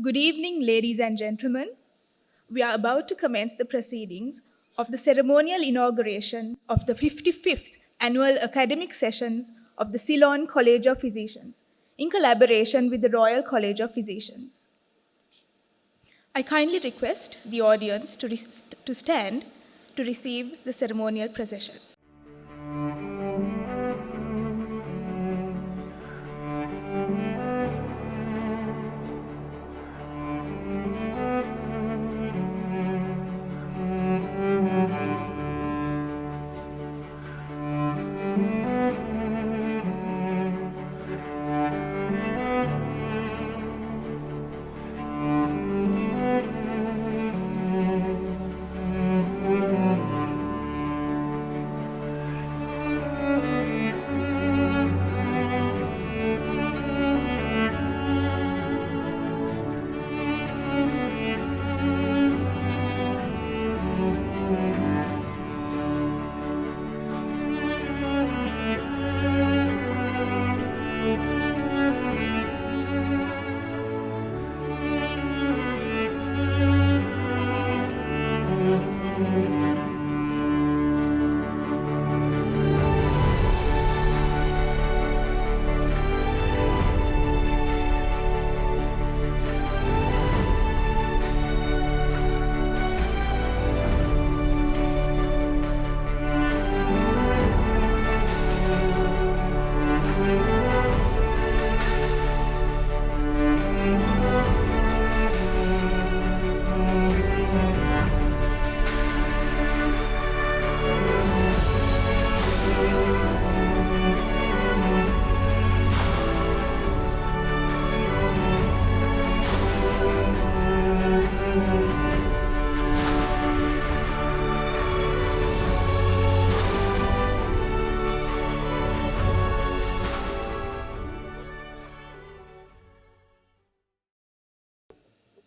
Good evening, ladies and gentlemen. We are about to commence the proceedings of the ceremonial inauguration of the 55th annual academic sessions of the Ceylon College of Physicians in collaboration with the Royal College of Physicians. I kindly request the audience to stand to receive the ceremonial procession.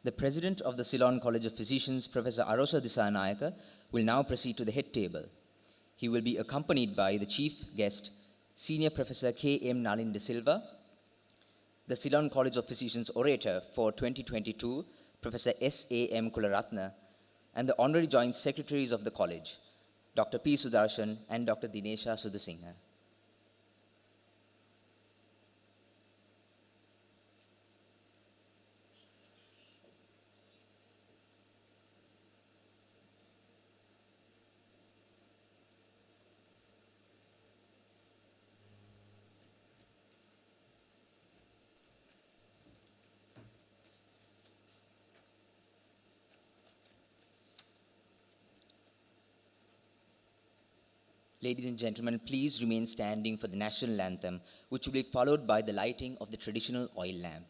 The President of the Ceylon College of Physicians, Professor Arosa Disanayaka, will now proceed to the head table. He will be accompanied by the chief guest, Senior Professor K.M. Nalin De Silva, the Ceylon College of Physicians orator for 2022, Professor S.A.M. Kularatna, and the Honorary Joint Secretaries of the College, Dr. P. Sudarshan and Dr. Dinesha Sudhasinghe. Ladies and gentlemen, please remain standing for the national anthem, which will be followed by the lighting of the traditional oil lamp.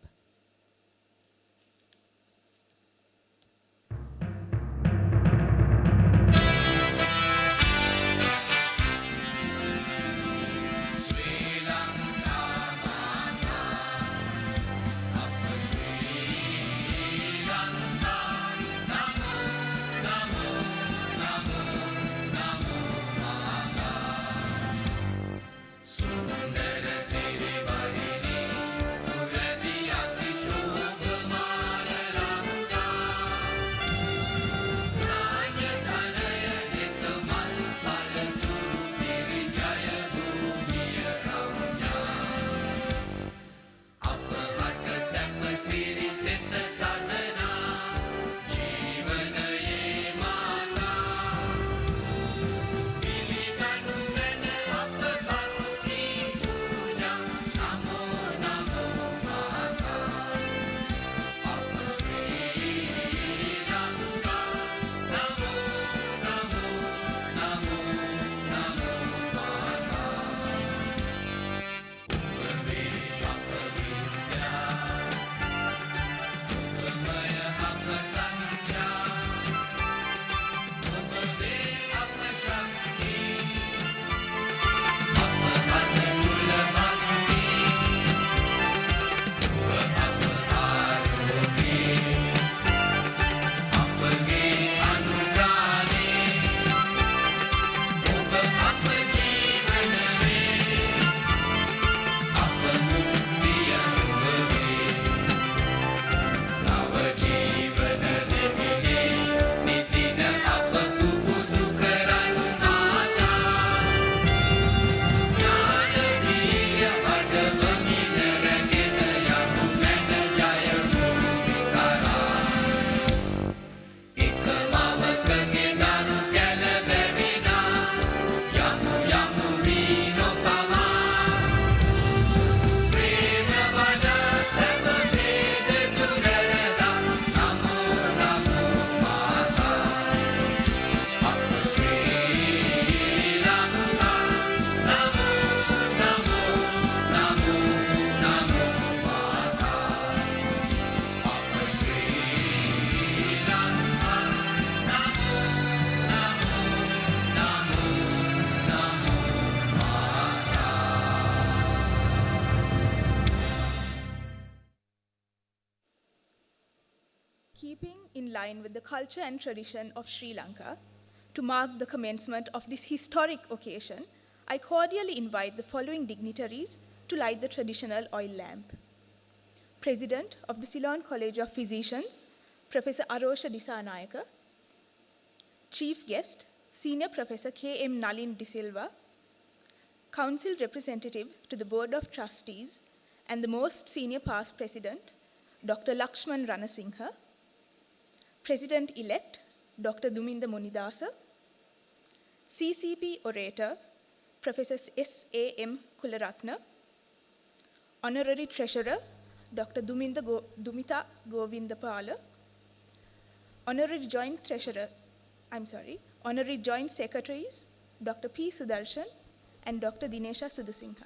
Sundara Siri Bagini Suratiya keeping in line with the culture and tradition of Sri Lanka, to mark the commencement of this historic occasion, I cordially invite the following dignitaries to light the traditional oil lamp. President of the Ceylon College of Physicians, Professor Arosha Disanayaka. Chief guest, Senior Professor K.M. Nalin De Silva. Council representative to the Board of Trustees and the most senior past president, Dr. Lakshman Ranasinghe. President-elect, Dr. Duminda Munidasa. CCP orator, Professor S.A.M. Kularatna. Honorary Treasurer, Dr. Dumita Govindapala. Honorary Joint Secretaries, Dr. P. Sudarshan and Dr. Dinesha Sudhusingha.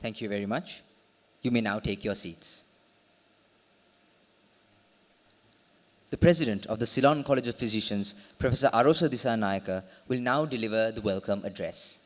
Thank you very much. You may now take your seats. The President of the Ceylon College of Physicians, Professor Arosha Disanayaka, will now deliver the welcome address.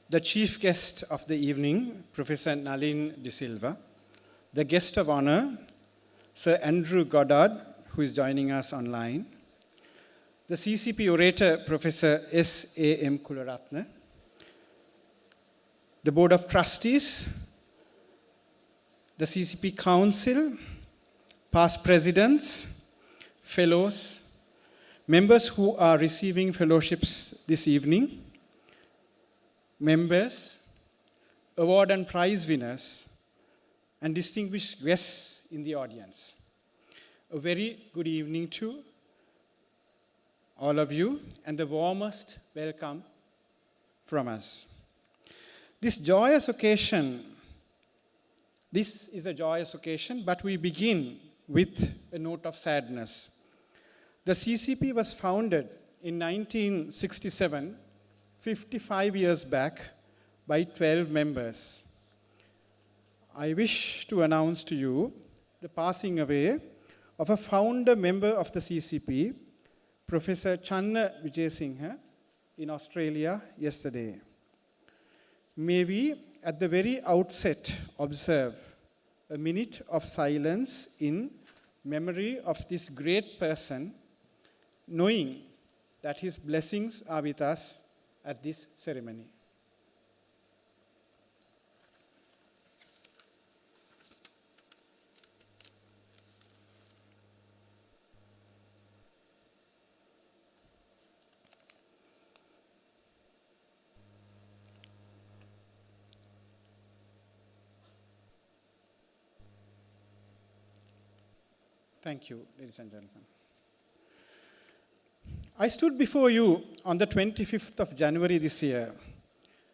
the chief guest of the evening, Professor Nalin De Silva, the guest of honor, Sir Andrew Goddard, who is joining us online, the CCP orator, Professor S.A.M. Kularatne, the Board of Trustees, the CCP Council, past presidents, fellows, members who are receiving fellowships this evening, members, award and prize winners, and distinguished guests in the audience. A very good evening to all of you, and the warmest welcome from us. This is a joyous occasion, but we begin with a note of sadness. The CCP was founded in 1967, 55 years back, by 12 members. I wish to announce to you the passing away of a founder member of the CCP, Professor Channa Vijayasinghe, in Australia yesterday. May we, at the very outset, observe a minute of silence in memory of this great person, knowing that his blessings are with us at this ceremony. Thank you, ladies and gentlemen. I stood before you on the 25th of January this year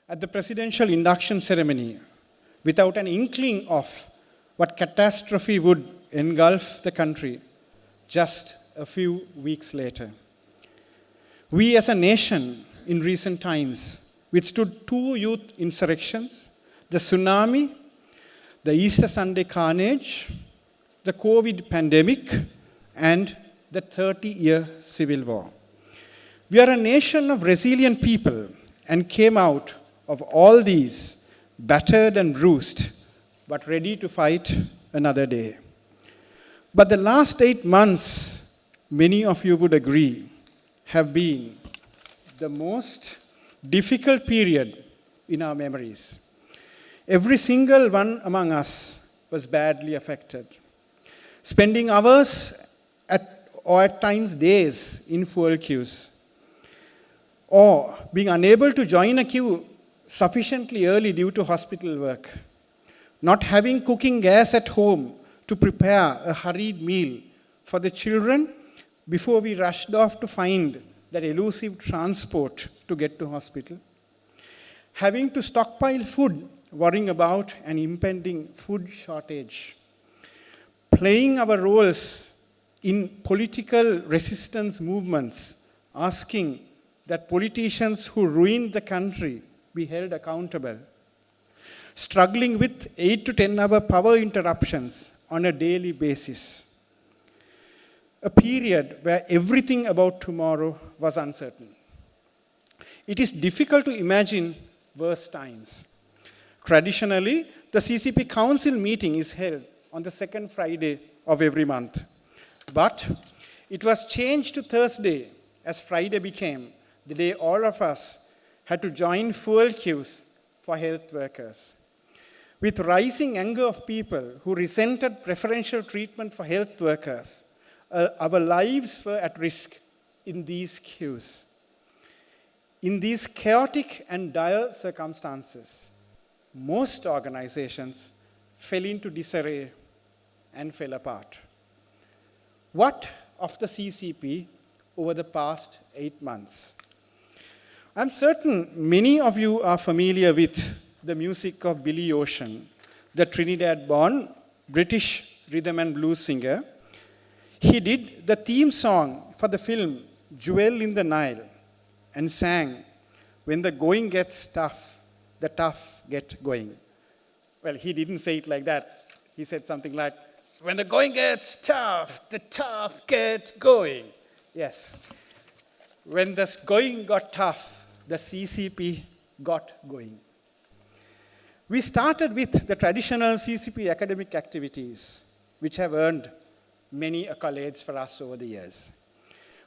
at the presidential induction ceremony without an inkling of what catastrophe would engulf the country just a few weeks later. We as a nation in recent times withstood 2 youth insurrections, the tsunami, the Easter Sunday carnage, the COVID pandemic, and the 30-year civil war. We are a nation of resilient people and came out of all these battered and bruised, but ready to fight another day. But the last 8 months, many of you would agree, have been the most difficult period in our memories. Every single one among us was badly affected, spending hours or at times days in fuel queues, or being unable to join a queue sufficiently early due to hospital work, not having cooking gas at home to prepare a hurried meal for the children before we rushed off to find that elusive transport to get to hospital, having to stockpile food, worrying about an impending food shortage, playing our roles in political resistance movements, asking that politicians who ruined the country be held accountable, struggling with 8 to 10 hour power interruptions on a daily basis, a period where everything about tomorrow was uncertain. It is difficult to imagine worse times. Traditionally, the CCP Council meeting is held on the second Friday of every month. But it was changed to Thursday as Friday became the day all of us had to join fuel queues for health workers. With rising anger of people who resented preferential treatment for health workers, our lives were at risk in these queues. In these chaotic and dire circumstances, most organizations fell into disarray and fell apart. What of the CCP over the past 8 months? I'm certain many of you are familiar with the music of Billy Ocean, the Trinidad-born British rhythm and blues singer. He did the theme song for the film Jewel in the Nile and sang, "When the going gets tough, the tough get going." Well, he didn't say it like that. He said something like, "When the going gets tough, the tough get going." Yes. When the going got tough, the CCP got going. We started with the traditional CCP academic activities, which have earned many accolades for us over the years.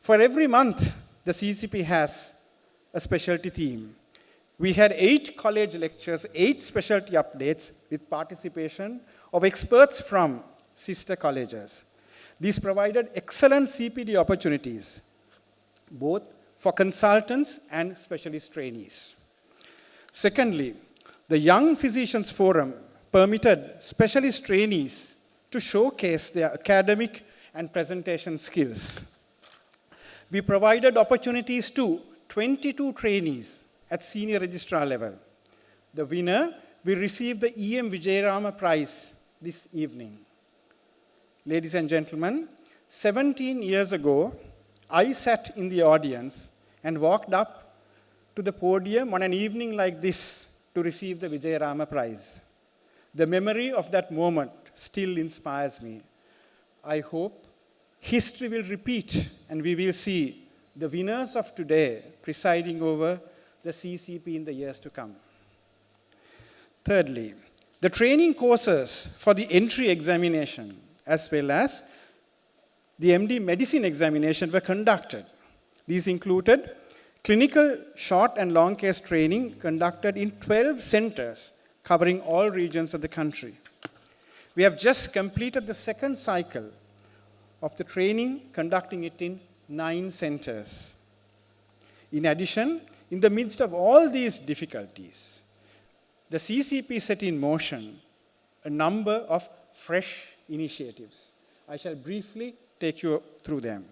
For every month, the CCP has a specialty theme. We had 8 college lectures, 8 specialty updates with participation of experts from sister colleges. These provided excellent CPD opportunities, both for consultants and specialist trainees. Secondly, the Young Physicians Forum permitted specialist trainees to showcase their academic and presentation skills. We provided opportunities to 22 trainees at senior registrar level. The winner will receive the E.M. Vijayarama Prize this evening. Ladies and gentlemen, 17 years ago, I sat in the audience and walked up to the podium on an evening like this to receive the Vijayarama Prize. The memory of that moment still inspires me. I hope history will repeat and we will see the winners of today presiding over the CCP in the years to come. Thirdly, the training courses for the entry examination as well as the MD medicine examination were conducted. These included clinical short and long case training conducted in 12 centers covering all regions of the country. We have just completed the second cycle of the training, conducting it in 9 centers. In addition, in the midst of all these difficulties, the CCP set in motion a number of fresh initiatives. I shall briefly take you through them.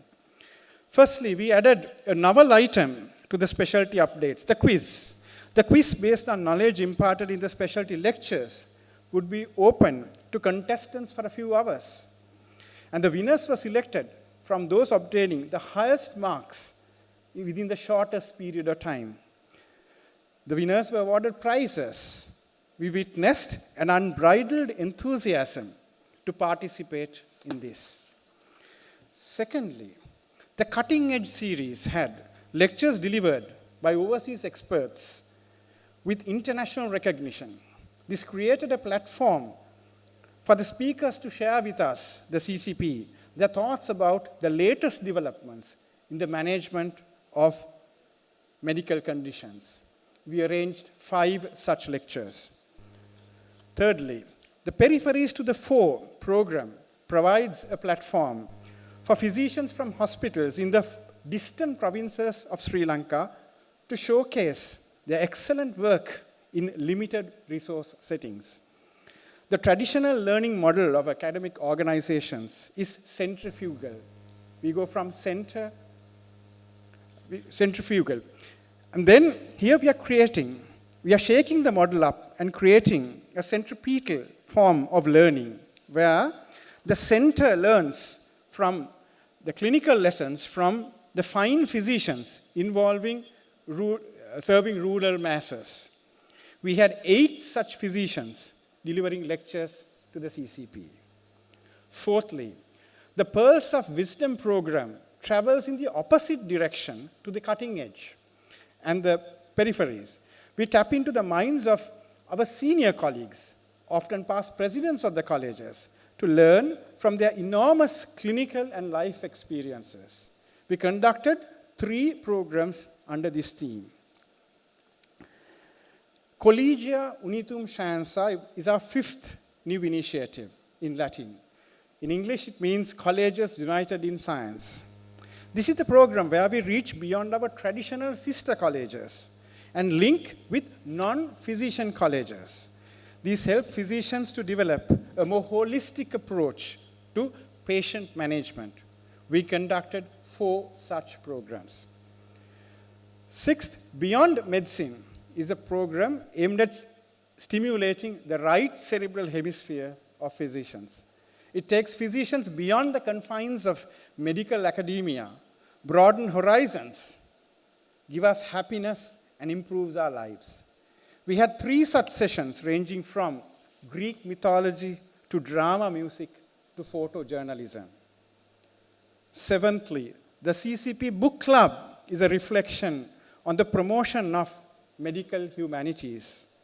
Firstly, we added a novel item to the specialty updates, the quiz. The quiz, based on knowledge imparted in the specialty lectures, would be open to contestants for a few hours. And the winners were selected from those obtaining the highest marks within the shortest period of time. The winners were awarded prizes. We witnessed an unbridled enthusiasm to participate in this. Secondly, the Cutting Edge series had lectures delivered by overseas experts with international recognition. This created a platform for the speakers to share with us, the CCP, their thoughts about the latest developments in the management of medical conditions. We arranged 5 such lectures. Thirdly, the Peripheries to the Fore program provides a platform for physicians from hospitals in the distant provinces of Sri Lanka to showcase their excellent work in limited resource settings. The traditional learning model of academic organizations is centrifugal. We go from centrifugal. And then here we are shaking the model up and creating a centripetal form of learning where the center learns from the clinical lessons from the fine physicians involving serving rural masses. We had 8 such physicians delivering lectures to the CCP. Fourthly, the Pearls of Wisdom program travels in the opposite direction to the Cutting Edge and the Peripheries. We tap into the minds of our senior colleagues, often past presidents of the colleges, to learn from their enormous clinical and life experiences. We conducted 3 programs under this theme. Collegia Unitum Scientia is our 5th new initiative in Latin. In English, it means Colleges United in Science. This is the program where we reach beyond our traditional sister colleges and link with non-physician colleges. These help physicians to develop a more holistic approach to patient management. We conducted 4 such programs. 6th, Beyond Medicine is a program aimed at stimulating the right cerebral hemisphere of physicians. It takes physicians beyond the confines of medical academia, broaden horizons, give us happiness, and improves our lives. We had 3 such sessions ranging from Greek mythology to drama music to photojournalism. 7thly, the CCP Book Club is a reflection on the promotion of medical humanities.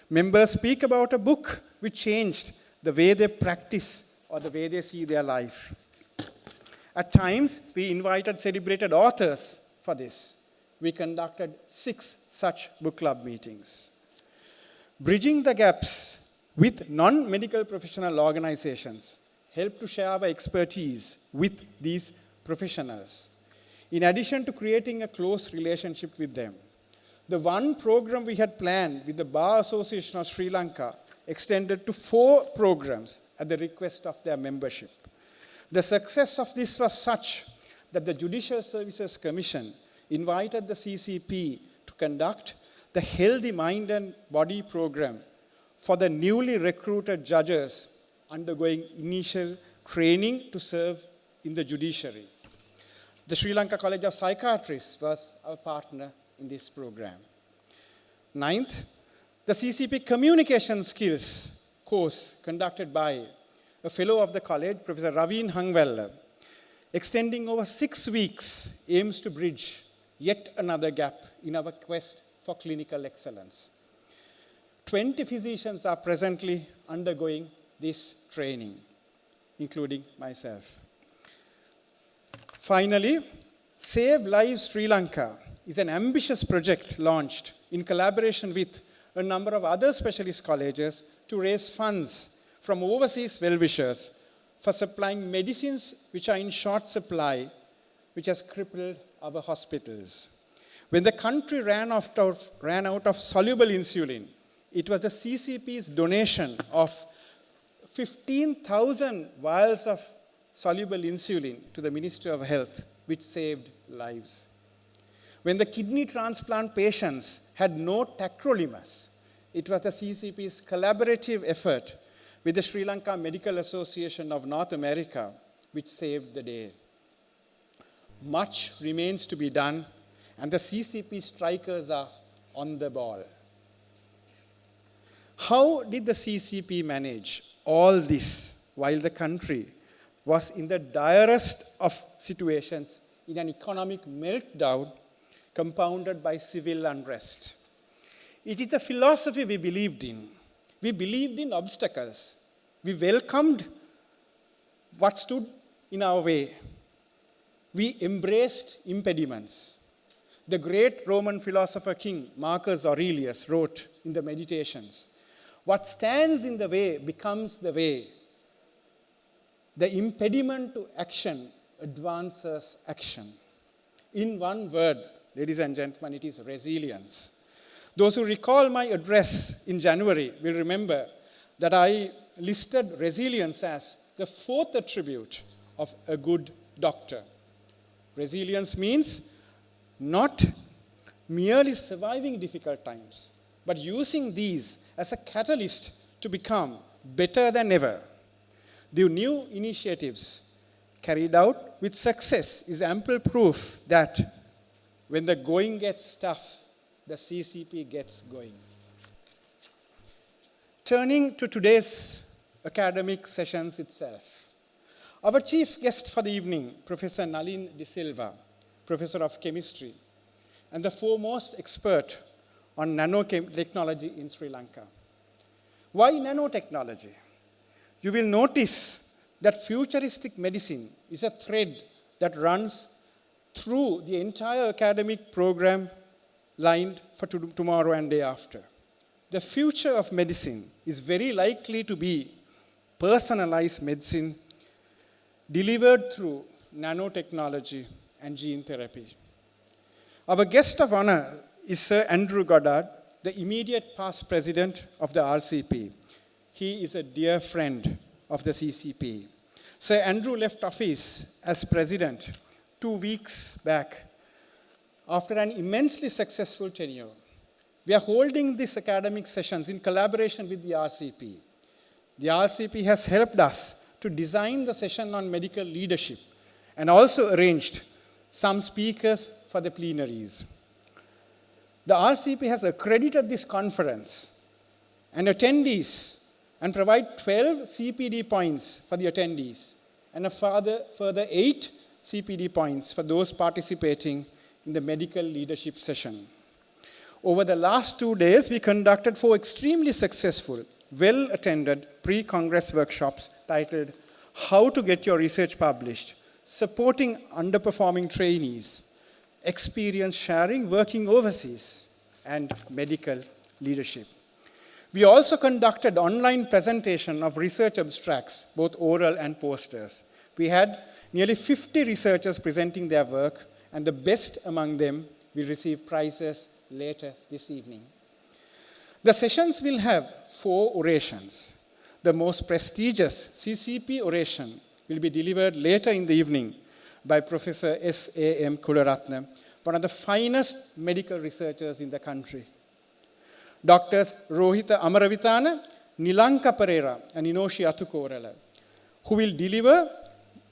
Members speak about a book which changed the way they practice or the way they see their life. At times, we invited celebrated authors for this. We conducted 6 such book club meetings. Bridging the gaps with non-medical professional organizations helped to share our expertise with these professionals. In addition to creating a close relationship with them, the one program we had planned with the Bar Association of Sri Lanka extended to 4 programs at the request of their membership. The success of this was such that the Judicial Services Commission invited the CCP to conduct the Healthy Mind and Body program for the newly recruited judges undergoing initial training to serve in the judiciary. The Sri Lanka College of Psychiatrists was our partner in this program. 9th, the CCP Communication Skills course conducted by a fellow of the college, Professor Raveen Hangwella, extending over 6 weeks, aims to bridge yet another gap in our quest for clinical excellence. 20 physicians are presently undergoing this training, including myself. Finally, Save Lives Sri Lanka is an ambitious project launched in collaboration with a number of other specialist colleges to raise funds from overseas well-wishers for supplying medicines which are in short supply, which has crippled our hospitals. When the country ran out of soluble insulin, it was the CCP's donation of 15,000 vials of soluble insulin to the Ministry of Health, which saved lives. When the kidney transplant patients had no tacrolimus, it was the CCP's collaborative effort with the Sri Lanka Medical Association of North America which saved the day. Much remains to be done, and the CCP strikers are on the ball. How did the CCP manage all this while the country was in the direst of situations in an economic meltdown compounded by civil unrest? It is a philosophy we believed in. We believed in obstacles. We welcomed what stood in our way. We embraced impediments. The great Roman philosopher king Marcus Aurelius wrote in the Meditations, "What stands in the way becomes the way. The impediment to action advances action." In one word, ladies and gentlemen, it is resilience. Those who recall my address in January will remember that I listed resilience as the 4th attribute of a good doctor. Resilience means not merely surviving difficult times, but using these as a catalyst to become better than ever. The new initiatives carried out with success is ample proof that when the going gets tough, the CCP gets going. Turning to today's academic sessions itself, our chief guest for the evening, Professor Nalin De Silva, Professor of Chemistry, and the foremost expert on nanotechnology in Sri Lanka. Why nanotechnology? You will notice that futuristic medicine is a thread that runs through the entire academic program lined for tomorrow and day after. The future of medicine is very likely to be personalized medicine delivered through nanotechnology and gene therapy. Our guest of honor is Sir Andrew Goddard, the immediate past president of the RCP. He is a dear friend of the CCP. Sir Andrew left office as president 2 weeks back after an immensely successful tenure. We are holding these academic sessions in collaboration with the RCP. The RCP has helped us to design the session on medical leadership and also arranged some speakers for the plenaries. The RCP has accredited this conference and attendees and provide 12 CPD points for the attendees and a further 8 CPD points for those participating in the medical leadership session. Over the last 2 days, we conducted 4 extremely successful, well-attended pre-Congress workshops titled How to Get Your Research Published, Supporting Underperforming Trainees, Experience Sharing Working Overseas, and Medical Leadership. We also conducted online presentation of research abstracts, both oral and posters. We had nearly 50 researchers presenting their work, and the best among them will receive prizes later this evening. The sessions will have 4 orations. The most prestigious CCP oration will be delivered later in the evening by Professor S.A.M. Kularatne, one of the finest medical researchers in the country. Doctors Rohita Amaravitana, Nilanka Pereira, and Inoshi Atukorala, who will deliver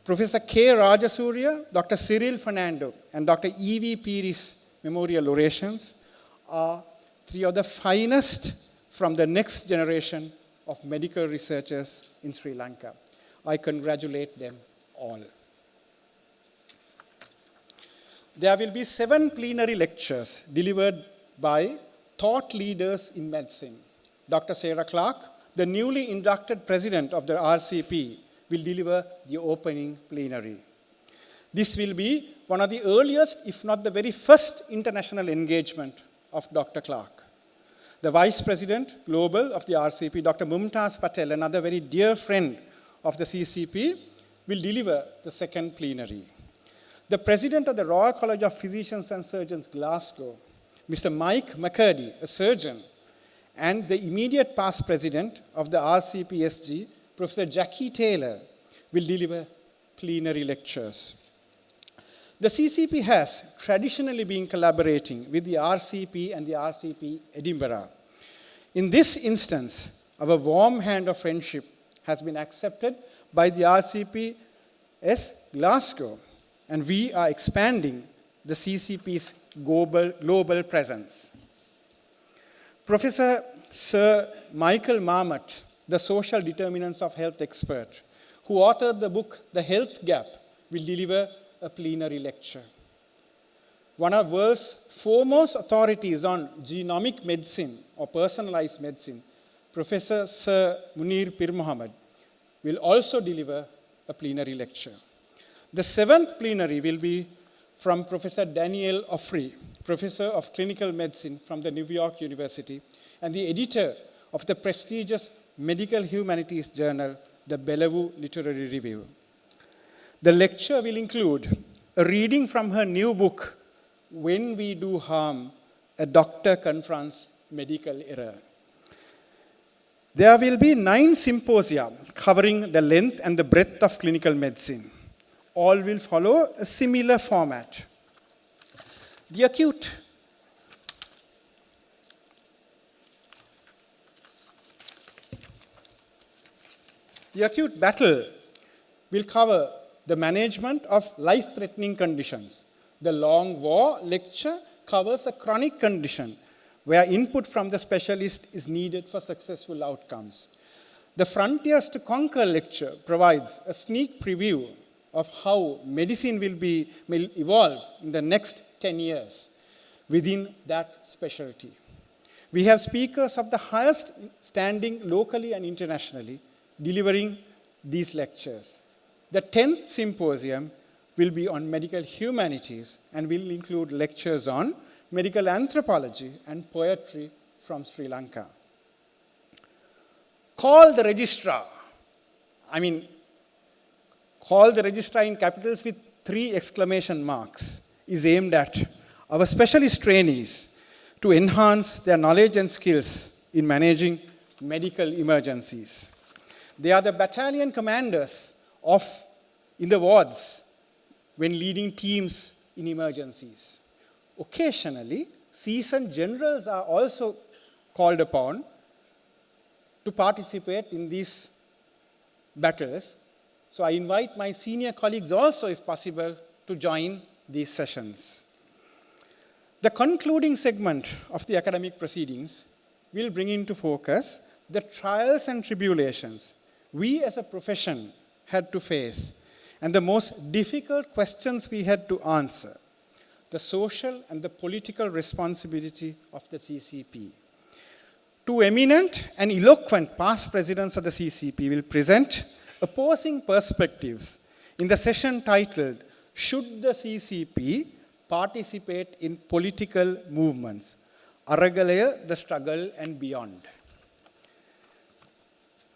Professor K. Rajasurya, Dr. Cyril Fernando, and Dr. E.V. Pires memorial orations, are 3 of the finest from the next generation of medical researchers in Sri Lanka. I congratulate them all. There will be 7 plenary lectures delivered by thought leaders in medicine. Dr. Sarah Clark, the newly inducted president of the RCP, will deliver the opening plenary. This will be one of the earliest, if not the very first, international engagement of Dr. Clark. The Vice President Global of the RCP, Dr. Mumtaz Patel, another very dear friend of the CCP, will deliver the second plenary. The President of the Royal College of Physicians and Surgeons, Glasgow, Mr. Mike McCurdy, a surgeon, and the immediate past President of the RCPSG, Professor Jackie Taylor, will deliver plenary lectures. The CCP has traditionally been collaborating with the RCP and the RCP Edinburgh. In this instance, our warm hand of friendship has been accepted by the RCPS Glasgow, and we are expanding the CCP's global presence. Professor Sir Michael Marmot, the social determinants of health expert, who authored the book The Health Gap, will deliver a plenary lecture. One of the world's foremost authorities on genomic medicine or personalized medicine, Professor Sir Munir Pir Mohammed, will also deliver a plenary lecture. The 7th plenary will be from Professor Daniel Offrey, Professor of Clinical Medicine from the New York University and the editor of the prestigious medical humanities journal, the Bellevue Literary Review. The lecture will include a reading from her new book, When We Do Harm, A Doctor Confronts Medical Error. There will be 9 symposia covering the length and the breadth of clinical medicine. All will follow a similar format. The acute battle will cover the management of life-threatening conditions. The long war lecture covers a chronic condition where input from the specialist is needed for successful outcomes. The Frontiers to Conquer lecture provides a sneak preview of how medicine will evolve in the next 10 years within that specialty. We have speakers of the highest standing locally and internationally delivering these lectures. The 10th symposium will be on medical humanities and will include lectures on medical anthropology and poetry from Sri Lanka. Call the registrar in capitals with 3 exclamation marks is aimed at our specialist trainees to enhance their knowledge and skills in managing medical emergencies. They are the battalion commanders in the wards when leading teams in emergencies. Occasionally, seasoned generals are also called upon to participate in these battles. So I invite my senior colleagues also, if possible, to join these sessions. The concluding segment of the academic proceedings will bring into focus the trials and tribulations we as a profession had to face and the most difficult questions we had to answer. the social and the political responsibility of the CCP. Two eminent and eloquent past presidents of the CCP will present opposing perspectives in the session titled, "Should the CCP Participate in Political Movements? Aragalaya, the Struggle and Beyond."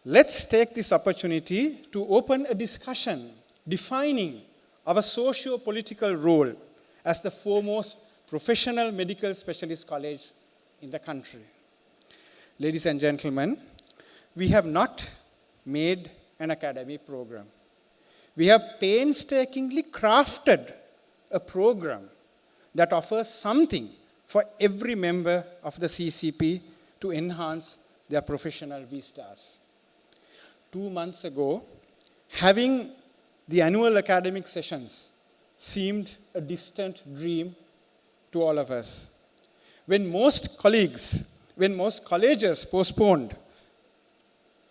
Let's take this opportunity to open a discussion defining our socio-political role as the foremost professional medical specialist college in the country. Ladies and gentlemen, we have not made an academic program. We have painstakingly crafted a program that offers something for every member of the CCP to enhance their professional vistas. 2 months ago, having the annual academic sessions seemed a distant dream to all of us. When most colleges postponed,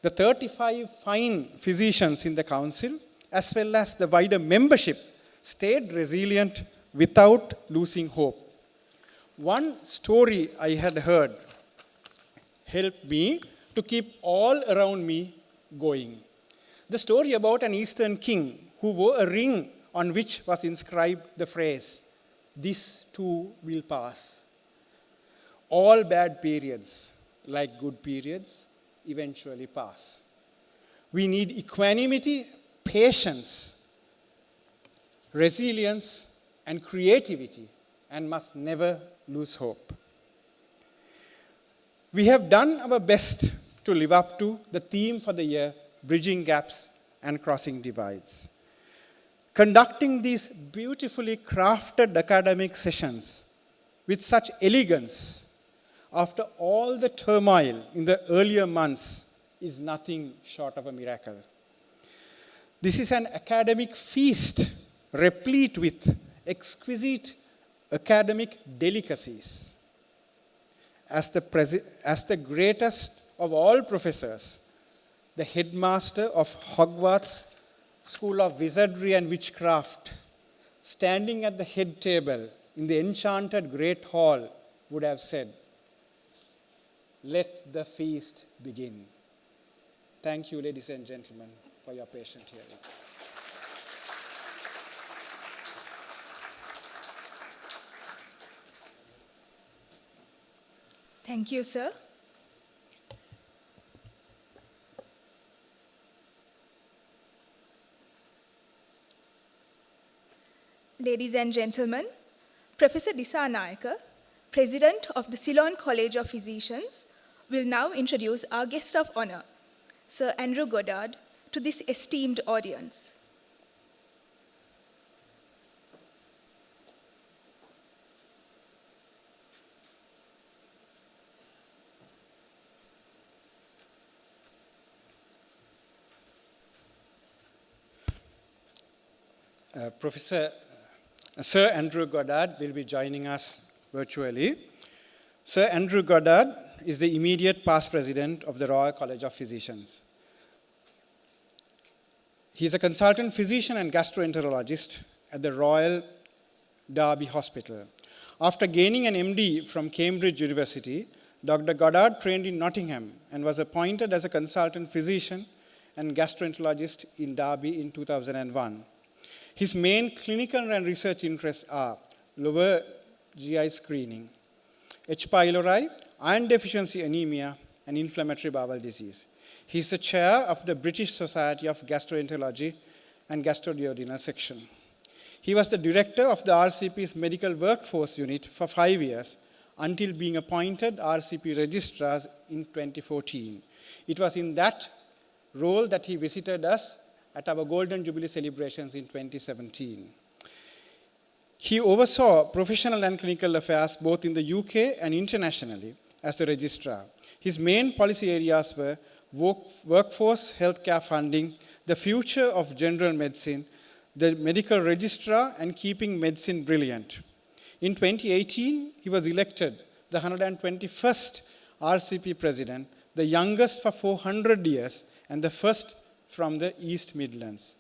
the 35 fine physicians in the council, as well as the wider membership, stayed resilient without losing hope. One story I had heard helped me to keep all around me going. The story about an Eastern king who wore a ring on which was inscribed the phrase, "This too will pass." All bad periods, like good periods, eventually pass. We need equanimity, patience, resilience, and creativity, and must never lose hope. We have done our best to live up to the theme for the year, bridging gaps and crossing divides. Conducting these beautifully crafted academic sessions with such elegance after all the turmoil in the earlier months is nothing short of a miracle. This is an academic feast replete with exquisite academic delicacies. As the greatest of all professors, the headmaster of Hogwarts School of Wizardry and Witchcraft, standing at the head table in the enchanted Great Hall, would have said, "Let the feast begin." Thank you, ladies and gentlemen, for your patient hearing. Thank you, sir. Ladies and gentlemen, Professor Disanayaka, President of the Ceylon College of Physicians, will now introduce our guest of honor, Sir Andrew Goddard, to this esteemed audience. Sir Andrew Goddard will be joining us virtually. Sir Andrew Goddard is the immediate past president of the Royal College of Physicians. He is a consultant physician and gastroenterologist at the Royal Derby Hospital. After gaining an MD from Cambridge University, Dr. Goddard trained in Nottingham and was appointed as a consultant physician and gastroenterologist in Derby in 2001. His main clinical and research interests are lower GI screening, H. pylori, iron deficiency anemia, and inflammatory bowel disease. He is the chair of the British Society of Gastroenterology and Gastroduodenal Section. He was the director of the RCP's Medical Workforce Unit for 5 years until being appointed RCP Registrar in 2014. It was in that role that he visited us at our Golden Jubilee celebrations in 2017. He oversaw professional and clinical affairs both in the UK and internationally as the registrar. His main policy areas were workforce healthcare funding, the future of general medicine, the medical registrar, and keeping medicine brilliant. In 2018, he was elected the 121st RCP president, the youngest for 400 years, and the first from the East Midlands.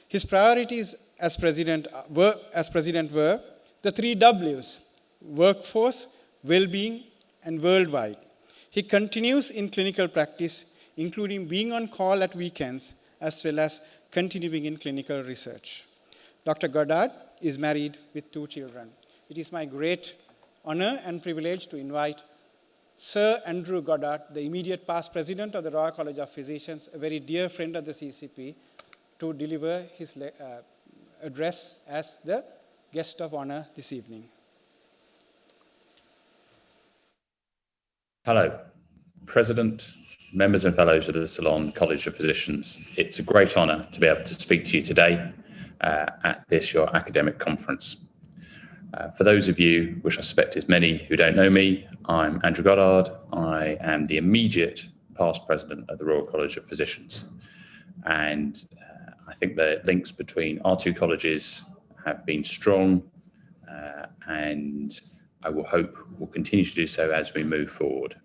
His priorities as president were The 3 Ws, workforce, well-being, and worldwide. He continues in clinical practice, including being on call at weekends, as well as continuing in clinical research. Dr. Goddard is married with 2 children. It is my great honor and privilege to invite Sir Andrew Goddard, the immediate past president of the Royal College of Physicians, a very dear friend of the CCP, to deliver his address as the guest of honor this evening. Hello, President, members and fellows of the Ceylon College of Physicians. It's a great honour to be able to speak to you today at this, your academic conference. For those of you, which I suspect is many who don't know me, I'm Andrew Goddard. I am the immediate past president of the Royal College of Physicians. And I think the links between our 2 colleges have been strong and I will hope will continue to do so as we move forward.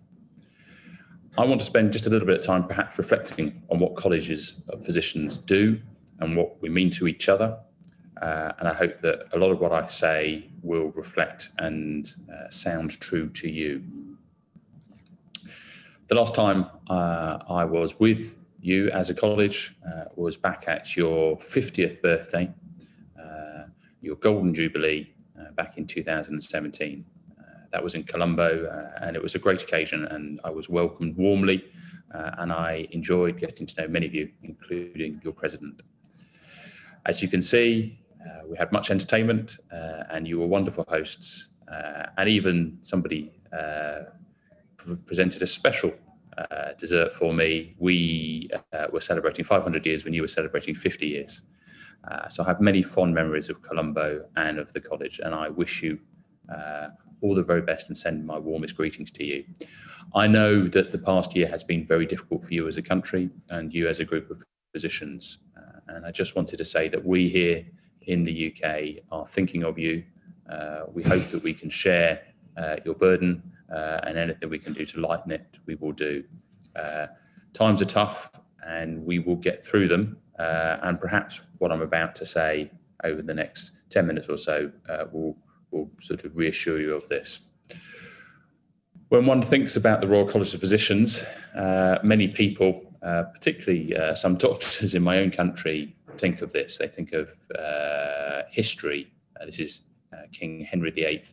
I want to spend just a little bit of time perhaps reflecting on what colleges of physicians do and what we mean to each other. And I hope that a lot of what I say will reflect and sound true to you. The last time I was with you as a college was back at your 50th birthday, your Golden Jubilee back in 2017. That was in Colombo and it was a great occasion and I was welcomed warmly and I enjoyed getting to know many of you, including your president. As you can see, we had much entertainment and you were wonderful hosts and even somebody presented a special dessert for me. We were celebrating 500 years when you were celebrating 50 years. So I have many fond memories of Colombo and of the college and I wish you all the very best and send my warmest greetings to you. I know that the past year has been very difficult for you as a country and you as a group of physicians. And I just wanted to say that we here in the UK are thinking of you. We hope that we can share your burden and anything we can do to lighten it, we will do. Times are tough and we will get through them. And perhaps what I'm about to say over the next 10 minutes or so will sort of reassure you of this. When one thinks about the Royal College of Physicians, many people, particularly some doctors in my own country, think of this. They think of history. This is King Henry VIII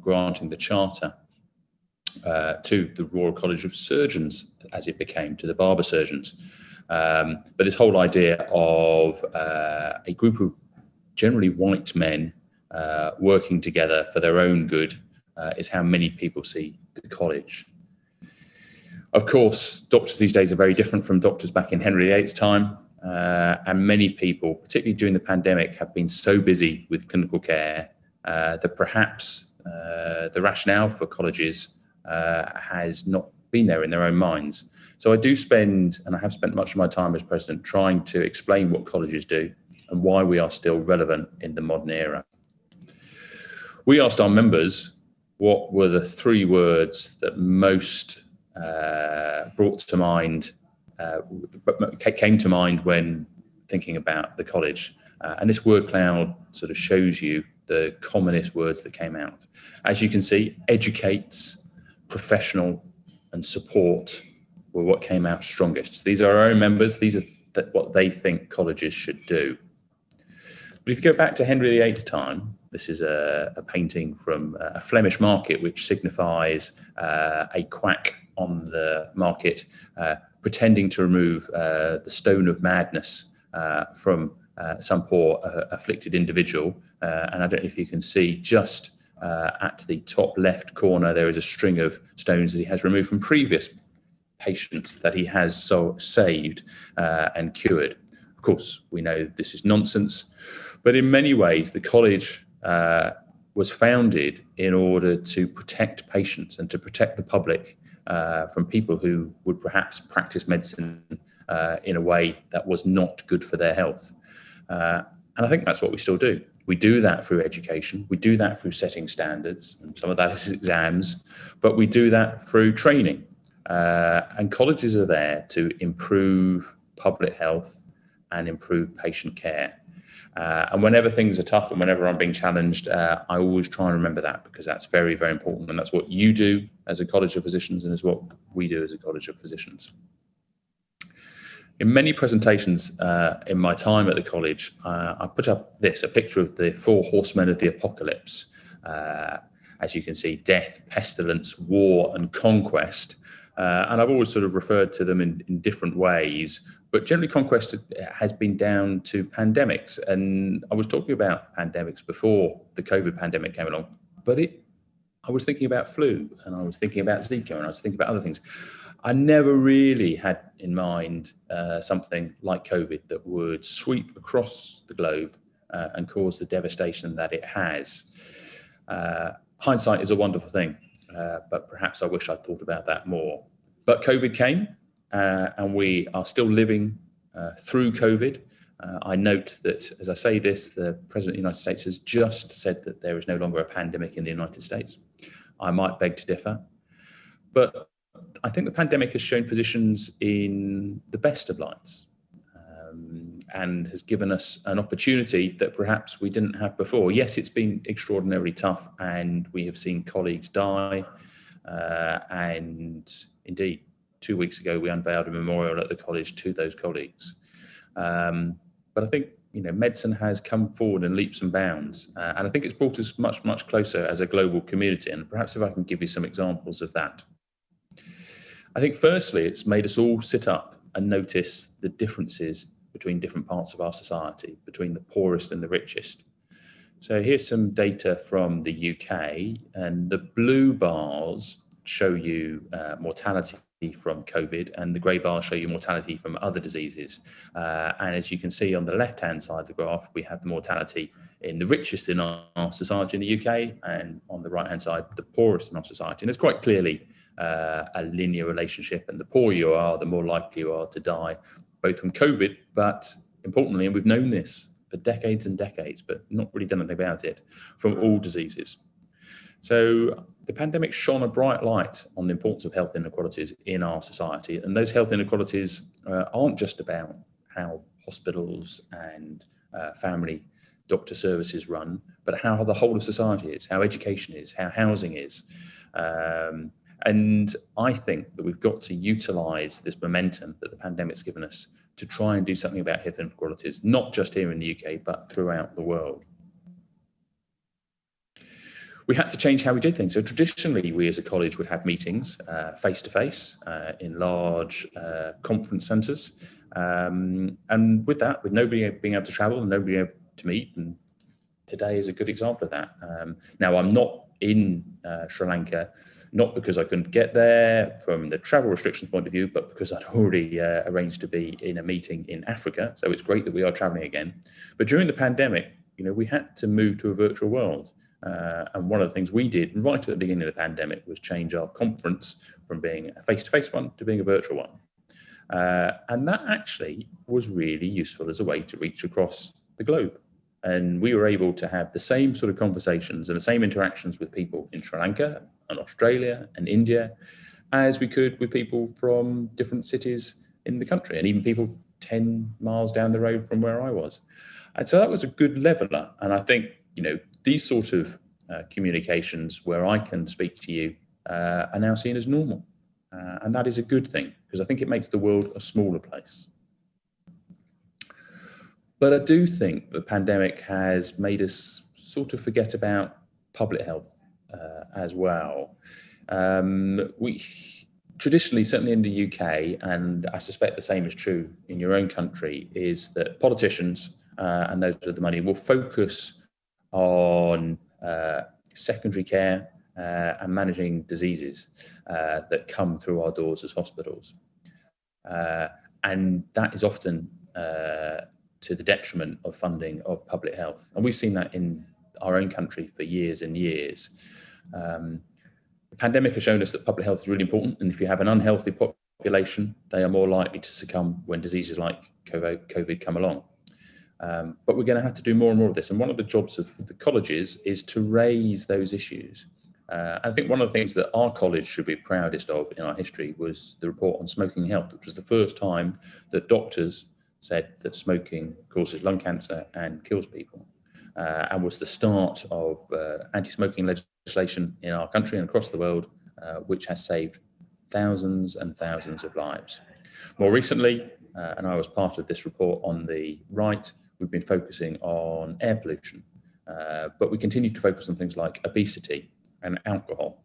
granting the charter to the Royal College of Surgeons, as it became to the barber surgeons. But this whole idea of a group of generally white men working together for their own good is how many people see the college. Of course, doctors these days are very different from doctors back in Henry VIII's time, and many people, particularly during the pandemic, have been so busy with clinical care that perhaps the rationale for colleges has not been there in their own minds. So I do spend, and I have spent much of my time as president, trying to explain what colleges do and why we are still relevant in the modern era. We asked our members what were the 3 words that most brought to mind, came to mind when thinking about the college. And this word cloud sort of shows you the commonest words that came out. As you can see, educates, professional, and support were what came out strongest. These are our own members. These are what they think colleges should do. But if you go back to Henry VIII's time, this is a painting from a Flemish market, which signifies a quack on the market pretending to remove the stone of madness from some poor afflicted individual. And I don't know if you can see just at the top left corner, there is a string of stones that he has removed from previous patients that he has so saved and cured. Of course, we know this is nonsense, but in many ways, the college was founded in order to protect patients and to protect the public from people who would perhaps practice medicine in a way that was not good for their health. And I think that's what we still do. We do that through education. We do that through setting standards, and some of that is exams, but we do that through training. And colleges are there to improve public health and improve patient care. And whenever things are tough and whenever I'm being challenged, I always try and remember that, because that's very, very important. And that's what you do as a College of Physicians, and is what we do as a College of Physicians. In many presentations in my time at the college, I put up a picture of the 4 horsemen of the apocalypse. As you can see, death, pestilence, war, and conquest. And I've always sort of referred to them in different ways, but generally conquest has been down to pandemics. And I was talking about pandemics before the COVID pandemic came along, but I was thinking about flu, and I was thinking about Zika, and I was thinking about other things. I never really had in mind something like COVID that would sweep across the globe and cause the devastation that it has. Hindsight is a wonderful thing, but perhaps I wish I'd thought about that more. But COVID came, and we are still living through COVID. I note that, as I say this, the President of the United States has just said that there is no longer a pandemic in the United States. I might beg to differ, but I think the pandemic has shown physicians in the best of lights, and has given us an opportunity that perhaps we didn't have before. Yes, it's been extraordinarily tough, and we have seen colleagues die. And indeed, 2 weeks ago, we unveiled a memorial at the college to those colleagues. But I think, medicine has come forward in leaps and bounds, and I think it's brought us much, much closer as a global community. And perhaps if I can give you some examples of that. I think firstly, it's made us all sit up and notice the differences between different parts of our society, between the poorest and the richest. So here's some data from the UK, and the blue bars show you mortality from COVID, and the grey bars show you mortality from other diseases. And as you can see on the left-hand side of the graph, we have the mortality in the richest in our society in the UK, and on the right-hand side, the poorest in our society. And there's quite clearly a linear relationship, and the poorer you are, the more likely you are to die, both from COVID, but importantly, and we've known this for decades and decades, but not really done anything about it, from all diseases. So the pandemic shone a bright light on the importance of health inequalities in our society. And those health inequalities aren't just about how hospitals and family doctor services run, but how the whole of society is, how education is, how housing is. And I think that we've got to utilise this momentum that the pandemic's given us to try and do something about health inequalities, not just here in the UK, but throughout the world. We had to change how we did things. So traditionally, we as a college would have meetings face-to-face in large conference centres. And with that, with nobody being able to travel and nobody able to meet, and today is a good example of that. Now, I'm not in Sri Lanka, not because I couldn't get there from the travel restrictions point of view, but because I'd already arranged to be in a meeting in Africa. So it's great that we are traveling again. But during the pandemic, we had to move to a virtual world. And one of the things we did right at the beginning of the pandemic was change our conference from being a face-to-face one to being a virtual one. And that actually was really useful as a way to reach across the globe. And we were able to have the same sort of conversations and the same interactions with people in Sri Lanka and Australia and India as we could with people from different cities in the country, and even people 10 miles down the road from where I was. And so that was a good leveler. And I think, these sort of communications where I can speak to you are now seen as normal. And that is a good thing, because I think it makes the world a smaller place. But I do think the pandemic has made us sort of forget about public health as well. We traditionally, certainly in the UK, and I suspect the same is true in your own country, is that politicians and those with the money will focus on secondary care and managing diseases that come through our doors as hospitals. And that is often to the detriment of funding of public health. And we've seen that in our own country for years and years. The pandemic has shown us that public health is really important, and if you have an unhealthy population, they are more likely to succumb when diseases like COVID come along. But we're going to have to do more and more of this. And one of the jobs of the colleges is to raise those issues. I think one of the things that our college should be proudest of in our history was the report on smoking health, which was the first time that doctors said that smoking causes lung cancer and kills people, and was the start of anti-smoking legislation in our country and across the world, which has saved thousands and thousands of lives. More recently, and I was part of this report on the right, we've been focusing on air pollution, but we continue to focus on things like obesity and alcohol.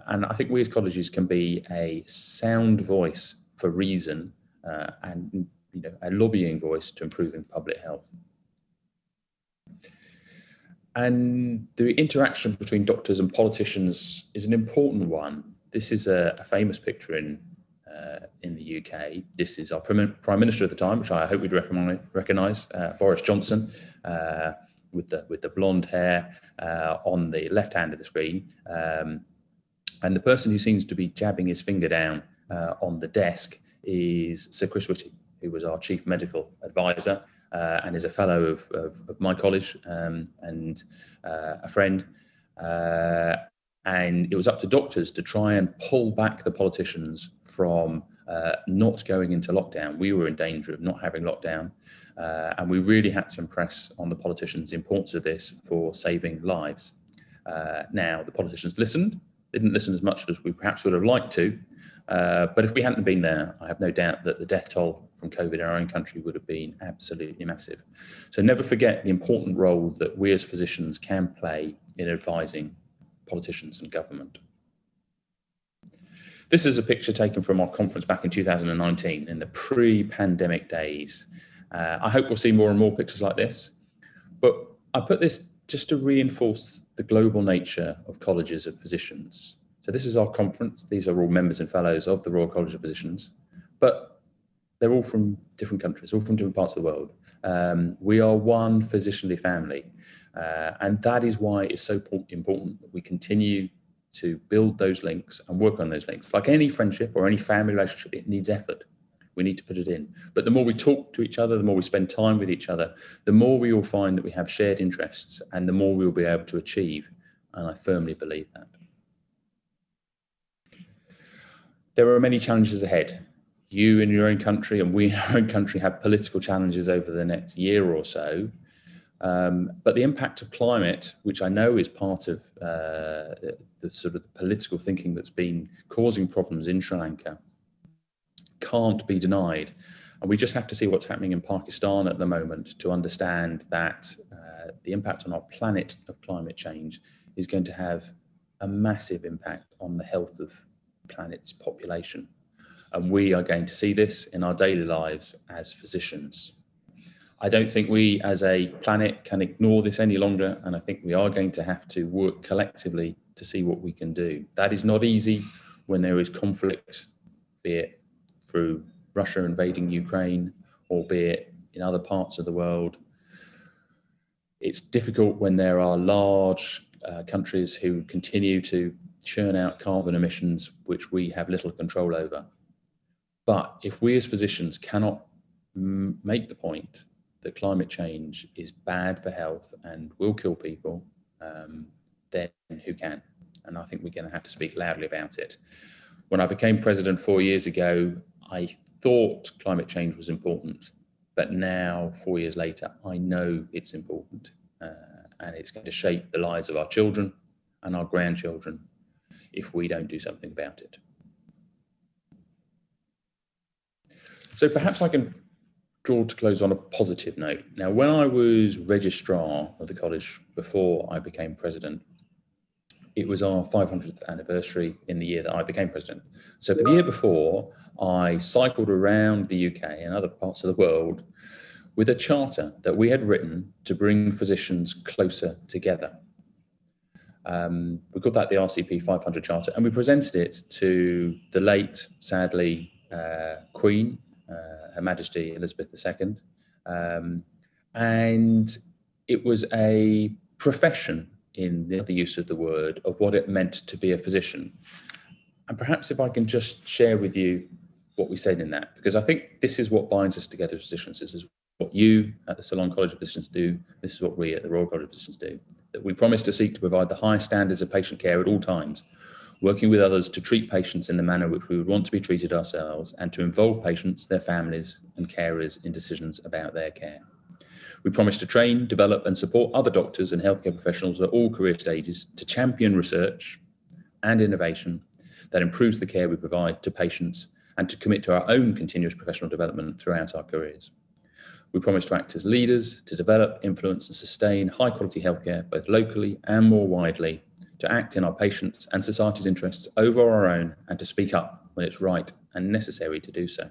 And I think we as colleges can be a sound voice for reason and a lobbying voice to improving public health. And the interaction between doctors and politicians is an important one. This is a famous picture in the UK. This is our Prime Minister at the time, which I hope we'd recognise, Boris Johnson, with the blonde hair on the left hand of the screen. And the person who seems to be jabbing his finger down on the desk is Sir Chris Whitty, who was our Chief Medical Advisor and is a fellow of my college and a friend. And it was up to doctors to try and pull back the politicians from not going into lockdown. We were in danger of not having lockdown. And we really had to impress on the politicians the importance of this for saving lives. Now, the politicians listened. They didn't listen as much as we perhaps would have liked to. But if we hadn't been there, I have no doubt that the death toll from COVID in our own country would have been absolutely massive. So never forget the important role that we as physicians can play in advising politicians and government. This is a picture taken from our conference back in 2019 in the pre-pandemic days. I hope we'll see more and more pictures like this, but I put this just to reinforce the global nature of colleges of physicians. So this is our conference. These are all members and fellows of the Royal College of Physicians, but they're all from different countries, all from different parts of the world. We are one physicianly family, and that is why it's so important that we continue to build those links and work on those links. Like any friendship or any family relationship, it needs effort. We need to put it in. But the more we talk to each other, the more we spend time with each other, the more we will find that we have shared interests and the more we will be able to achieve. And I firmly believe that. There are many challenges ahead. You in your own country and we in our own country have political challenges over the next year or so. But the impact of climate, which I know is part of the sort of political thinking that's been causing problems in Sri Lanka, can't be denied. And we just have to see what's happening in Pakistan at the moment to understand that the impact on our planet of climate change is going to have a massive impact on the health of the planet's population. And we are going to see this in our daily lives as physicians. I don't think we as a planet can ignore this any longer, and I think we are going to have to work collectively to see what we can do. That is not easy when there is conflict, be it through Russia invading Ukraine, or be it in other parts of the world. It's difficult when there are large countries who continue to churn out carbon emissions, which we have little control over. But if we as physicians cannot make the point that climate change is bad for health and will kill people, then who can? And I think we're going to have to speak loudly about it. When I became president 4 years ago, I thought climate change was important, but now, 4 years later, I know it's important, and it's going to shape the lives of our children and our grandchildren if we don't do something about it. So perhaps I can draw to close on a positive note. Now, when I was registrar of the college before I became president, it was our 500th anniversary in the year that I became president. So for the year before, I cycled around the UK and other parts of the world with a charter that we had written to bring physicians closer together. We called that the RCP 500 Charter, and we presented it to the late, sadly, Queen, Her Majesty Elizabeth II. And it was a profession, in the other use of the word, of what it meant to be a physician. And perhaps if I can just share with you what we said in that, because I think this is what binds us together as physicians. This is what you at the Ceylon College of Physicians do. This is what we at the Royal College of Physicians do. That we promise to seek to provide the highest standards of patient care at all times, working with others to treat patients in the manner which we would want to be treated ourselves, and to involve patients, their families and carers in decisions about their care. We promise to train, develop and support other doctors and healthcare professionals at all career stages to champion research and innovation that improves the care we provide to patients, and to commit to our own continuous professional development throughout our careers. We promise to act as leaders to develop, influence and sustain high quality healthcare both locally and more widely, to act in our patients' and society's interests over our own, and to speak up when it's right and necessary to do so.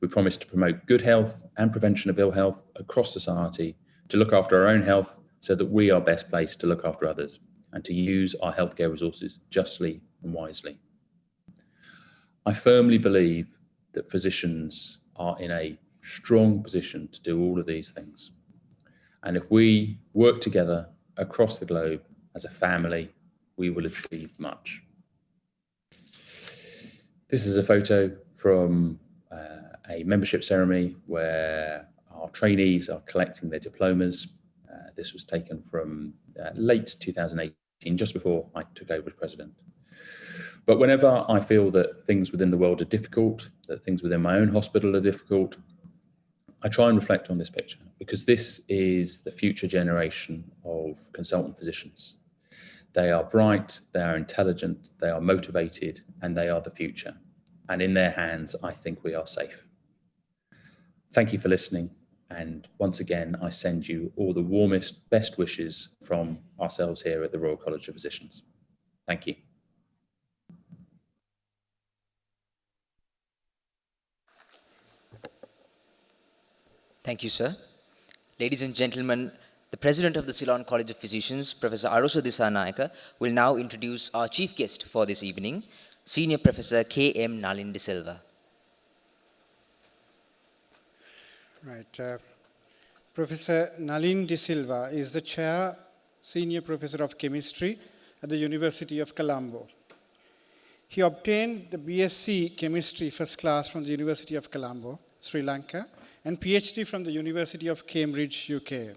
We promise to promote good health and prevention of ill health across society, to look after our own health so that we are best placed to look after others, and to use our healthcare resources justly and wisely. I firmly believe that physicians are in a strong position to do all of these things. And if we work together across the globe as a family, we will achieve much. This is a photo from a membership ceremony where our trainees are collecting their diplomas. This was taken from late 2018, just before I took over as president. But whenever I feel that things within the world are difficult, that things within my own hospital are difficult, I try and reflect on this picture, because this is the future generation of consultant physicians. They are bright, they are intelligent, they are motivated, and they are the future. And in their hands, I think we are safe. Thank you for listening. And once again, I send you all the warmest, best wishes from ourselves here at the Royal College of Physicians. Thank you. Thank you, sir. Ladies and gentlemen, the President of the Ceylon College of Physicians, Professor Arosa Dissanayake, will now introduce our chief guest for this evening, Senior Professor K.M. Nalin De Silva. Right. Professor Nalin De Silva is the Chair, Senior Professor of Chemistry at the University of Colombo. He obtained the BSc Chemistry First Class from the University of Colombo, Sri Lanka, and PhD from the University of Cambridge, UK.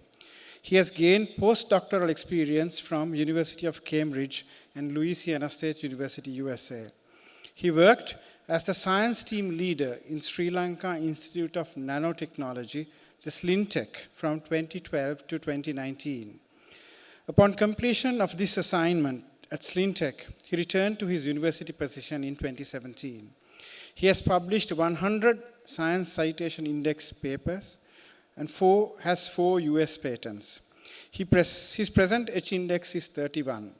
He has gained postdoctoral experience from University of Cambridge and Louisiana State University, USA. He worked as the science team leader in Sri Lanka Institute of Nanotechnology, the SLINTech, from 2012 to 2019. Upon completion of this assignment at SLINTech, he returned to his university position in 2017. He has published 100 Science Citation Index papers and has 4 US patents. His present H index is 31.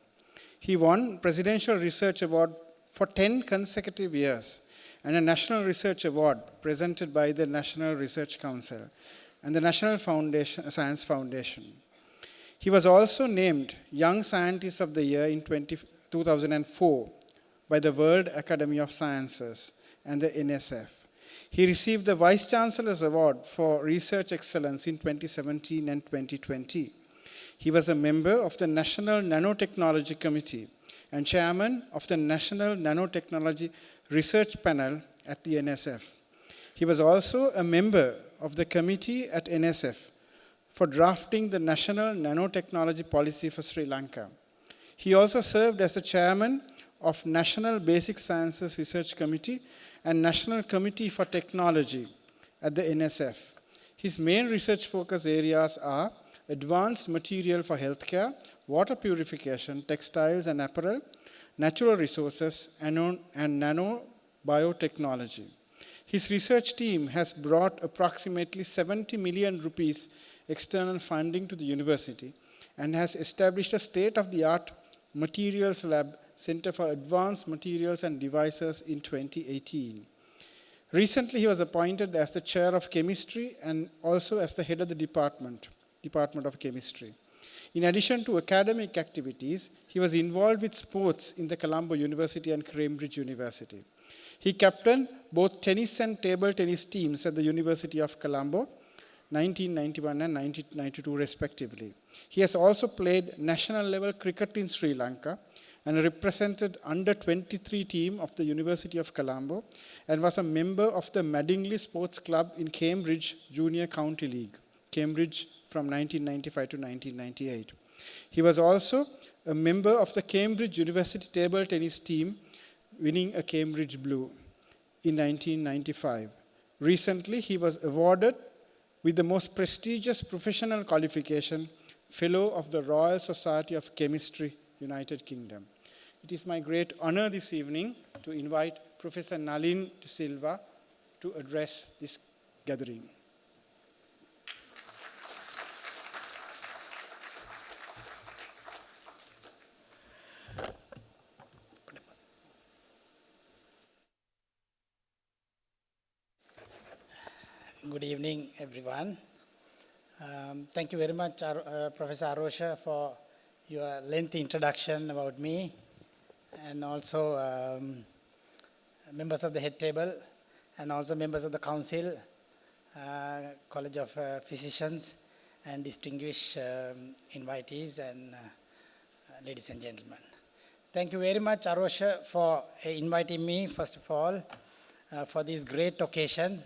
He won Presidential Research Award for 10 consecutive years and a National Research Award presented by the National Research Council and the National Science Foundation. He was also named Young Scientist of the Year in 2004 by the World Academy of Sciences and the NSF. He received the Vice Chancellor's Award for Research Excellence in 2017 and 2020. He was a member of the National Nanotechnology Committee and chairman of the National Nanotechnology Research Panel at the NSF. He was also a member of the committee at NSF for drafting the National Nanotechnology Policy for Sri Lanka. He also served as the chairman of National Basic Sciences Research Committee and National Committee for Technology at the NSF. His main research focus areas are advanced material for healthcare, water purification, textiles and apparel, natural resources, and nanobiotechnology. His research team has brought approximately 70 million rupees external funding to the university and has established a state-of-the-art materials lab, Center for Advanced Materials and Devices, in 2018. Recently, he was appointed as the chair of chemistry and also as the head of the Department of Chemistry. In addition to academic activities, he was involved with sports in the Colombo University and Cambridge University. He captained both tennis and table tennis teams at the University of Colombo, 1991 and 1992 respectively. He has also played national level cricket in Sri Lanka and represented under-23 team of the University of Colombo and was a member of the Madingley Sports Club in Cambridge Junior County League, Cambridge from 1995 to 1998. He was also a member of the Cambridge University table tennis team, winning a Cambridge Blue in 1995. Recently, he was awarded with the most prestigious professional qualification, Fellow of the Royal Society of Chemistry, United Kingdom. It is my great honor this evening to invite Professor Nalin De Silva to address this gathering. Good evening, everyone. Thank you very much, Professor Arosha, for your lengthy introduction about me, and also members of the head table, and also members of the council, College of Physicians, and distinguished invitees, and ladies and gentlemen. Thank you very much, Arosha, for inviting me, first of all, for this great occasion,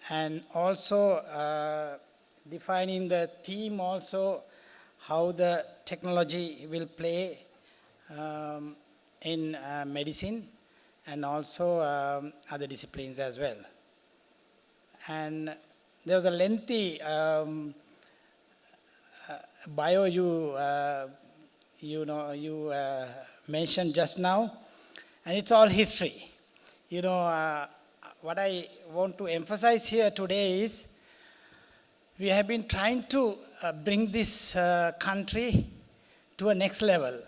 and also defining the theme also, how the technology will play in medicine and also other disciplines as well. And there was a lengthy bio you mentioned just now, and it's all history. What I want to emphasize here today is we have been trying to bring this country to a next level.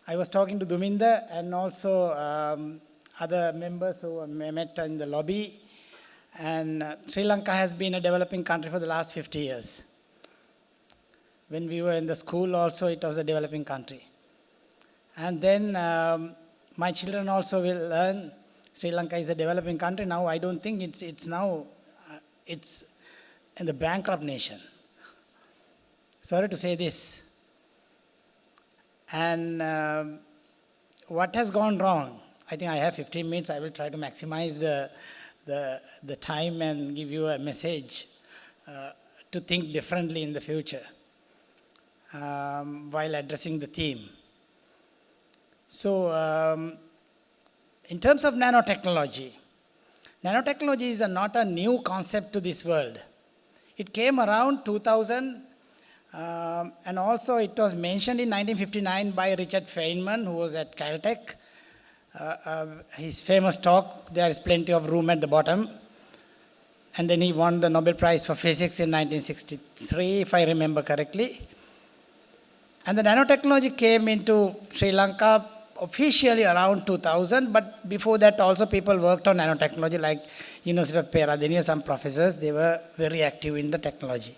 I was talking to Duminda and also other members who met in the lobby, and Sri Lanka has been a developing country for the last 50 years. When we were in the school also, it was a developing country. And then my children also will learn Sri Lanka is a developing country. Now I don't think it's in the bankrupt nation. Sorry to say this. And what has gone wrong? I think I have 15 minutes. I will try to maximize the time and give you a message to think differently in the future while addressing the theme. So, in terms of nanotechnology is not a new concept to this world. It came around 2000, and also it was mentioned in 1959 by Richard Feynman, who was at Caltech. His famous talk, there is plenty of room at the bottom. And then he won the Nobel Prize for Physics in 1963, if I remember correctly. And the nanotechnology came into Sri Lanka officially around 2000, but before that also people worked on nanotechnology, like University of Peradeniya, some professors, they were very active in the technology.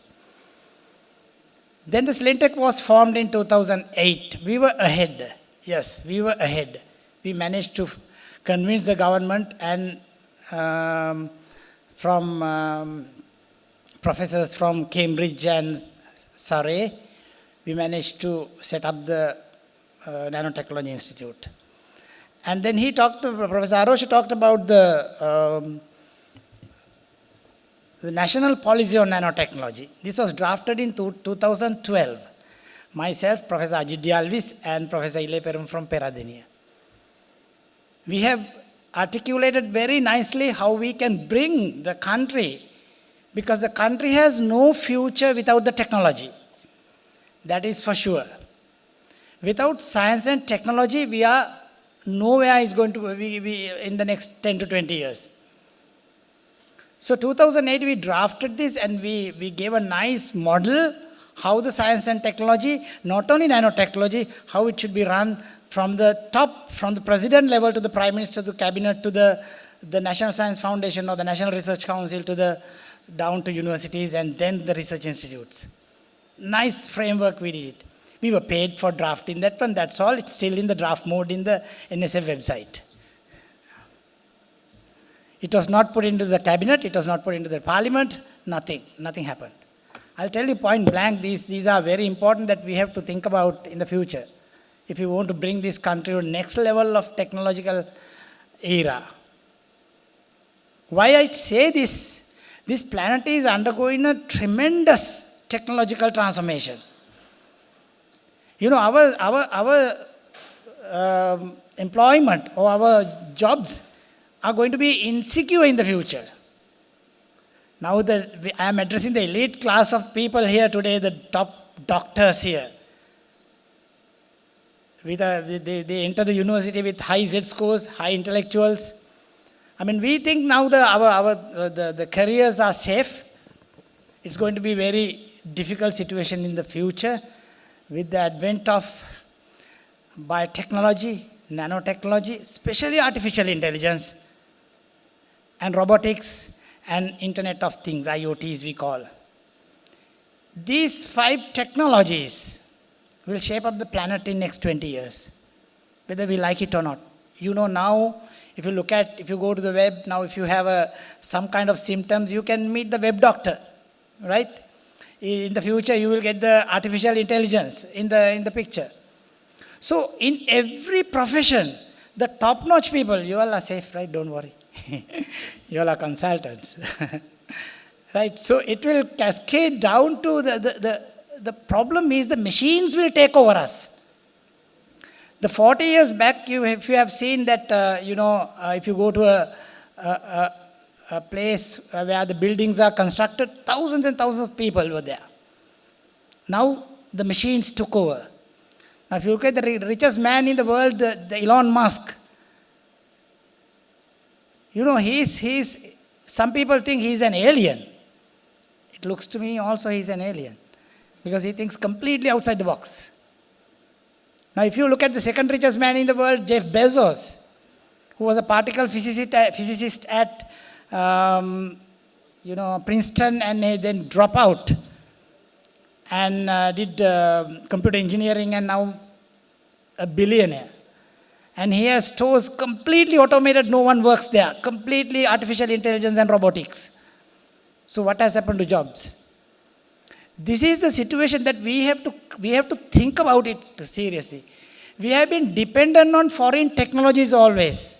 Then the Slintech was formed in 2008. We were ahead. Yes, we were ahead. We managed to convince the government and from professors from Cambridge and Surrey, we managed to set up the Nanotechnology Institute. And then Professor Arosha talked about the national policy on nanotechnology. This was drafted in 2012. Myself, Professor Ajit Dialvis, and Professor Ile Perum from Peradeniya. We have articulated very nicely how we can bring the country, because the country has no future without the technology. That is for sure. Without science and technology, we are nowhere is going to be in the next 10 to 20 years. So 2008, we drafted this and we gave a nice model how the science and technology, not only nanotechnology, how it should be run from the top, from the president level to the prime minister, to the cabinet, to the National Science Foundation or the National Research Council, down to universities and then the research institutes. Nice framework we did it. We were paid for drafting that one, that's all. It's still in the draft mode in the NSF website. It was not put into the cabinet, it was not put into the parliament, nothing happened. I'll tell you point blank, these are very important that we have to think about in the future. If you want to bring this country to the next level of technological era. Why I say this planet is undergoing a tremendous technological transformation. You know, our employment or our jobs are going to be insecure in the future. Now that I am addressing the elite class of people here today, the top doctors here. They enter the university with high Z scores, high intellectuals. I mean, we think now the careers are safe. It's going to be very difficult situation in the future with the advent of biotechnology, nanotechnology, especially artificial intelligence and robotics and Internet of Things, IoTs we call. These 5 technologies will shape up the planet in next 20 years, whether we like it or not. You know now, if you go to the web, now if you have some kind of symptoms, you can meet the web doctor, right? In the future, you will get the artificial intelligence in the picture. So in every profession, the top-notch people, you all are safe, right? Don't worry. You all are consultants. Right? So it will cascade down to the problem is the machines will take over us. The 40 years back, if you have seen that, if you go to a place where the buildings are constructed, thousands and thousands of people were there. Now the machines took over. Now if you look at the richest man in the world, the Elon Musk, some people think he's an alien. It looks to me also he's an alien because he thinks completely outside the box. Now if you look at the second richest man in the world, Jeff Bezos, who was a particle physicist at Princeton and then drop out and did computer engineering and now a billionaire. And he has stores completely automated, no one works there, completely artificial intelligence and robotics. So what has happened to jobs? This is the situation that we have to think about it seriously. We have been dependent on foreign technologies always.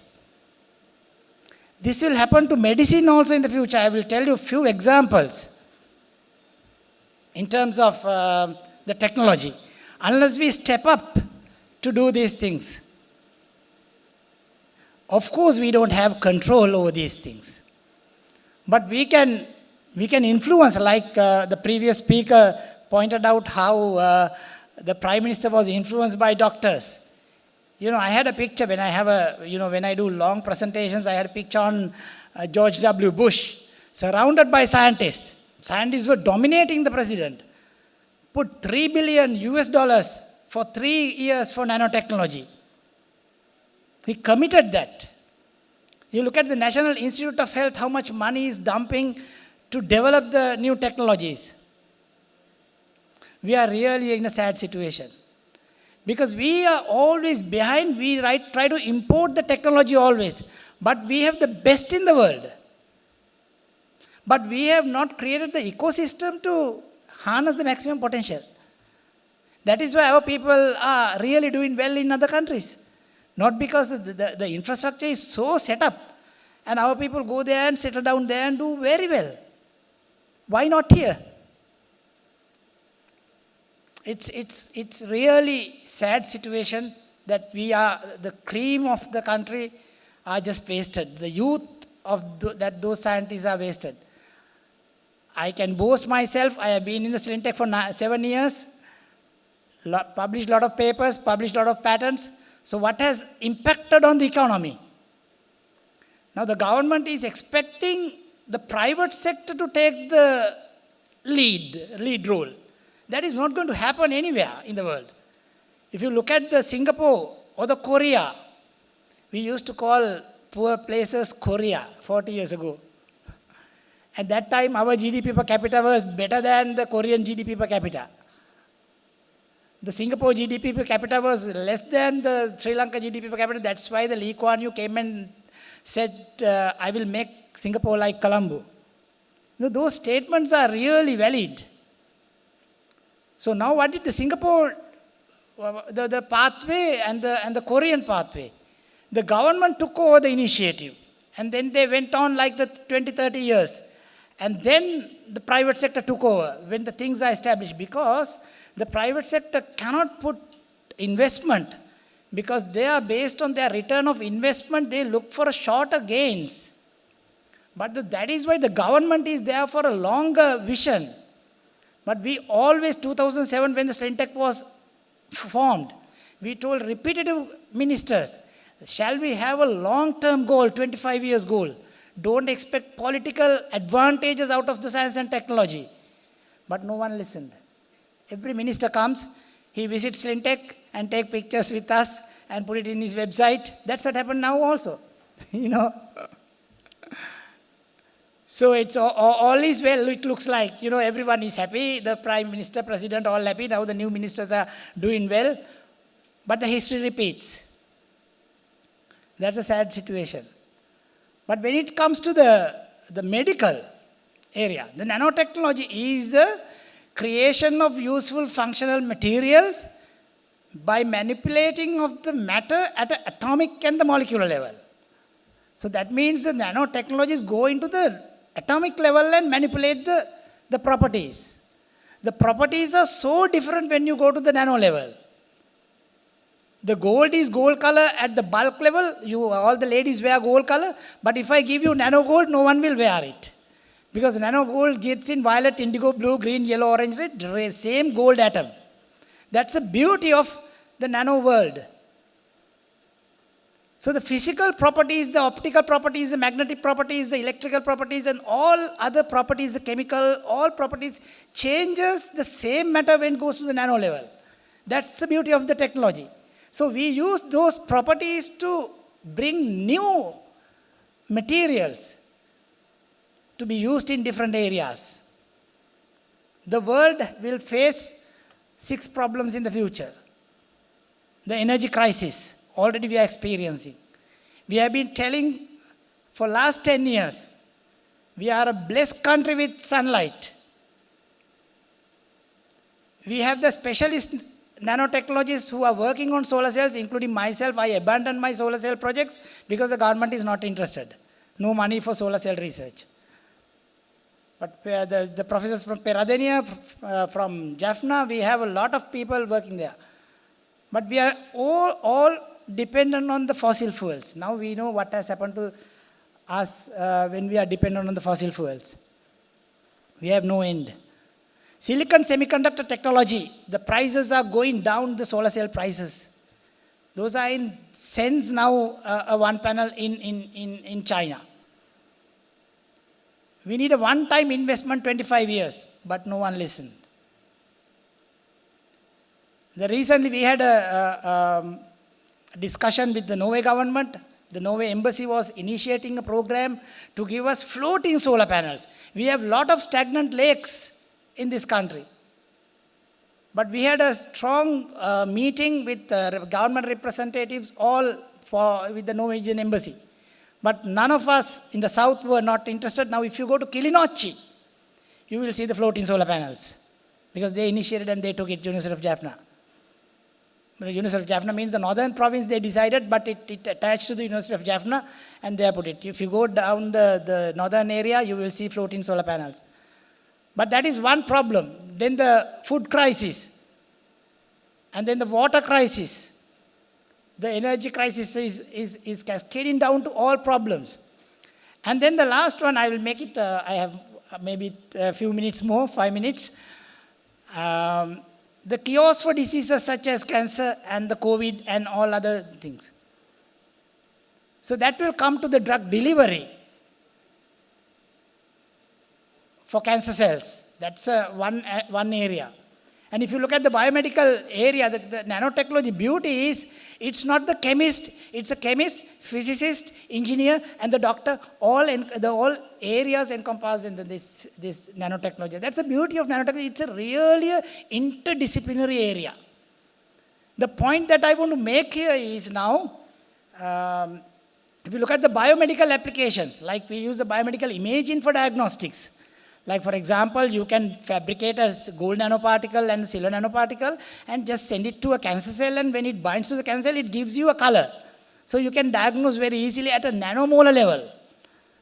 This will happen to medicine also in the future. I will tell you a few examples in terms of the technology. Unless we step up to do these things. Of course, we don't have control over these things. But we can influence, like the previous speaker pointed out how the Prime Minister was influenced by doctors. I had a picture when when I do long presentations, I had a picture on George W. Bush, surrounded by scientists. Scientists were dominating the president. Put $3 billion for 3 years for nanotechnology. He committed that. You look at the National Institute of Health, how much money is dumping to develop the new technologies. We are really in a sad situation. Because we are always behind, we try to import the technology always. But we have the best in the world. But we have not created the ecosystem to harness the maximum potential. That is why our people are really doing well in other countries. Not because the infrastructure is so set up. And our people go there and settle down there and do very well. Why not here? It's really sad situation that the cream of the country are just wasted. The youth of those scientists are wasted. I can boast myself, I have been in the Sri Lanka for 7 years, published a lot of papers, published a lot of patents. So what has impacted on the economy? Now the government is expecting the private sector to take the lead role. That is not going to happen anywhere in the world. If you look at the Singapore or the Korea, we used to call poor places Korea 40 years ago. At that time, our GDP per capita was better than the Korean GDP per capita. The Singapore GDP per capita was less than the Sri Lanka GDP per capita. That's why the Lee Kuan Yew came and said, I will make Singapore like Colombo. Those statements are really valid. So now what did the Singapore, the pathway and the Korean pathway? The government took over the initiative. And then they went on like the 20, 30 years. And then the private sector took over when the things are established. Because the private sector cannot put investment, because they are based on their return of investment, they look for a shorter gains. But that is why the government is there for a longer vision. But we always, 2007 when the Stentec was formed, we told repetitive ministers, shall we have a long-term goal, 25 years goal? Don't expect political advantages out of the science and technology. But no one listened. Every minister comes, he visits Stentec and take pictures with us and put it in his website. That's what happened now also. You know. So it's all is well, it looks like, you know, everyone is happy, the Prime Minister, President, all happy, now the new ministers are doing well, but the history repeats. That's a sad situation. But when it comes to the medical area, the nanotechnology is the creation of useful functional materials by manipulating of the matter at the atomic and the molecular level. So that means the nanotechnologies go into the atomic level and manipulate the properties. The properties are so different when you go to the nano level. The gold is gold color at the bulk level. All the ladies wear gold color. But if I give you nano gold, no one will wear it. Because nano gold gets in violet, indigo, blue, green, yellow, orange, red, same gold atom. That's the beauty of the nano world. So the physical properties, the optical properties, the magnetic properties, the electrical properties, and all other properties, the chemical, all properties changes the same matter when it goes to the nano level. That's the beauty of the technology. So we use those properties to bring new materials to be used in different areas. The world will face 6 problems in the future. The energy crisis. Already we are experiencing. We have been telling for last 10 years, we are a blessed country with sunlight. We have the specialist nanotechnologists who are working on solar cells, including myself. I abandoned my solar cell projects because the government is not interested. No money for solar cell research. But the professors from Peradeniya, from Jaffna, we have a lot of people working there. But we are all dependent on the fossil fuels. Now we know what has happened to us when we are dependent on the fossil fuels. We have no end. Silicon semiconductor technology, the prices are going down, the solar cell prices. Those are in cents now, one panel in China. We need a one-time investment, 25 years, but no one listened. Recently we had a discussion with the Norway government. The Norway embassy was initiating a program to give us floating solar panels. We have a lot of stagnant lakes in this country. But we had a strong meeting with government representatives, with the Norwegian embassy. But none of us in the south were not interested. Now if you go to Kilinochchi, you will see the floating solar panels. Because they initiated and they took it, University of Jaffna. The University of Jaffna means the northern province they decided, but it attached to the University of Jaffna and they put it. If you go down the northern area, you will see floating solar panels. But that is one problem. Then the food crisis. And then the water crisis. The energy crisis is cascading down to all problems. And then the last one, I will make it, I have maybe a few minutes more, 5 minutes. The cures for diseases such as cancer and the COVID and all other things. So that will come to the drug delivery for cancer cells. That's one area. And if you look at the biomedical area, the nanotechnology beauty is, it's not the chemist, it's a chemist, physicist, engineer, and the doctor, all areas encompassed in this nanotechnology. That's the beauty of nanotechnology. It's a really interdisciplinary area. The point that I want to make here is now, if you look at the biomedical applications, like we use the biomedical imaging for diagnostics. Like for example, you can fabricate a gold nanoparticle and a silver nanoparticle and just send it to a cancer cell, and when it binds to the cancer cell, it gives you a color. So you can diagnose very easily at a nanomolar level.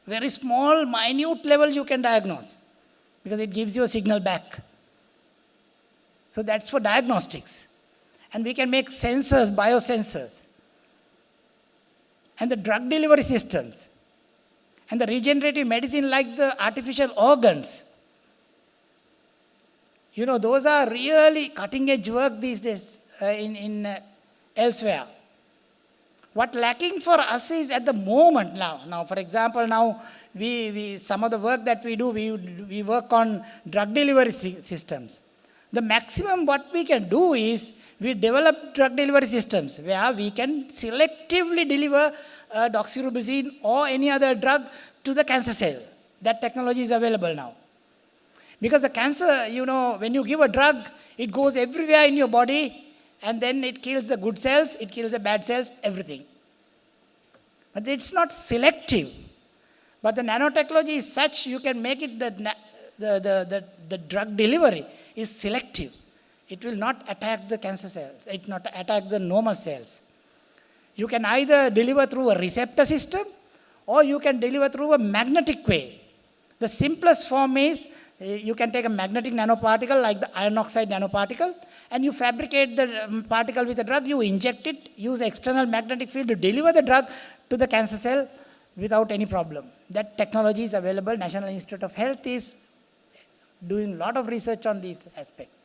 Very small, minute level you can diagnose because it gives you a signal back. So that's for diagnostics. And we can make sensors, biosensors. And the drug delivery systems. And the regenerative medicine like the artificial organs. You know, those are really cutting edge work these days elsewhere. What lacking for us is at the moment now. Now, for example, now we some of the work that we do, we work on drug delivery systems. The maximum what we can do is we develop drug delivery systems where we can selectively deliver doxorubicin or any other drug to the cancer cell. That technology is available now. Because the cancer, you know, when you give a drug, it goes everywhere in your body and then it kills the good cells, it kills the bad cells, everything. But it's not selective. But the nanotechnology is such you can make it the drug delivery is selective. It will not attack the cancer cells. It will not attack the normal cells. You can either deliver through a receptor system or you can deliver through a magnetic way. The simplest form is you can take a magnetic nanoparticle like the iron oxide nanoparticle and you fabricate the particle with a drug, you inject it, use external magnetic field to deliver the drug to the cancer cell without any problem. That technology is available. National Institute of Health is doing a lot of research on these aspects.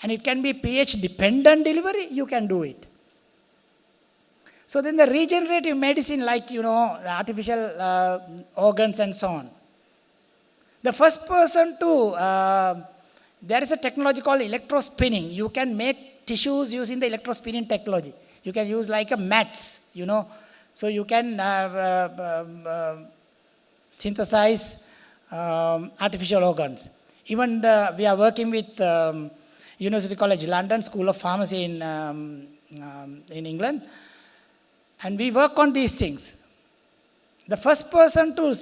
And it can be pH dependent delivery, you can do it. So then the regenerative medicine like, you know, artificial organs and so on. The first person to, there is a technology called electrospinning. You can make tissues using the electrospinning technology. You can use like a mats, you know. So you can synthesize artificial organs. Even we are working with University College London, School of Pharmacy in England. And we work on these things. The first person to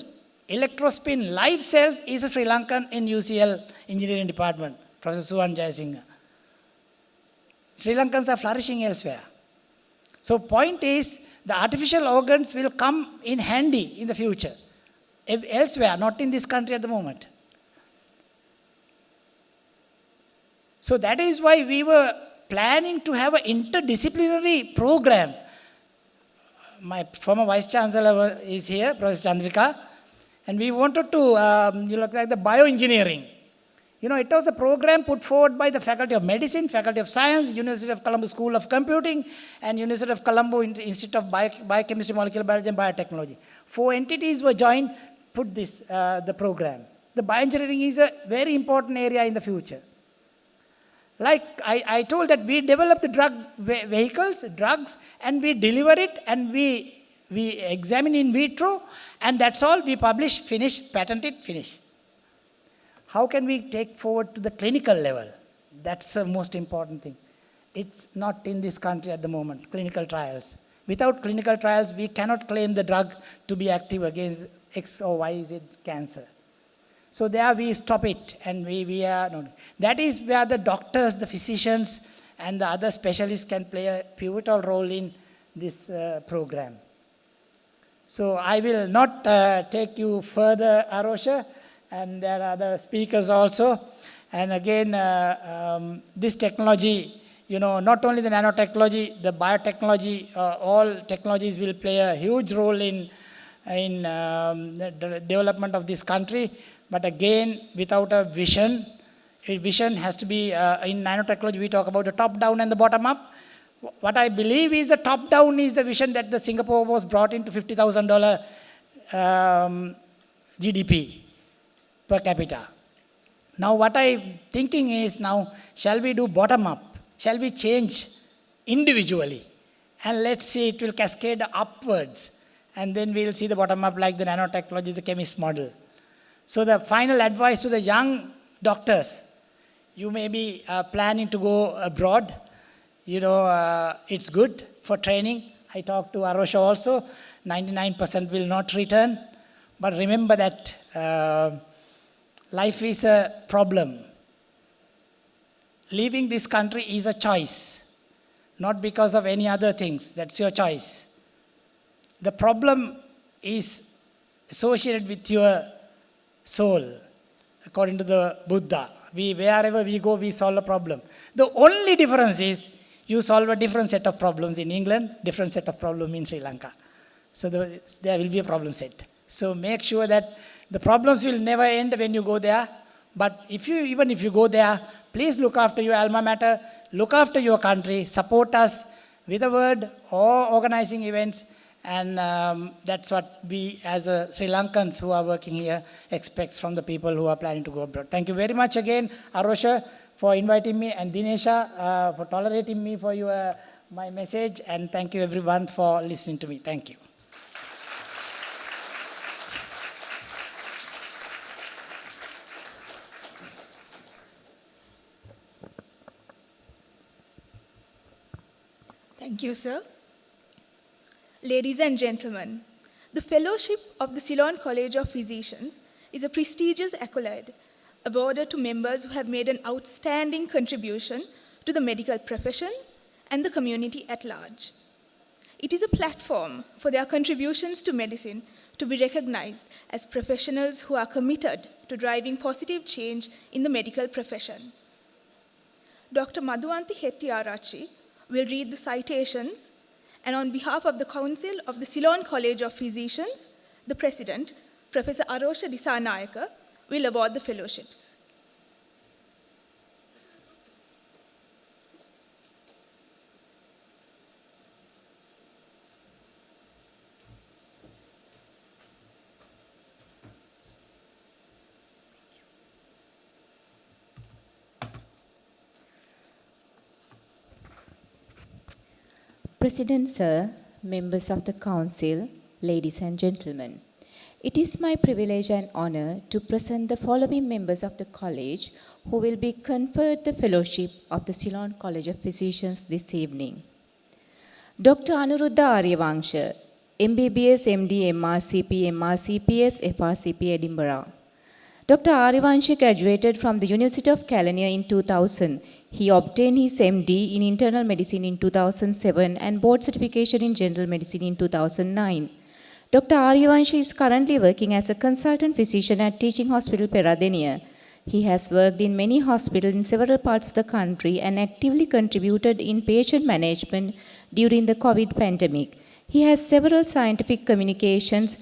electrospin live cells is a Sri Lankan in UCL engineering department, Professor Suwan Jayasinghe. Sri Lankans are flourishing elsewhere. So point is, the artificial organs will come in handy in the future. Elsewhere, not in this country at the moment. So that is why we were planning to have an interdisciplinary program. My former Vice Chancellor is here, Professor Chandrika. And we wanted to look like the bioengineering. You know, it was a program put forward by the Faculty of Medicine, Faculty of Science, University of Colombo School of Computing, and University of Colombo Institute of Biochemistry, Molecular Biology, and Biotechnology. 4 entities were joined, put this, the program. The bioengineering is a very important area in the future. Like I told that we develop the drug vehicles, drugs, and we deliver it, and we examine in vitro, and that's all. We publish, finish, patent it, finish. How can we take forward to the clinical level? That's the most important thing. It's not in this country at the moment, clinical trials. Without clinical trials, we cannot claim the drug to be active against X or Y, Z cancer. So there we stop it, and we are not. That is where the doctors, the physicians, and the other specialists can play a pivotal role in this program. So I will not take you further, Arosha, and there are other speakers also. And again, this technology, you know, not only the nanotechnology, the biotechnology, all technologies will play a huge role in the development of this country. But again, without a vision has to be, in nanotechnology we talk about the top-down and the bottom-up. What I believe is the top-down is the vision that the Singapore was brought into $50,000 GDP per capita. Now what I'm thinking is now, shall we do bottom-up? Shall we change individually? And let's see, it will cascade upwards. And then we'll see the bottom-up like the nanotechnology, the chemist model. So the final advice to the young doctors, you may be planning to go abroad. You know, it's good for training. I talked to Arosha also, 99% will not return. But remember that life is a problem. Leaving this country is a choice, not because of any other things. That's your choice. The problem is associated with your soul, according to the Buddha. Wherever we go, we solve a problem. The only difference is you solve a different set of problems in England, different set of problem in Sri Lanka. So there will be a problem set. So make sure that the problems will never end when you go there. But even if you go there, please look after your alma mater, look after your country, support us with a word or organizing events. And that's what we as Sri Lankans who are working here expect from the people who are planning to go abroad. Thank you very much again, Arosha, for inviting me, and Dinesha for tolerating me for my message. And thank you everyone for listening to me. Thank you. Thank you, sir. Ladies and gentlemen, the Fellowship of the Ceylon College of Physicians is a prestigious accolade awarded to members who have made an outstanding contribution to the medical profession and the community at large. It is a platform for their contributions to medicine to be recognized as professionals who are committed to driving positive change in the medical profession. Dr. Madhuwanti Hettiarachchi will read the citations, and on behalf of the Council of the Ceylon College of Physicians, the President, Professor Arosha Disanayaka, will award the fellowships. President Sir, members of the Council, ladies and gentlemen, it is my privilege and honor to present the following members of the College who will be conferred the Fellowship of the Ceylon College of Physicians this evening. Dr. Anuruddha Aryavangsha, MBBS, MD, MRCP, MRCPS, FRCP, Edinburgh. Dr. Aryavangsha graduated from the University of Caledonia in 2000. He obtained his MD in Internal Medicine in 2007 and board certification in General Medicine in 2009. Dr. Aryavangsha is currently working as a consultant physician at Teaching Hospital Peradeniya. He has worked in many hospitals in several parts of the country and actively contributed in patient management during the COVID pandemic. He has several scientific communications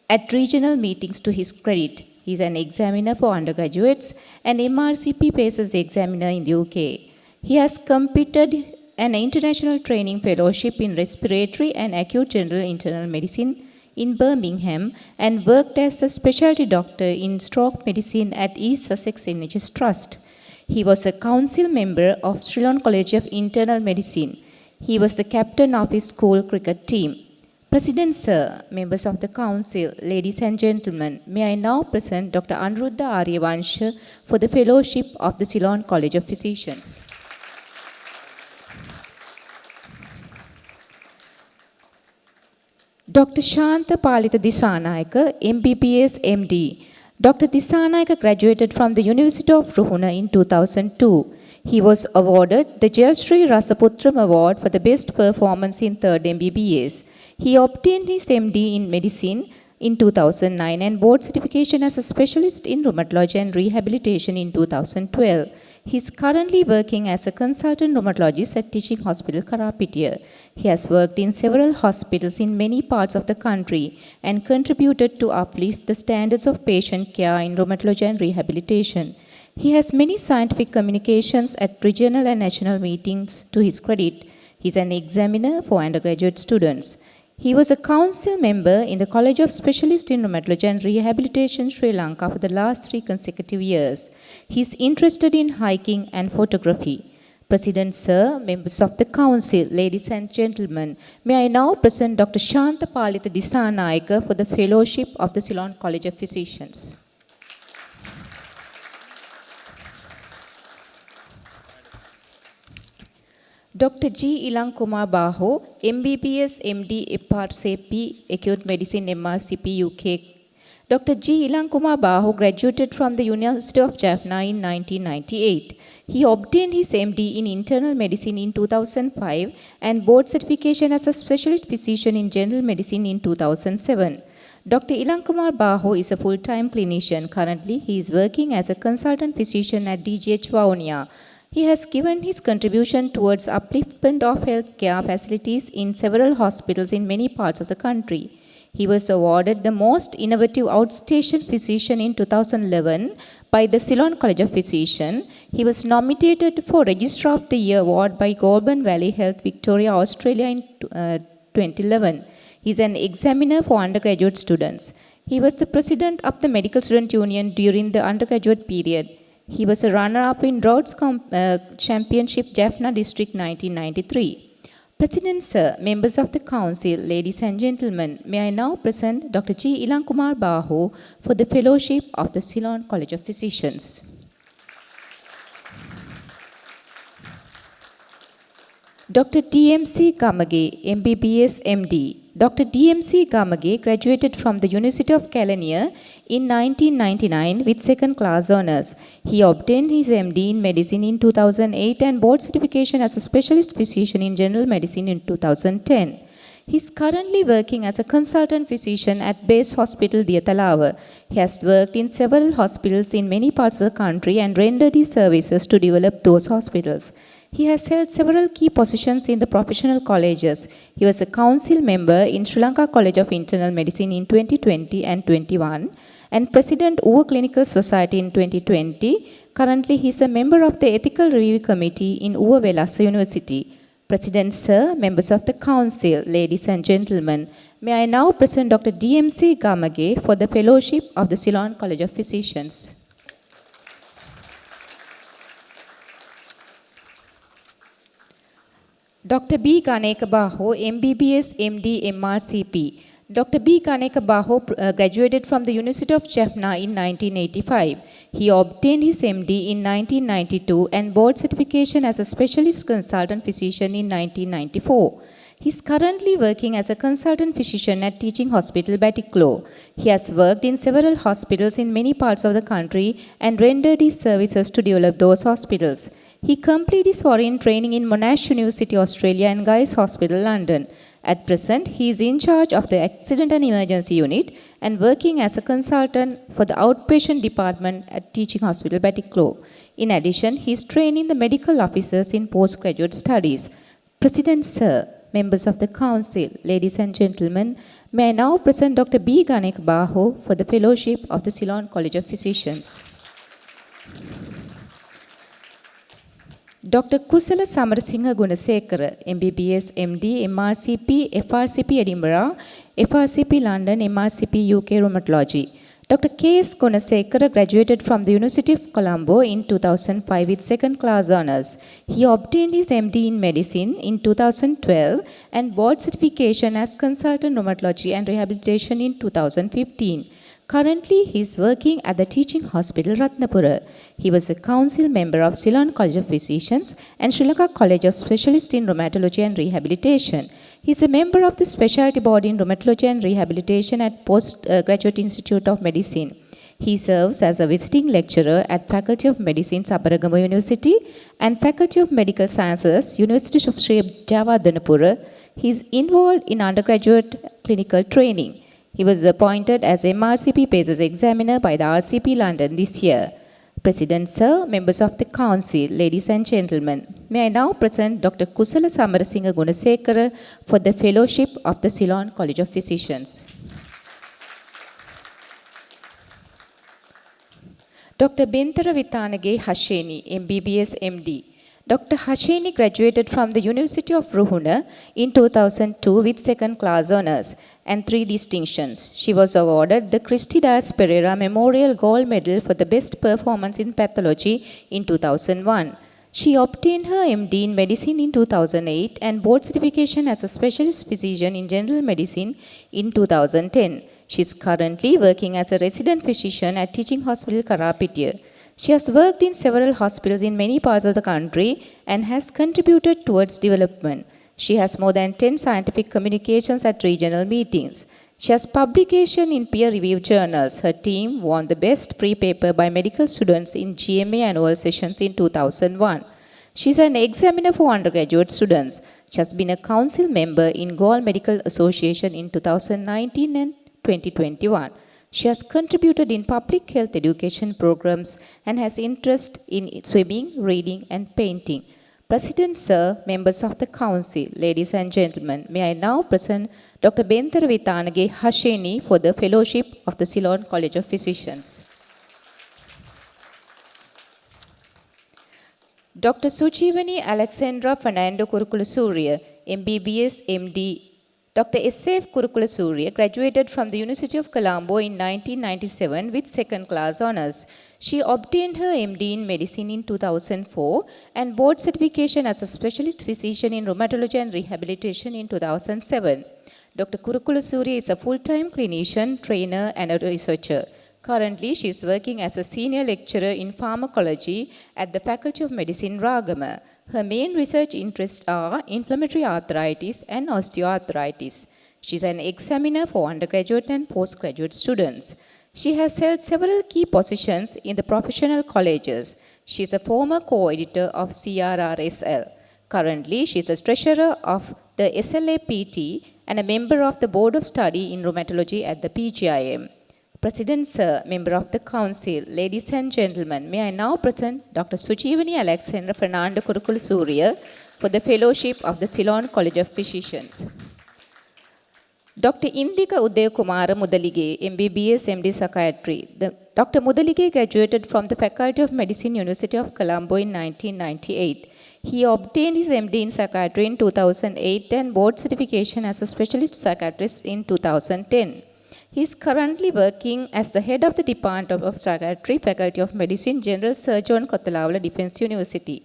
at regional meetings to his credit. He is an examiner for undergraduates and MRCP PACES examiner in the UK. He has completed an international training fellowship in respiratory and acute general internal medicine in Birmingham and worked as a specialty doctor in stroke medicine at East Sussex NHS Trust. He was a council member of Ceylon College of Internal Medicine. He was the captain of his school cricket team. President Sir, members of the Council, ladies and gentlemen, may I now present Dr. Anuruddha Aryavangsha for the Fellowship of the Ceylon College of Physicians. Dr. Shantha Palita Disanayaka, MBBS, MD. Dr. Disanayaka graduated from the University of Ruhuna in 2002. He was awarded the Jayashree Rasaputram Award for the Best Performance in 3rd MBBS. He obtained his MD in Medicine in 2009 and board certification as a specialist in rheumatology and rehabilitation in 2012. He is currently working as a consultant rheumatologist at Teaching Hospital Karapitiya. He has worked in several hospitals in many parts of the country and contributed to uplift the standards of patient care in rheumatology and rehabilitation. He has many scientific communications at regional and national meetings to his credit. He is an examiner for undergraduate students. He was a council member in the College of Specialists in Rheumatology and Rehabilitation Sri Lanka for the last 3 consecutive years. He is interested in hiking and photography. President Sir, members of the Council, ladies and gentlemen, may I now present Dr. Shantha Palita Disanayaka for the Fellowship of the Ceylon College of Physicians. Dr. G. Ilang Kumar Baho, MBBS, MD, FRCP, Acute Medicine, MRCP, UK. Dr. G. Ilang Kumar Baho graduated from the University of Jaffna in 1998. He obtained his MD in Internal Medicine in 2005 and board certification as a specialist physician in General Medicine in 2007. Dr. Ilang Kumar Baho is a full-time clinician. Currently, he is working as a consultant physician at DGH Vavuniya. He has given his contribution towards upliftment of healthcare facilities in several hospitals in many parts of the country. He was awarded the most innovative outstation physician in 2011 by the Ceylon College of Physicians. He was nominated for Registrar of the Year award by Goulburn Valley Health Victoria, Australia in 2011. He is an examiner for undergraduate students. He was the president of the Medical Student Union during the undergraduate period. He was a runner-up in Rhodes Championship, Jaffna District 1993. President Sir, members of the Council, ladies and gentlemen, may I now present Dr. G. Ilankumar Bahu for the Fellowship of the Ceylon College of Physicians. Dr. D.M.C. Gamage, MBBS MD. Dr. D.M.C. Gamage graduated from the University of Kelaniya in 1999 with second class honours. He obtained his MD in medicine in 2008 and board certification as a specialist physician in general medicine in 2010. He is currently working as a consultant physician at Base Hospital, Diyathalawa. He has worked in several hospitals in many parts of the country and rendered his services to develop those hospitals. He has held several key positions in the professional colleges. He was a council member in Sri Lanka College of Internal Medicine in 2020 and 21 and President Uva Clinical Society in 2020. Currently, he is a member of the Ethical Review Committee in Uva Velasa University. President Sir, members of the Council, ladies and gentlemen, may I now present Dr. D.M.C. Gamage for the Fellowship of the Ceylon College of Physicians. Dr. B. Ganeka Baho, MBBS MD MRCP. Dr. B. Ganeka Baho graduated from the University of Jaffna in 1985. He obtained his MD in 1992 and board certification as a specialist consultant physician in 1994. He is currently working as a consultant physician at Teaching Hospital, Batticaloa. He has worked in several hospitals in many parts of the country and rendered his services to develop those hospitals. He completed his foreign training in Monash University, Australia and Guy's Hospital, London. At present, he is in charge of the Accident and Emergency Unit and working as a consultant for the outpatient department at Teaching Hospital, Batticaloa. In addition, he is training the medical officers in postgraduate studies. President Sir, members of the Council, ladies and gentlemen, may I now present Dr. B. Ganek Baho for the Fellowship of the Ceylon College of Physicians. Dr. Kusala Samarasinghe Gunasekara, MBBS MD, MRCP, FRCP Edinburgh, FRCP London, MRCP UK Rheumatology. Dr. K.S. Gunasekara graduated from the University of Colombo in 2005 with second class honours. He obtained his MD in medicine in 2012 and board certification as consultant rheumatology and rehabilitation in 2015. Currently, he is working at the Teaching Hospital, Ratnapura. He was a council member of Ceylon College of Physicians and Sri Lanka College of Specialists in Rheumatology and Rehabilitation. He is a member of the Specialty Board in Rheumatology and Rehabilitation at Postgraduate Institute of Medicine. He serves as a visiting lecturer at Faculty of Medicine, Sabaragama University and Faculty of Medical Sciences, University of Sri Javadanapura. He is involved in undergraduate clinical training. He was appointed as MRCP PACES examiner by the RCP London this year. President Sir, members of the Council, ladies and gentlemen, may I now present Dr. Kusala Samarasinghe Gunasekara for the Fellowship of the Ceylon College of Physicians. Dr. Bentara Vitanage Hasheni, MBBS MD. Dr. Hasheni graduated from the University of Ruhuna in 2002 with second class honours and 3 distinctions. She was awarded the Christy Dias Pereira Memorial Gold Medal for the best performance in pathology in 2001. She obtained her MD in medicine in 2008 and board certification as a specialist physician in general medicine in 2010. She is currently working as a resident physician at Teaching Hospital, Karapitiya. She has worked in several hospitals in many parts of the country and has contributed towards development. She has more than 10 scientific communications at regional meetings. She has publication in peer-reviewed journals. Her team won the best pre-paper by medical students in GMA annual sessions in 2001. She is an examiner for undergraduate students. She has been a council member in Goa Medical Association in 2019 and 2021. She has contributed in public health education programs and has interest in swimming, reading, and painting. President, Sir, members of the Council, ladies and gentlemen, may I now present Dr. Bentara Vitanage Hasheni for the Fellowship of the Ceylon College of Physicians. Dr. Suchivani Alexandra Fernando Kurukula Surya, MBBS, MD. Dr. S.F. Kurukula Surya graduated from the University of Colombo in 1997 with second class honors. She obtained her MD in medicine in 2004 and board certification as a specialist physician in rheumatology and rehabilitation in 2007. Dr. Kurukula Surya is a full-time clinician, trainer, and a researcher. Currently, she is working as a senior lecturer in pharmacology at the Faculty of Medicine, Ragama. Her main research interests are inflammatory arthritis and osteoarthritis. She is an examiner for undergraduate and postgraduate students. She has held several key positions in the professional colleges. She is a former co-editor of CRRSL. Currently, she is the treasurer of the SLAPT and a member of the Board of Study in Rheumatology at the PGIM. President, Sir, member of the Council, ladies and gentlemen, may I now present Dr. Suchivani Alexandra Fernando Kurukula Surya for the Fellowship of the Ceylon College of Physicians. Dr. Indika Udayakumara Mudalige, MBBS, MD Psychiatry. Dr. Mudalige graduated from the Faculty of Medicine, University of Colombo in 1998. He obtained his MD in Psychiatry in 2008 and board certification as a specialist psychiatrist in 2010. He is currently working as the head of the Department of Psychiatry, Faculty of Medicine, General Surgeon, Kottalavala Defence University.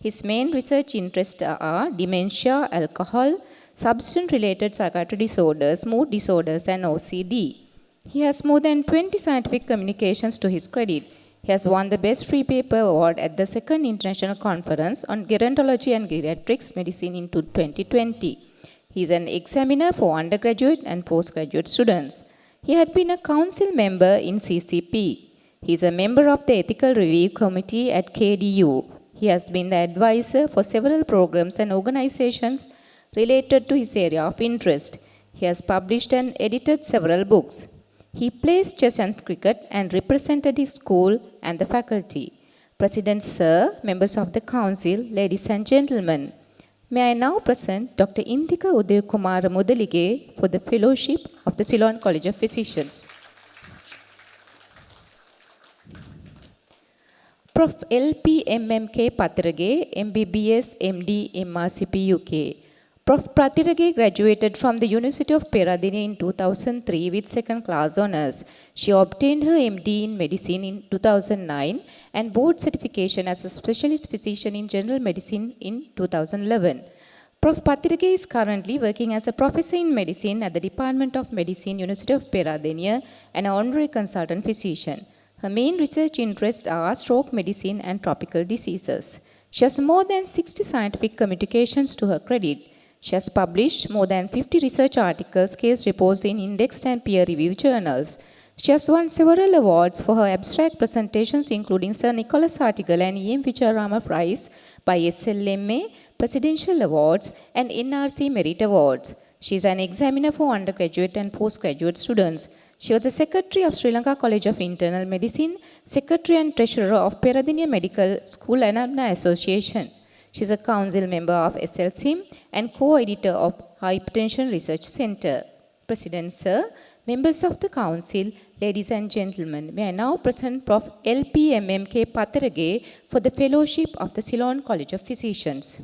His main research interests are dementia, alcohol, substance-related psychiatric disorders, mood disorders, and OCD. He has more than 20 scientific communications to his credit. He has won the Best Free Paper Award at the Second International Conference on Gerontology and Geriatrics Medicine in 2020. He is an examiner for undergraduate and postgraduate students. He had been a council member in CCP. He is a member of the Ethical Review Committee at KDU. He has been the advisor for several programs and organizations related to his area of interest. He has published and edited several books. He plays chess and cricket and represented his school and the faculty. President, Sir, members of the Council, ladies and gentlemen, may I now present Dr. Indika Udayakumara Mudalige for the Fellowship of the Ceylon College of Physicians. Prof. L.P. M.M.K. Patirage, MBBS, MD, MRCP, UK. Prof. Patirage graduated from the University of Peradeniya in 2003 with second class honors. She obtained her MD in medicine in 2009 and board certification as a specialist physician in general medicine in 2011. Prof. Patirage is currently working as a professor in medicine at the Department of Medicine, University of Peradeniya, and an honorary consultant physician. Her main research interests are stroke medicine and tropical diseases. She has more than 60 scientific communications to her credit. She has published more than 50 research articles, case reports in indexed and peer-reviewed journals. She has won several awards for her abstract presentations, including Sir Nicholas article and E.M. Vicharama Prize by SLMA, Presidential Awards, and NRC Merit Awards. She is an examiner for undergraduate and postgraduate students. She was the Secretary of Sri Lanka College of Internal Medicine, Secretary and Treasurer of Peradeniya Medical School Alumni Association. She is a council member of SLSIM and co-editor of Hypertension Research Center. President, Sir, members of the council, ladies and gentlemen, may I now present Prof. L.P. M.M.K. Patirage for the Fellowship of the Ceylon College of Physicians.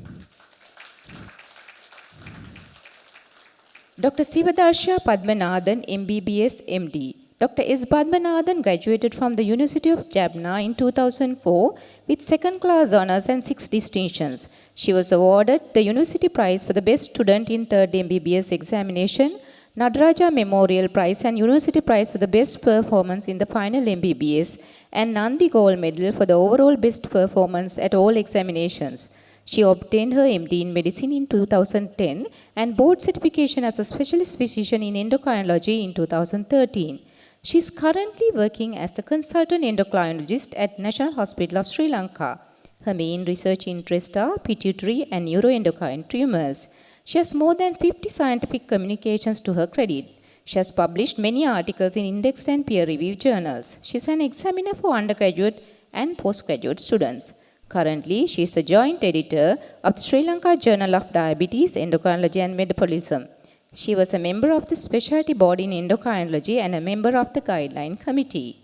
Dr. Sivadarsha Padmanathan, MBBS, MD. Dr. S. Padmanathan graduated from the University of Jaffna in 2004 with second class honors and 6 distinctions. She was awarded the University Prize for the Best Student in 3rd MBBS examination, Nadaraja Memorial Prize and University Prize for the Best Performance in the final MBBS, and Nandi Gold Medal for the overall best performance at all examinations. She obtained her MD in medicine in 2010 and board certification as a specialist physician in endocrinology in 2013. She is currently working as a consultant endocrinologist at National Hospital of Sri Lanka. Her main research interests are pituitary and neuroendocrine tumors. She has more than 50 scientific communications to her credit. She has published many articles in indexed and peer-reviewed journals. She is an examiner for undergraduate and postgraduate students. Currently, she is the joint editor of the Sri Lanka Journal of Diabetes, Endocrinology and Metabolism. She was a member of the Specialty Board in Endocrinology and a member of the Guideline Committee.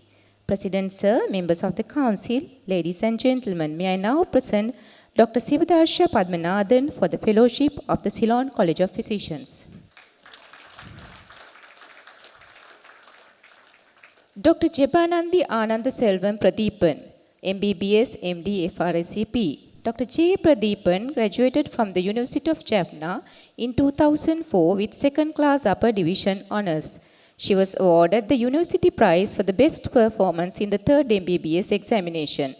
President Sir, members of the Council, ladies and gentlemen, may I now present Dr. Sivadarsha Padmanathan for the Fellowship of the Ceylon College of Physicians. Dr. Jebanandi Ananda Selvam Pradeepan, MBBS, MD, FRSCP. Dr. J. Pradeepan graduated from the University of Jaffna in 2004 with second class upper division honours. She was awarded the University Prize for the best performance in the third MBBS examination.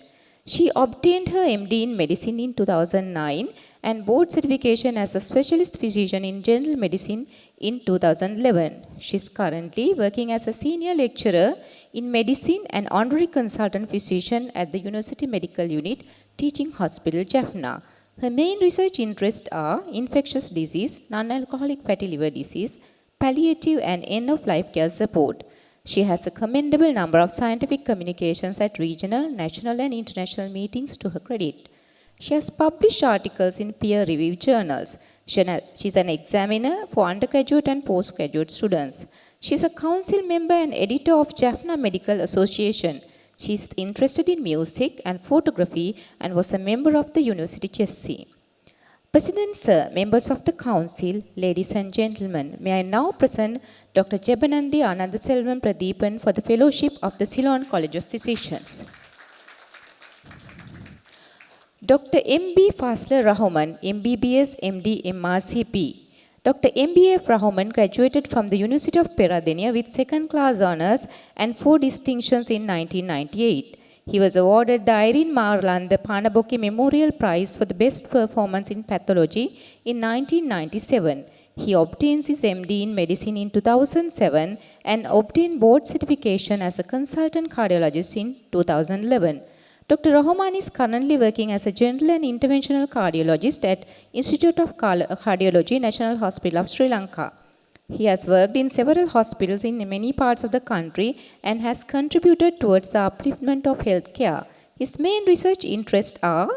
She obtained her MD in Medicine in 2009 and board certification as a specialist physician in general medicine in 2011. She is currently working as a senior lecturer in medicine and honorary consultant physician at the University Medical Unit, Teaching Hospital, Jaffna. Her main research interests are infectious disease, non-alcoholic fatty liver disease, palliative and end-of-life care support. She has a commendable number of scientific communications at regional, national and international meetings to her credit. She has published articles in peer-reviewed journals. She is an examiner for undergraduate and postgraduate students. She is a council member and editor of Jaffna Medical Association. She is interested in music and photography and was a member of the University Chess team. President Sir, members of the Council, ladies and gentlemen, may I now present Dr. Jebanandi Anandaselvam Pradeepan for the Fellowship of the Ceylon College of Physicians. Dr. M.B. Fazlur Rahman, MBBS, MD, MRCP. Dr. M.B.F. Rahman graduated from the University of Peradeniya with second class honours and 4 distinctions in 1998. He was awarded the Irene Marlanda Panaboki Memorial Prize for the best performance in pathology in 1997. He obtained his MD in medicine in 2007 and obtained board certification as a consultant cardiologist in 2011. Dr. Rahman is currently working as a general and interventional cardiologist at Institute of Cardiology, National Hospital of Sri Lanka. He has worked in several hospitals in many parts of the country and has contributed towards the upliftment of healthcare. His main research interests are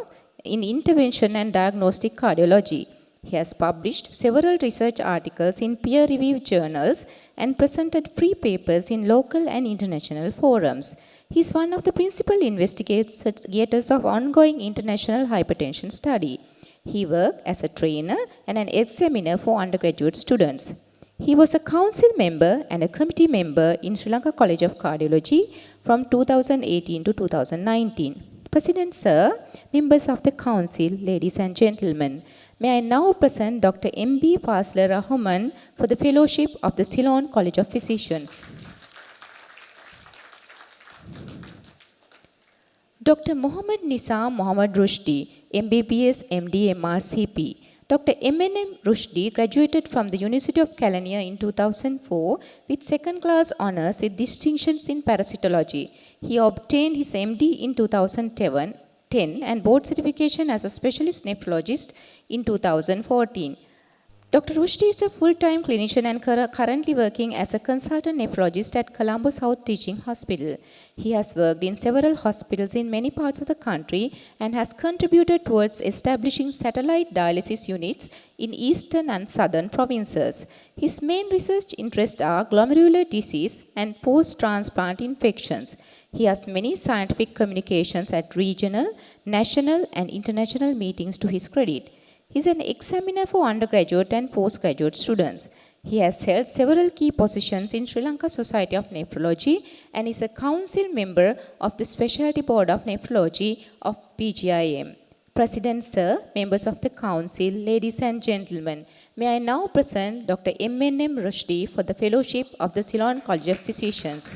in intervention and diagnostic cardiology. He has published several research articles in peer-reviewed journals and presented free papers in local and international forums. He is one of the principal investigators of ongoing international hypertension study. He worked as a trainer and an examiner for undergraduate students. He was a council member and a committee member in Sri Lanka College of Cardiology from 2018 to 2019. President Sir, members of the council, ladies and gentlemen, may I now present Dr. M.B. Fazlur Rahman for the Fellowship of the Ceylon College of Physicians. Dr. Mohammad Nisa Mohammad Rushdie, MBBS, MD, MRCP. Dr. M.N.M. Rushdie graduated from the University of Kelaniya in 2004 with second class honours with distinctions in parasitology. He obtained his MD in 2010 and board certification as a specialist nephrologist in 2014. Dr. Rushdie is a full-time clinician and currently working as a consultant nephrologist at Colombo South Teaching Hospital. He has worked in several hospitals in many parts of the country and has contributed towards establishing satellite dialysis units in eastern and southern provinces. His main research interests are glomerular disease and post-transplant infections. He has many scientific communications at regional, national and international meetings to his credit. He is an examiner for undergraduate and postgraduate students. He has held several key positions in Sri Lanka Society of Nephrology and is a council member of the Specialty Board of Nephrology of PGIM. President Sir, members of the council, ladies and gentlemen, may I now present Dr. M.N.M. Rushdie for the Fellowship of the Ceylon College of Physicians.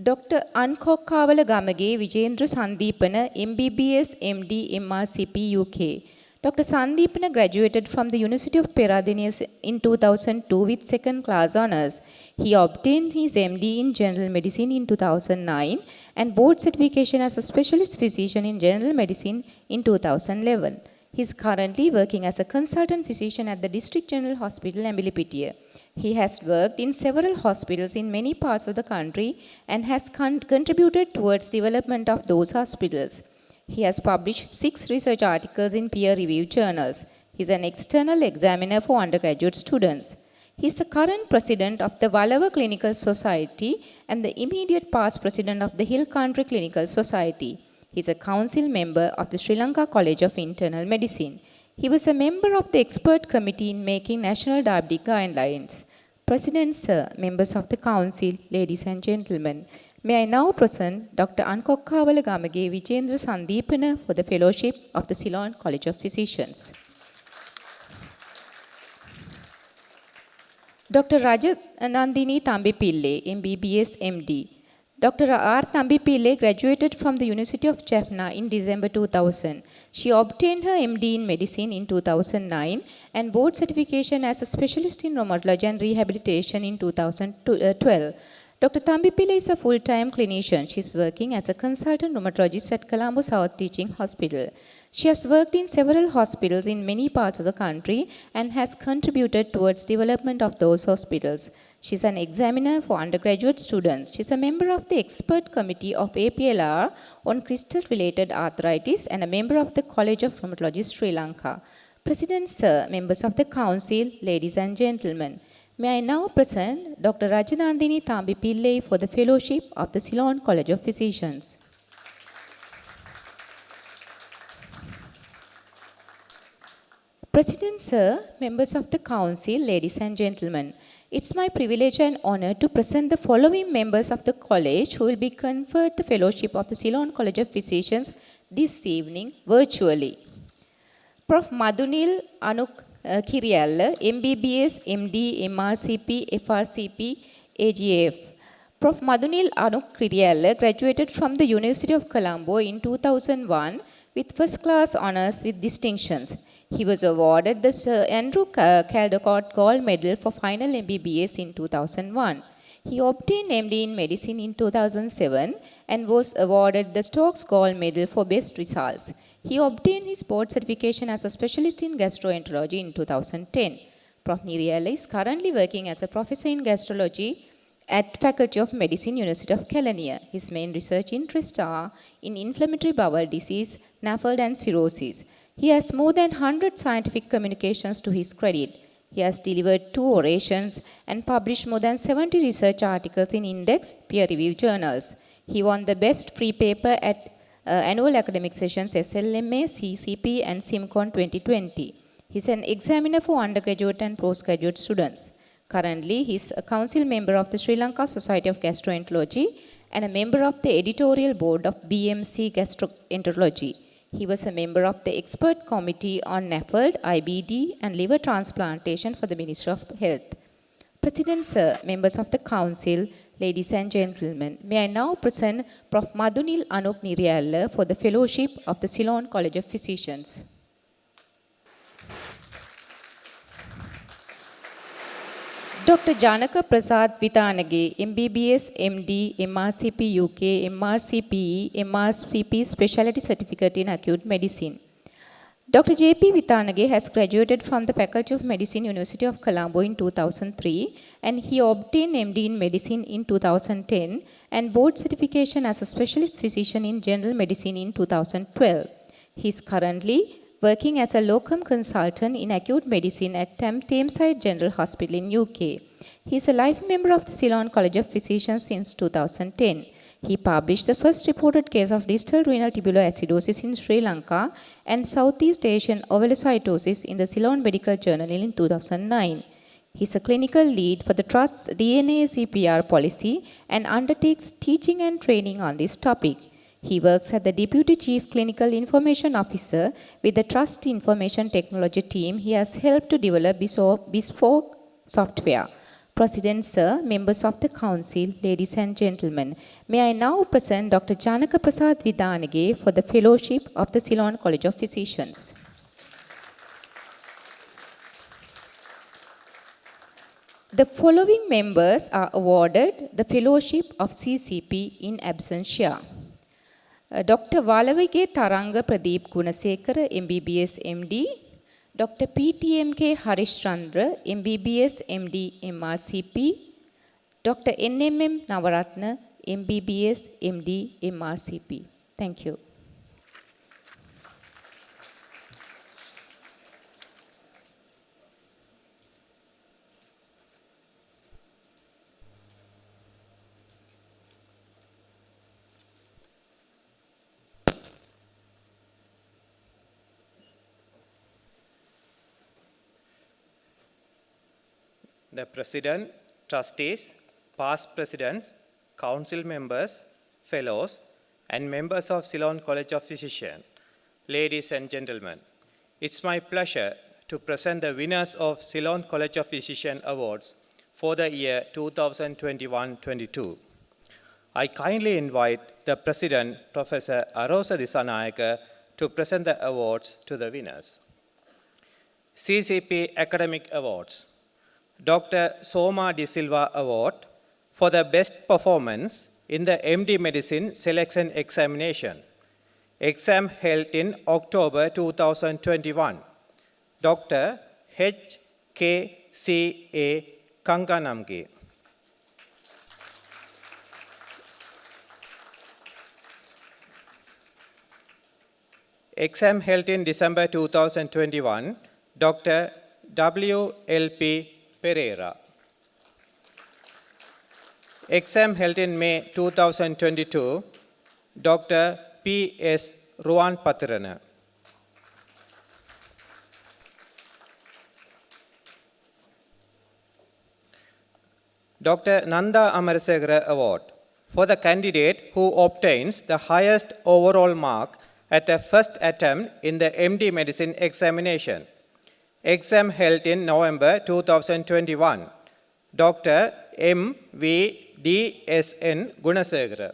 Dr. Ankokavala Gamage Vijendra Sandeepana, MBBS, MD, MRCP, UK. Dr. Sandeepana graduated from the University of Peradeniya in 2002 with second class honours. He obtained his MD in General Medicine in 2009 and board certification as a specialist physician in General Medicine in 2011. He is currently working as a consultant physician at the District General Hospital, Ambilipitiya. He has worked in several hospitals in many parts of the country and has contributed towards development of those hospitals. He has published 6 research articles in peer-reviewed journals. He is an external examiner for undergraduate students. He is the current president of the Vallava Clinical Society and the immediate past president of the Hill Country Clinical Society. He is a council member of the Sri Lanka College of Internal Medicine. He was a member of the expert committee in making national diabetic guidelines. President, sir, members of the council, ladies and gentlemen, may I now present Dr. Ankokkavala Gamage Vijendra Sandeepana for the fellowship of the Ceylon College of Physicians. Dr. Rajanandini Thambipille, MBBS MD. Dr. R. Thambipille graduated from the University of Jaffna in December 2000. She obtained her MD in medicine in 2009 and board certification as a specialist in rheumatology and rehabilitation in 2012. Dr. Thambipille is a full-time clinician. She is working as a consultant rheumatologist at Colombo South Teaching Hospital. She has worked in several hospitals in many parts of the country and has contributed towards development of those hospitals. She is an examiner for undergraduate students. She is a member of the expert committee of APLR on crystal-related arthritis and a member of the College of Rheumatology Sri Lanka. President, sir, members of the council, ladies and gentlemen, may I now present Dr. Rajanandini Thambipille for the fellowship of the Ceylon College of Physicians. President, sir, members of the council, ladies and gentlemen, it's my privilege and honor to present the following members of the college who will be conferred the fellowship of the Ceylon College of Physicians this evening virtually. Prof. Madhunil Anuk Kiriyalla, MBBS, MD, MRCP, FRCP, AGF. Prof. Madhunil Anuk Kiriyalla graduated from the University of Colombo in 2001 with first-class honors with distinctions. He was awarded the Sir Andrew Caldecott Gold Medal for final MBBS in 2001. He obtained MD in Medicine in 2007 and was awarded the Stokes Gold Medal for best results. He obtained his board certification as a specialist in gastroenterology in 2010. Prof. Niriyalla is currently working as a professor in gastrology at Faculty of Medicine, University of Kelaniya. His main research interests are in inflammatory bowel disease, NAFLD and cirrhosis. He has more than 100 scientific communications to his credit. He has delivered 2 orations and published more than 70 research articles in indexed peer-reviewed journals. He won the best free paper at annual academic sessions SLMA, CCP and SIMCON 2020. He is an examiner for undergraduate and postgraduate students. Currently, he is a council member of the Sri Lanka Society of Gastroenterology and a member of the editorial board of BMC Gastroenterology. He was a member of the expert committee on NAFLD, IBD and liver transplantation for the Ministry of Health. President, sir, members of the council, ladies and gentlemen, may I now present Prof. Madhunil Anuk Niriyalla for the fellowship of the Ceylon College of Physicians. Dr. Janaka Prasad Vitanage, MBBS, MD, MRCP UK, MRCPE, MRCP Specialty Certificate in Acute Medicine. Dr. J.P. Vitanage has graduated from the Faculty of Medicine, University of Colombo in 2003 and he obtained MD in Medicine in 2010 and board certification as a specialist physician in general medicine in 2012. He is currently working as a locum consultant in acute medicine at Tameside General Hospital in UK. He is a life member of the Ceylon College of Physicians since 2010. He published the first reported case of distal renal tubular acidosis in Sri Lanka and Southeast Asian ovelocytosis in the Ceylon Medical Journal in 2009. He is a clinical lead for the Trust's DNA CPR policy and undertakes teaching and training on this topic. He works as the Deputy Chief Clinical Information Officer with the Trust Information Technology team. He has helped to develop bespoke software. President, sir, members of the council, ladies and gentlemen, may I now present Dr. Janaka Prasad Vidanage for the fellowship of the Ceylon College of Physicians. The following members are awarded the fellowship of CCP in absentia. Dr. Valavige Taranga Pradeep Gunasekara, MBBS MD, Dr. PTMK Harish Chandra, MBBS MD MRCP, Dr. NMM Navaratna, MBBS MD MRCP. Thank you. The President, trustees, past presidents, council members, fellows, and members of Ceylon College of Physicians, ladies and gentlemen, it's my pleasure to present the winners of Ceylon College of Physicians Awards for the year 2021-22. I kindly invite the President, Professor Arosa Disanayaka, to present the awards to the winners. CCP Academic Awards. Dr. Soma De Silva Award for the best performance in the MD Medicine selection examination. Exam held in October 2021. Dr. H.K.C.A. Kanganamge. Exam held in December 2021. Dr. W.L.P. Pereira. Exam held in May 2022, Dr. P.S. Ruan Patirana. Dr. Nanda Amarasegara Award for the candidate who obtains the highest overall mark at the first attempt in the MD Medicine examination. Exam held in November 2021. Dr. M. V. D. S. N. Gunasegara.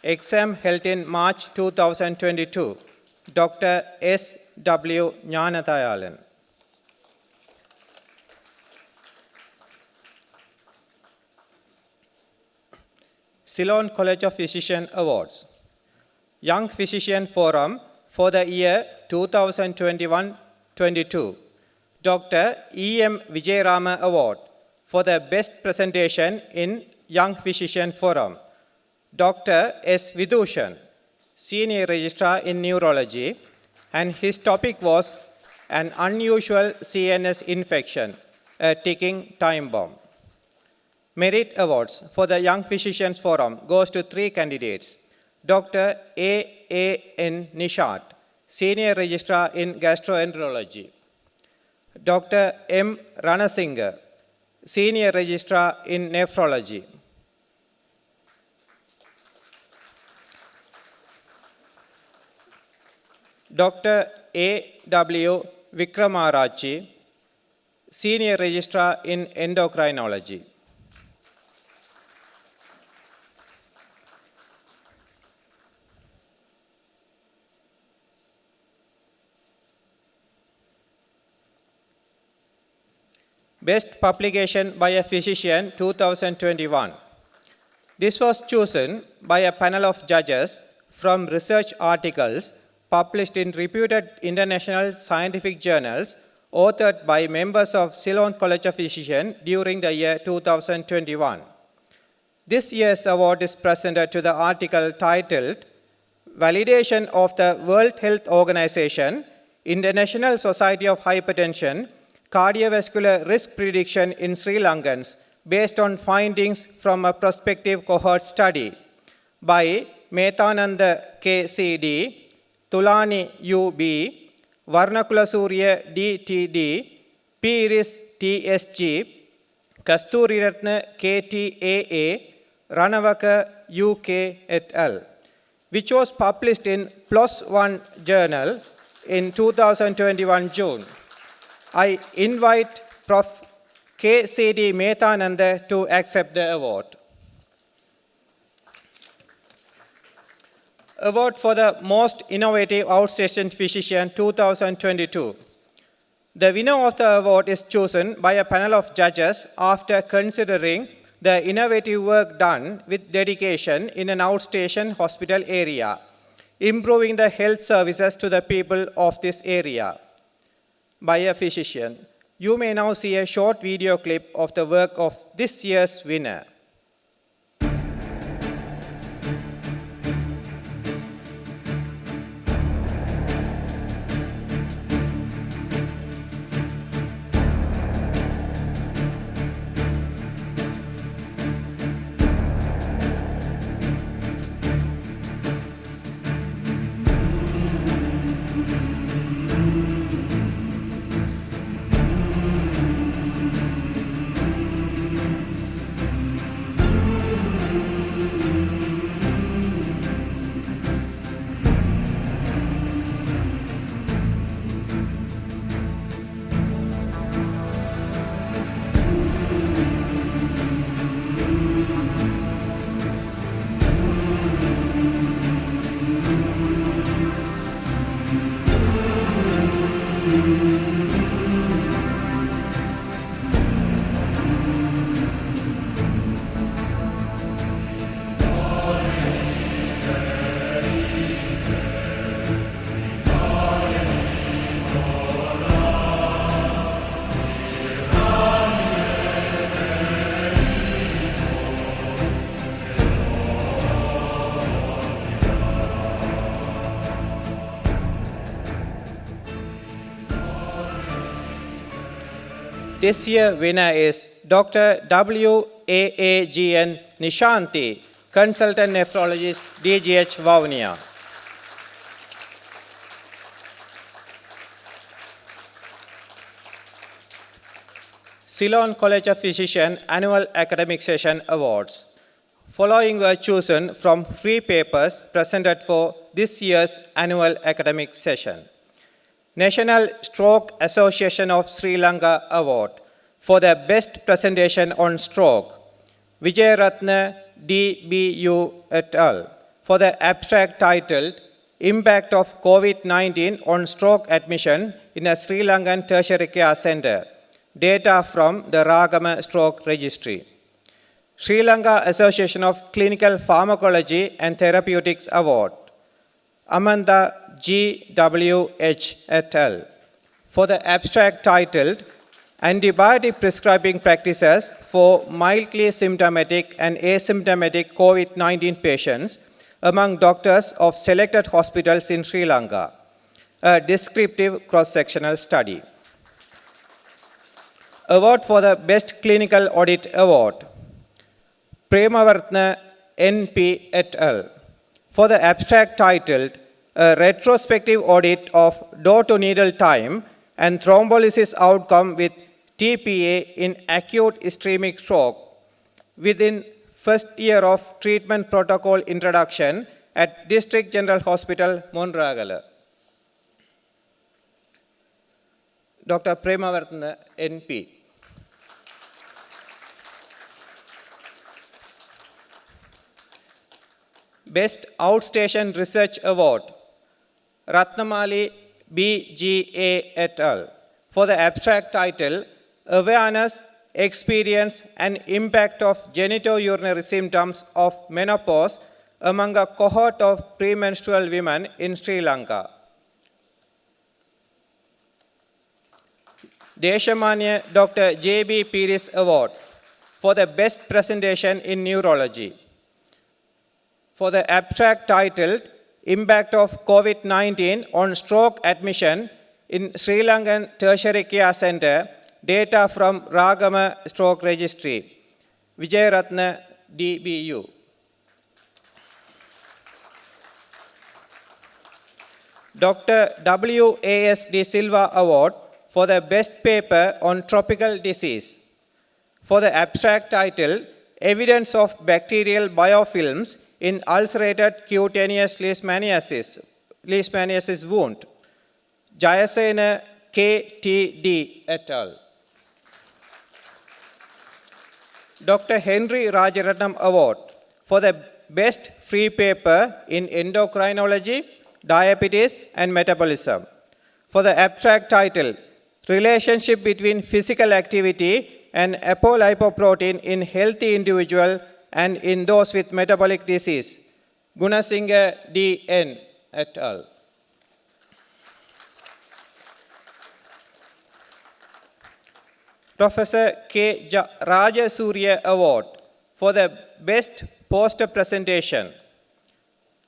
Exam held in March 2022. Dr. S. W. Jnanathayalan. Ceylon College of Physicians Awards. Young Physician Forum for the year 2021-22, Dr. E. M. Vijayarama Award for the best presentation in Young Physician Forum. Dr. S. Vidushan, Senior Registrar in Neurology, and his topic was an unusual CNS infection, a ticking time bomb. Merit Awards for the Young Physicians Forum goes to 3 candidates. Dr. A.N. Nishat, Senior Registrar in Gastroenterology. Dr. M. Ranasinghe, Senior Registrar in Nephrology. Dr. A.W. Vikramarachi, Senior Registrar in Endocrinology. Best Publication by a Physician 2021. This was chosen by a panel of judges from research articles published in reputed international scientific journals authored by members of Ceylon College of Physicians during the year 2021. This year's award is presented to the article titled Validation of the World Health Organization, International Society of Hypertension, Cardiovascular Risk Prediction in Sri Lankans based on findings from a prospective cohort study by Methananda K.C.D., Tulani U.B., Varnakulasuriya D.T.D., Piris T.S.G., Kasturiratna K.T.A.A., Ranavaka U.K. et al., which was published in PLOS One journal in 2021 June. I invite Prof. K.C.D. Methananda to accept the award. Award for the Most Innovative Outstation Physician 2022. The winner of the award is chosen by a panel of judges after considering the innovative work done with dedication in an outstation hospital area, improving the health services to the people of this area by a physician. You may now see a short video clip of the work of this year's winner. This year's winner is Dr. W.A.A.G.N. Nishanti, Consultant Nephrologist, DGH Vavuniya. Ceylon College of Physicians Annual Academic Session Awards. Following were chosen from 3 papers presented for this year's annual academic session. National Stroke Association of Sri Lanka Award for the best presentation on stroke, Vijayaratna D.B.U. et al. For the abstract titled Impact of COVID-19 on Stroke Admission in a Sri Lankan Tertiary Care Centre, data from the Ragama Stroke Registry. Sri Lanka Association of Clinical Pharmacology and Therapeutics Award, Amanda G.W.H. et al. For the abstract titled Antibiotic Prescribing Practices for Mildly Symptomatic and Asymptomatic COVID-19 Patients among Doctors of Selected Hospitals in Sri Lanka, a descriptive cross-sectional study. Award for the Best Clinical Audit Award, Premavartna N.P. et al. For the abstract titled A Retrospective Audit of Door-to-Needle Time and Thrombolysis Outcome with TPA in Acute Ischemic Stroke within first year of treatment protocol introduction at District General Hospital, Monragala. Dr. Premavartna N.P. Best Outstation Research Award, Ratnamali B.G.A. et al. For the abstract title, Awareness, Experience and Impact of Genitourinary Symptoms of Menopause among a cohort of premenstrual women in Sri Lanka. Deshamanya Dr. J.B. Piris Award for the Best Presentation in Neurology. For the abstract titled Impact of COVID-19 on Stroke Admission in Sri Lankan Tertiary Care Centre, data from Ragama Stroke Registry, Vijayaratna D.B.U. Dr. W.A.S. De Silva Award for the Best Paper on Tropical Disease. For the abstract title, Evidence of Bacterial Biofilms in Ulcerated Cutaneous Leishmaniasis Wound, Jayasena K.T.D. et al. Dr. Henry Rajaratnam Award for the Best Free Paper in Endocrinology, Diabetes and Metabolism. For the abstract title, Relationship between Physical Activity an apolipoprotein in healthy individual and in those with metabolic disease. Gunasinghe D.N. et al. Professor K. Rajasurya Award for the best poster presentation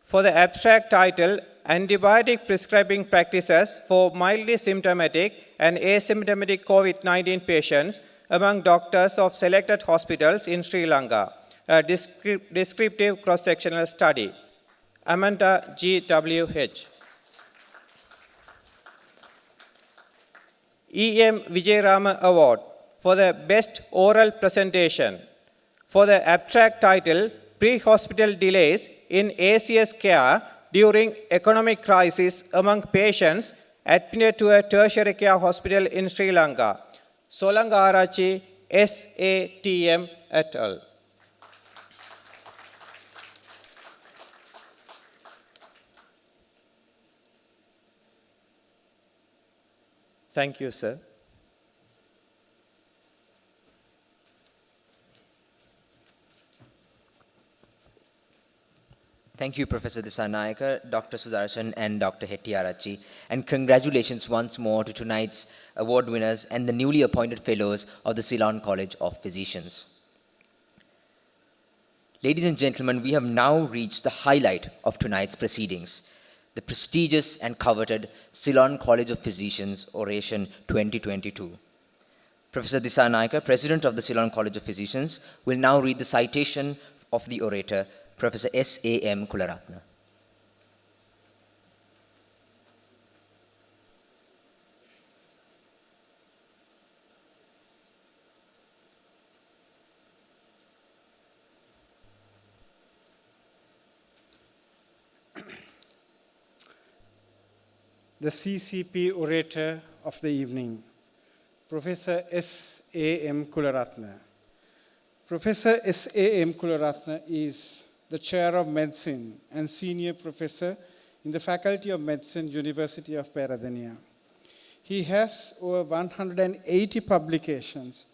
for the abstract title Antibiotic Prescribing Practices for Mildly Symptomatic and Asymptomatic COVID-19 Patients among Doctors of Selected Hospitals in Sri Lanka, a descriptive cross-sectional study. Amanda G.W.H. E.M. Vijayarama Award for the best oral presentation for the abstract title Pre-Hospital Delays in ACS Care During Economic Crisis Among Patients Admitted to a Tertiary Care Hospital in Sri Lanka. Solangarachi SATM et al. Thank you, sir. Thank you, Professor Disanayake, Dr. Sudarshan, and Dr. Hettiarachchi. And congratulations once more to tonight's award winners and the newly appointed fellows of the Ceylon College of Physicians. Ladies and gentlemen, we have now reached the highlight of tonight's proceedings, the prestigious and coveted Ceylon College of Physicians Oration 2022. Professor Disanayake, President of the Ceylon College of Physicians, will now read the citation of the orator, Professor S.A.M. Kularatne. The CCP orator of the evening, Professor S.A.M. Kularatne. Professor S.A.M. Kularatne is the Chair of Medicine and Senior Professor in the Faculty of Medicine, University of Peradeniya. He has over 180 publications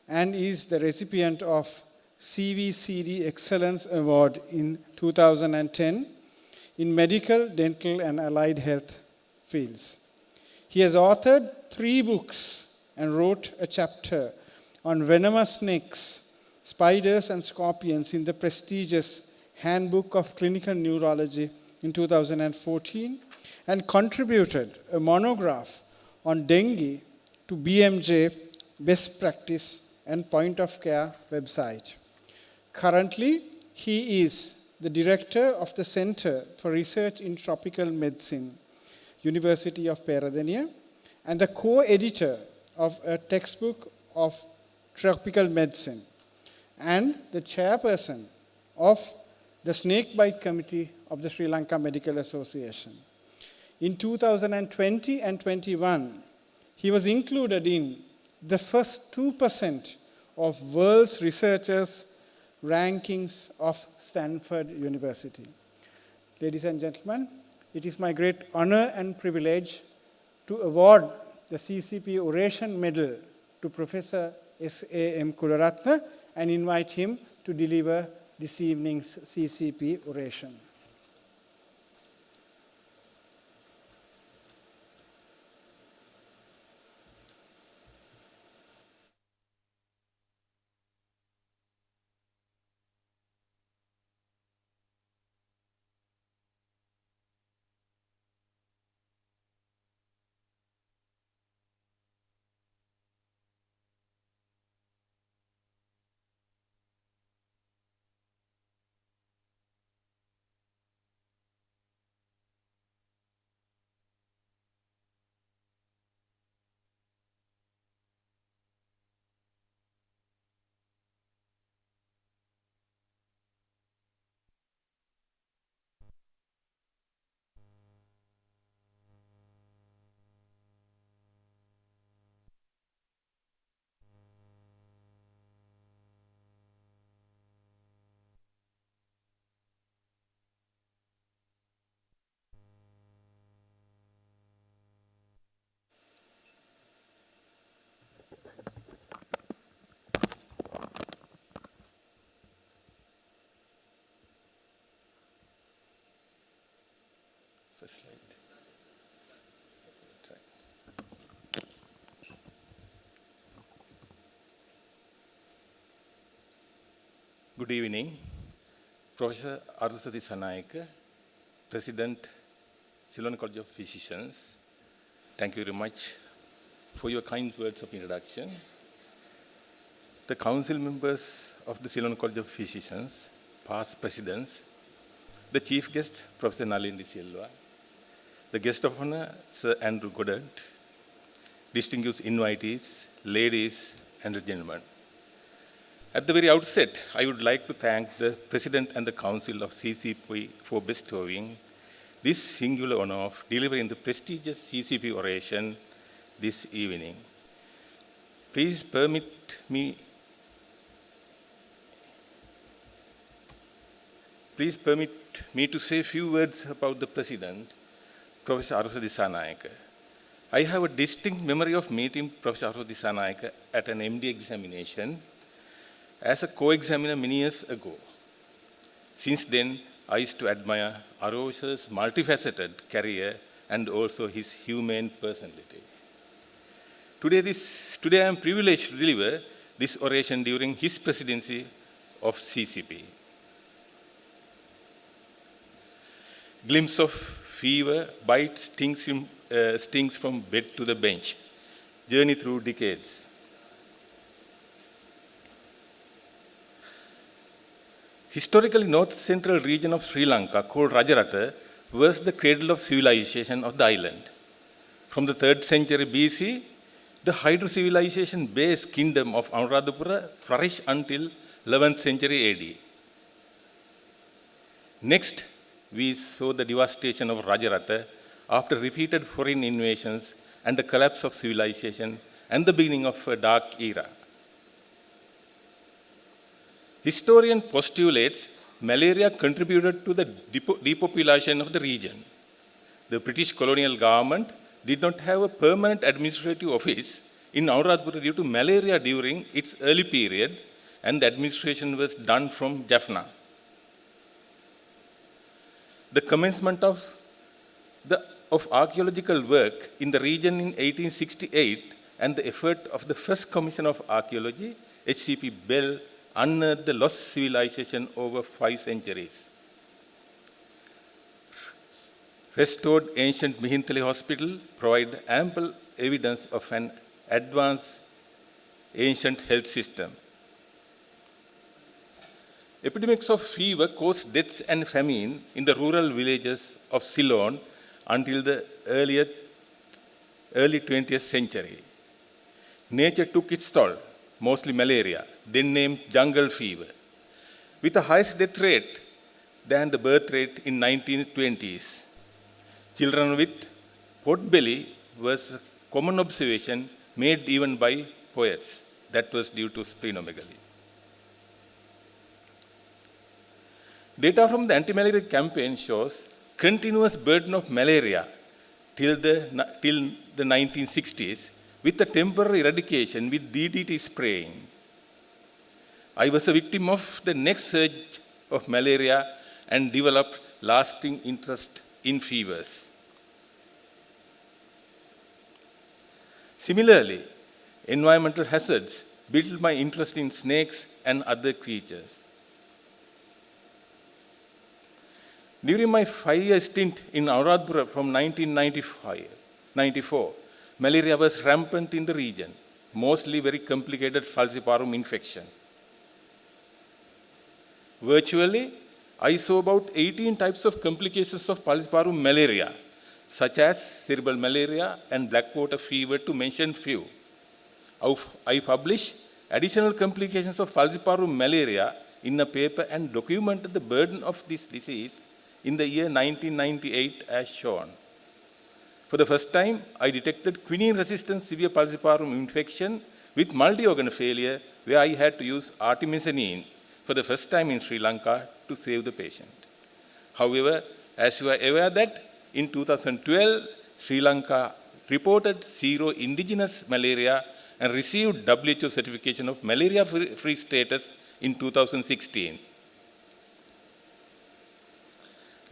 and is the recipient of CVCD Excellence Award in 2010 in medical, dental, and allied health fields. He has authored 3 books and wrote a chapter on venomous snakes, spiders, and scorpions in the prestigious Handbook of Clinical Neurology in 2014 and contributed a monograph on dengue to BMJ Best Practice and Point of Care website. Currently, he is the director of the Center for Research in Tropical Medicine, University of Peradeniya, and the co-editor of a textbook of tropical medicine, and the chairperson of the Snakebite Committee of the Sri Lanka Medical Association. In 2020 and 21, he was included in the first 2% of world's researchers' rankings of Stanford University. Ladies and gentlemen, it is my great honor and privilege to award the CCP Oration Medal to Professor S.A.M. Kularatne and invite him to deliver this evening's CCP oration. First slide. Good evening. Professor Arusa Disanayaka, President, Ceylon College of Physicians. Thank you very much for your kind words of introduction. The council members of the Ceylon College of Physicians, past presidents, the chief guest, Professor Nalin Silva, the guest of honor, Sir Andrew Goddard, distinguished invitees, ladies and gentlemen. At the very outset, I would like to thank the President and the Council of CCP for bestowing this singular honor of delivering the prestigious CCP oration this evening. Please permit me to say a few words about the President, Professor Arusa Disanayaka. I have a distinct memory of meeting Professor Arusa Disanayaka at an MD examination as a co-examiner many years ago. Since then, I used to admire Arusa's multifaceted career and also his humane personality. Today I am privileged to deliver this oration during his presidency of CCP. Glimpse of fever, bite, stings from bed to the bench. Journey through decades. Historically, north-central region of Sri Lanka, called Rajarata, was the cradle of civilization of the island. From the 3rd century BC, the hydro-civilization-based kingdom of Anuradhapura flourished until 11th century AD. Next, we saw the devastation of Rajarata after repeated foreign invasions and the collapse of civilization and the beginning of a dark era. Historian postulates malaria contributed to the depopulation of the region. The British colonial government did not have a permanent administrative office in Anuradhapura due to malaria during its early period, and the administration was done from Jaffna. The commencement of archaeological work in the region in 1868 and the effort of the first Commission of Archaeology, HCP Bell, unearthed the lost civilization over 5 centuries. Restored ancient Mihintale Hospital provide ample evidence of an advanced ancient health system. Epidemics of fever caused death and famine in the rural villages of Ceylon until the early 20th century. Nature took its toll, mostly malaria, then named jungle fever, with the highest death rate than the birth rate in 1920s. Children with pot belly was a common observation made even by poets. That was due to splenomegaly. Data from the anti-malaria campaign shows continuous burden of malaria till the 1960s, with a temporary eradication with DDT spraying. I was a victim of the next surge of malaria and developed lasting interest in fevers. Similarly, environmental hazards built my interest in snakes and other creatures. During my 5-year stint in Anuradhapura from 1994, malaria was rampant in the region, mostly very complicated falciparum infection. Virtually, I saw about 18 types of complications of falciparum malaria, such as cerebral malaria and blackwater fever, to mention few. I published additional complications of falciparum malaria in a paper and documented the burden of this disease in the year 1998 as shown. For the first time, I detected quinine-resistant severe falciparum infection with multi-organ failure, where I had to use artemisinin for the first time in Sri Lanka to save the patient. However, as you are aware that in 2012, Sri Lanka reported zero indigenous malaria and received WHO certification of malaria-free status in 2016.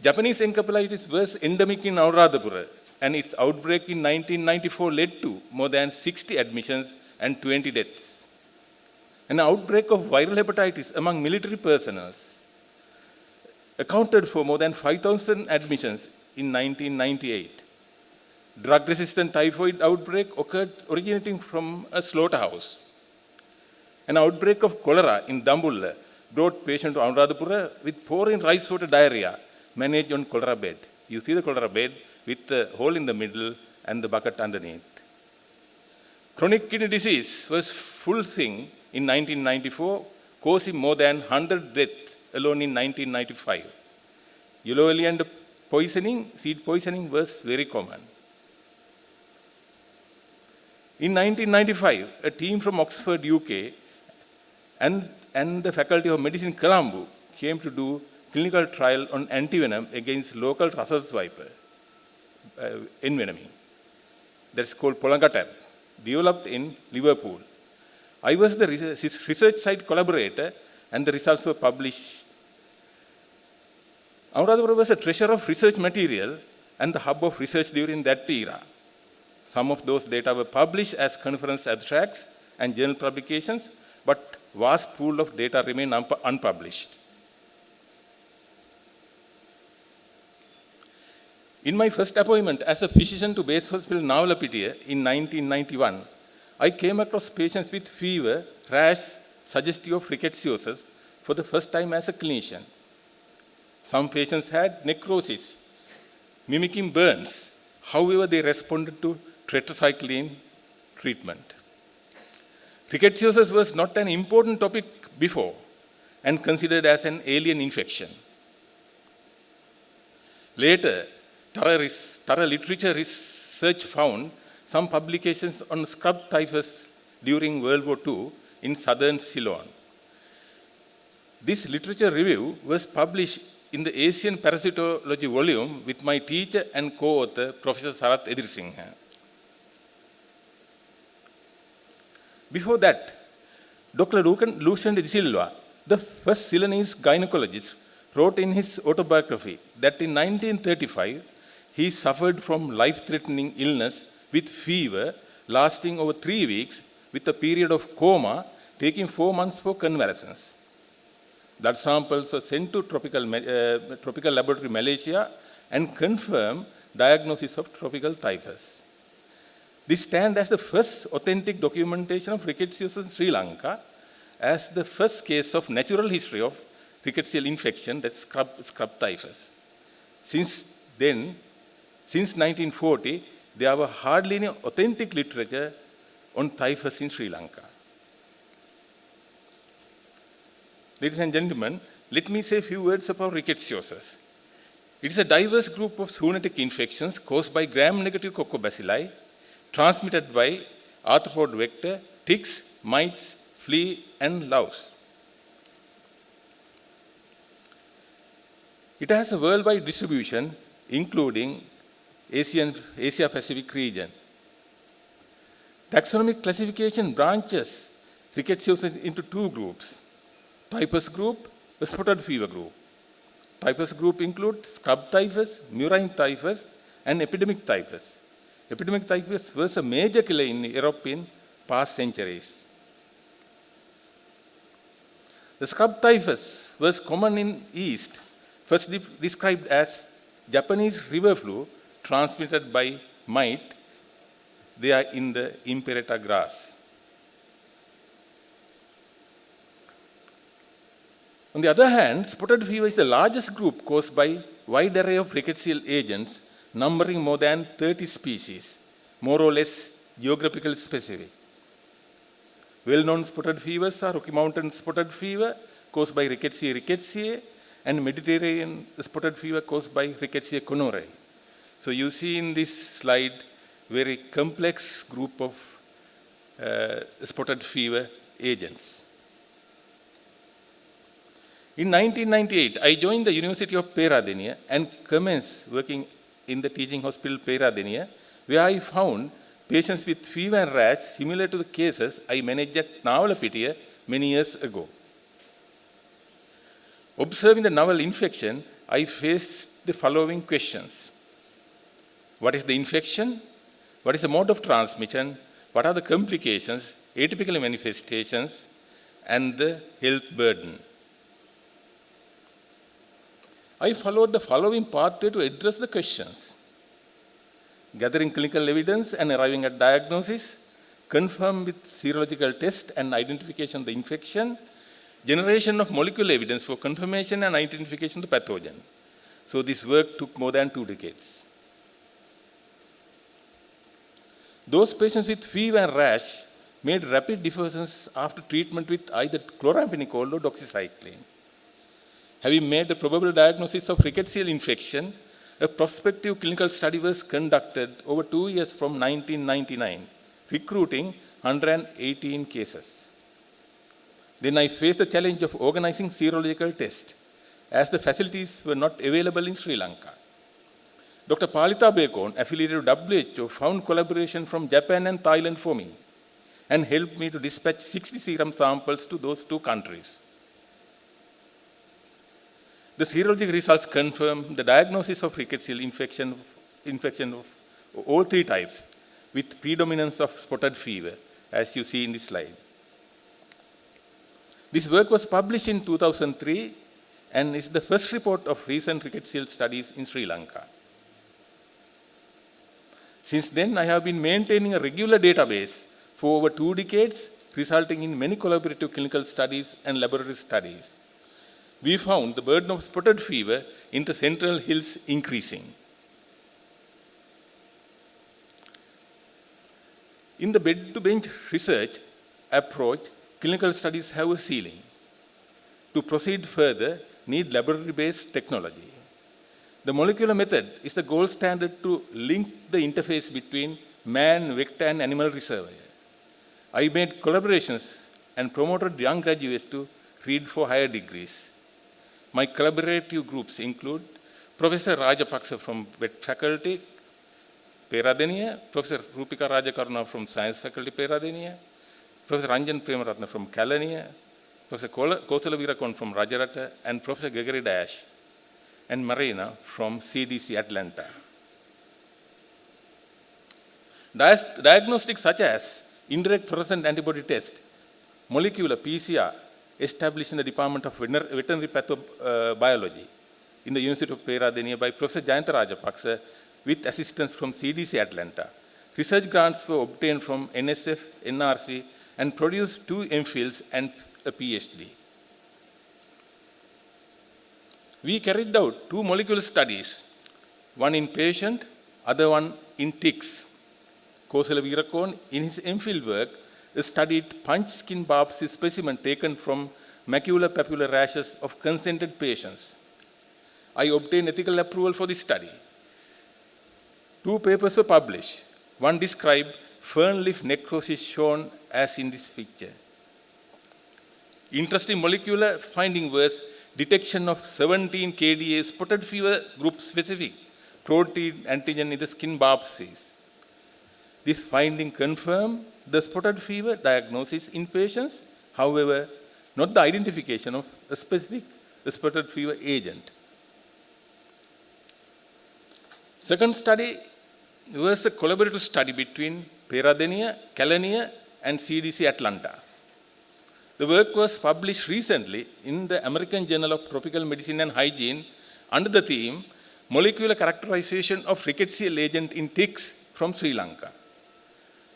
Japanese encephalitis was endemic in Anuradhapura, and its outbreak in 1994 led to more than 60 admissions and 20 deaths. An outbreak of viral hepatitis among military personnel accounted for more than 5,000 admissions in 1998. Drug-resistant typhoid outbreak occurred originating from a slaughterhouse. An outbreak of cholera in Dambulla brought patients to Anuradhapura with pouring rice water diarrhea managed on cholera bed. You see the cholera bed with the hole in the middle and the bucket underneath. Chronic kidney disease was full thing in 1994, causing more than 100 deaths alone in 1995. Yellow alien poisoning, seed poisoning was very common. In 1995, a team from Oxford, UK, and the Faculty of Medicine, Colombo, came to do clinical trial on antivenom against local Russell's viper, envenoming. That's called Polangatab, developed in Liverpool. I was the research site collaborator, and the results were published. Anuradhapura was a treasure of research material and the hub of research during that era. Some of those data were published as conference abstracts and journal publications, but vast pool of data remain unpublished. In my first appointment as a physician to Base Hospital Navalapitiya in 1991, I came across patients with fever, rash, suggestive of rickettsiosis for the first time as a clinician. Some patients had necrosis, mimicking burns. However, they responded to tetracycline treatment. Rickettsiosis was not an important topic before and considered as an alien infection. Later, thorough literature research found some publications on scrub typhus during World War II in southern Ceylon. This literature review was published in the Asian Parasitology volume with my teacher and co-author, Professor Sarath Edirsinghe. Before that, Dr. Lucien de Silva, the first Ceylonese gynecologist, wrote in his autobiography that in 1935, he suffered from life-threatening illness with fever lasting over 3 weeks with a period of coma taking 4 months for convalescence. Blood samples were sent to tropical laboratory Malaysia and confirmed diagnosis of tropical typhus. This stands as the first authentic documentation of rickettsiosis in Sri Lanka as the first case of natural history of rickettsial infection, that's scrub typhus. Since then, since 1940, there were hardly any authentic literature on typhus in Sri Lanka. Ladies and gentlemen, let me say a few words about rickettsiosis. It is a diverse group of zoonotic infections caused by gram-negative coccobacilli, transmitted by arthropod vector, ticks, mites, flea, and louse. It has a worldwide distribution, including Asia-Pacific region. Taxonomic classification branches rickettsiosis into 2 groups: typhus group, a spotted fever group. Typhus group include scrub typhus, murine typhus, and epidemic typhus. Epidemic typhus was a major killer in Europe in past centuries. The scrub typhus was common in East, first described as Japanese river flu transmitted by mite. They are in the Imperata grass. On the other hand, spotted fever is the largest group caused by wide array of rickettsial agents, numbering more than 30 species, more or less geographically specific. Well-known spotted fevers are Rocky Mountain spotted fever caused by Rickettsia rickettsiae and Mediterranean spotted fever caused by Rickettsia conurei. So you see in this slide very complex group of spotted fever agents. In 1998, I joined the University of Peradeniya and commenced working in the teaching hospital Peradeniya, where I found patients with fever and rash similar to the cases I managed at Navalapitiya many years ago. Observing the novel infection, I faced the following questions. What is the infection? What is the mode of transmission? What are the complications, atypical manifestations, and the health burden? I followed the following pathway to address the questions. Gathering clinical evidence and arriving at diagnosis, confirm with serological test and identification of the infection, generation of molecular evidence for confirmation and identification of the pathogen. So this work took more than 2 decades. Those patients with fever and rash made rapid differences after treatment with either chloramphenicol or doxycycline. Having made a probable diagnosis of rickettsial infection, a prospective clinical study was conducted over 2 years from 1999, recruiting 118 cases. Then I faced the challenge of organizing serological tests, as the facilities were not available in Sri Lanka. Dr. Palita Bekon, affiliated with WHO, found collaboration from Japan and Thailand for me and helped me to dispatch 60 serum samples to those 2 countries. The serologic results confirm the diagnosis of rickettsial infection of all 3 types, with predominance of spotted fever, as you see in this slide. This work was published in 2003 and is the first report of recent rickettsial studies in Sri Lanka. Since then, I have been maintaining a regular database for over 2 decades, resulting in many collaborative clinical studies and laboratory studies. We found the burden of spotted fever in the Central Hills increasing. In the bed-to-bench research approach, clinical studies have a ceiling. To proceed further, need laboratory-based technology. The molecular method is the gold standard to link the interface between man, vector, and animal reservoir. I made collaborations and promoted young graduates to read for higher degrees. My collaborative groups include Professor Rajapaksa from Vet Faculty, Peradeniya, Professor Rupika Rajakaruna from Science Faculty, Peradeniya, Professor Ranjan Premaratna from Kalaniya, Professor Kosala Virakon from Rajarata, and Professor Gregory Dash and Marina from CDC Atlanta. Diagnostics such as indirect fluorescent antibody test, molecular PCR, established in the Department of Veterinary Pathobiology in the University of Peradeniya by Professor Jayanta Rajapaksa with assistance from CDC Atlanta. Research grants were obtained from NSF, NRC, and produced 2 MPhils and a PhD. We carried out 2 molecular studies, one in patient, other one in ticks. Kosala Virakon, in his MPhil work, studied punch skin biopsy specimen taken from maculopapular rashes of consented patients. I obtained ethical approval for this study. 2 papers were published. One described fern leaf necrosis shown as in this picture. Interesting molecular finding was detection of 17 kDa spotted fever group specific protein antigen in the skin biopsies. This finding confirmed the spotted fever diagnosis in patients, however, not the identification of a specific spotted fever agent. Second study was a collaborative study between Peradeniya, Kalaniya, and CDC Atlanta. The work was published recently in the American Journal of Tropical Medicine and Hygiene under the theme Molecular Characterization of Rickettsial Agent in Ticks from Sri Lanka.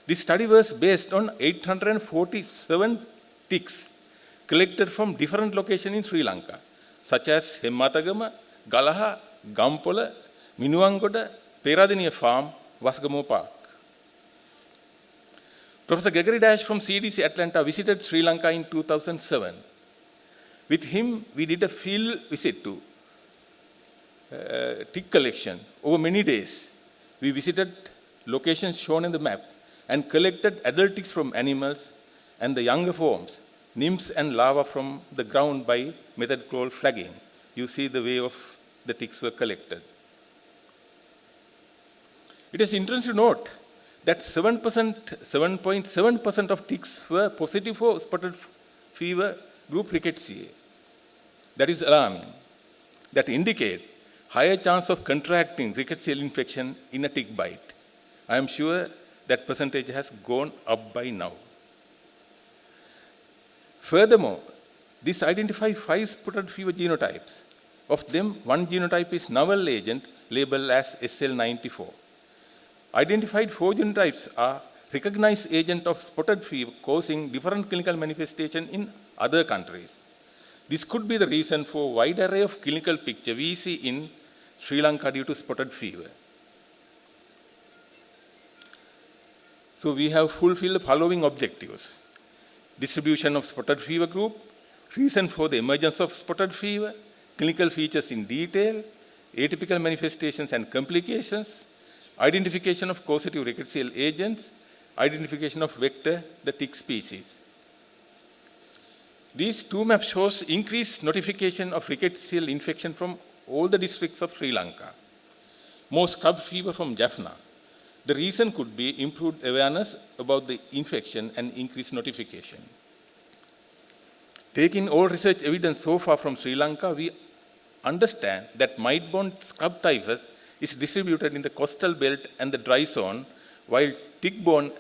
This study was based on 847 ticks collected from different locations in Sri Lanka, such as Hemmatagama, Galaha, Gampola, Minuwangoda, Peradeniya Farm, Wasgamo Park. Professor Gregory Dash from CDC Atlanta visited Sri Lanka in 2007. With him, we did a field visit to tick collection over many days. We visited locations shown in the map and collected adult ticks from animals and the younger forms, nymphs and larvae from the ground by method called flagging. You see the way of the ticks were collected. It is interesting to note that 7.7% of ticks were positive for spotted fever group Rickettsia. That is alarming. That indicate higher chance of contracting rickettsial infection in a tick bite. I am sure that percentage has gone up by now. Furthermore, this identifies 5 spotted fever genotypes. Of them, one genotype is novel agent labeled as SL94. Identified 4 genotypes are recognized agent of spotted fever causing different clinical manifestation in other countries. This could be the reason for wide array of clinical picture we see in Sri Lanka due to spotted fever. So we have fulfilled the following objectives: distribution of spotted fever group, reason for the emergence of spotted fever, clinical features in detail, atypical manifestations and complications, identification of causative rickettsial agents, identification of vector, the tick species. These two maps shows increased notification of rickettsial infection from all the districts of Sri Lanka. More scab fever from Jaffna. The reason could be improved awareness about the infection and increased notification. Taking all research evidence so far from Sri Lanka, we understand that mite-borne scab typhus is distributed in the coastal belt and the dry zone, while tick-borne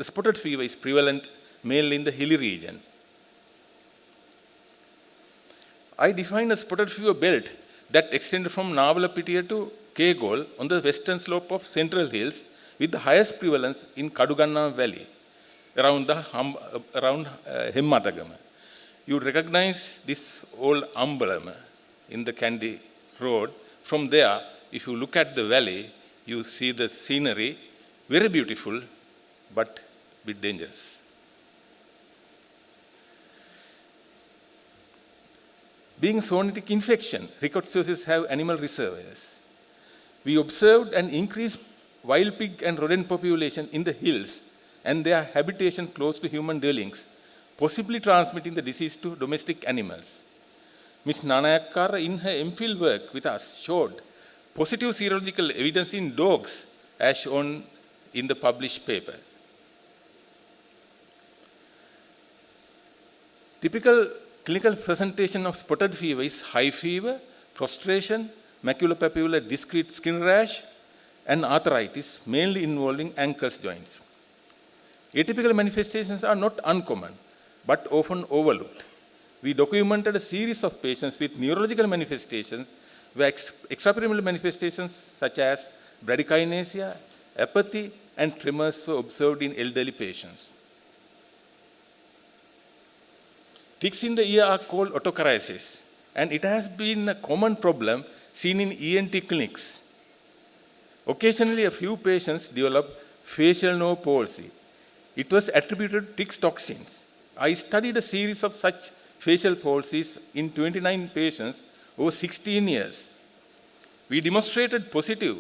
spotted fever is prevalent mainly in the hilly region. I define a spotted fever belt that extended from Navalapitiya to Kegol on the western slope of Central Hills with the highest prevalence in Kaduganna Valley around Hemmatagama. You recognize this old emblem in the Kandy Road. From there, if you look at the valley, you see the scenery, very beautiful, but a bit dangerous. Being zoonotic infection, rickettsiosis have animal reservoirs. We observed an increased wild pig and rodent population in the hills and their habitation close to human dwellings, possibly transmitting the disease to domestic animals. Ms. Nanayakkara, in her MPhil work with us, showed positive serological evidence in dogs, as shown in the published paper. Typical clinical presentation of spotted fever is high fever, prostration, maculopapular discrete skin rash, and arthritis, mainly involving ankles joints. Atypical manifestations are not uncommon, but often overlooked. We documented a series of patients with neurological manifestations where extrapyramidal manifestations such as bradykinesia, apathy, and tremors were observed in elderly patients. Ticks in the ear are called otochariasis, and it has been a common problem seen in ENT clinics. Occasionally, a few patients develop facial nerve palsy. It was attributed to tick toxins. I studied a series of such facial palsies in 29 patients over 16 years. We demonstrated positive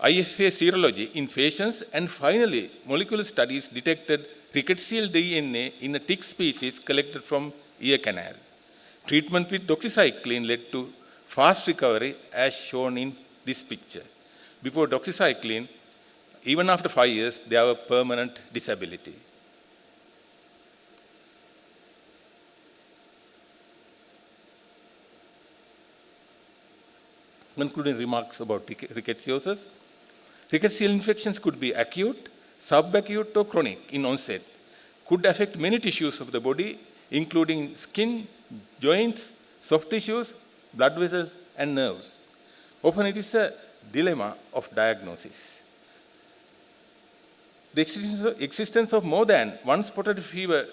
IFA serology in patients, and finally, molecular studies detected rickettsial DNA in a tick species collected from ear canal. Treatment with doxycycline led to fast recovery, as shown in this picture. Before doxycycline, even after 5 years, they have a permanent disability. Concluding remarks about rickettsiosis. Rickettsial infections could be acute, subacute, or chronic in onset. Could affect many tissues of the body, including skin, joints, soft tissues, blood vessels, and nerves. Often it is a dilemma of diagnosis. The existence of more than one spotted fever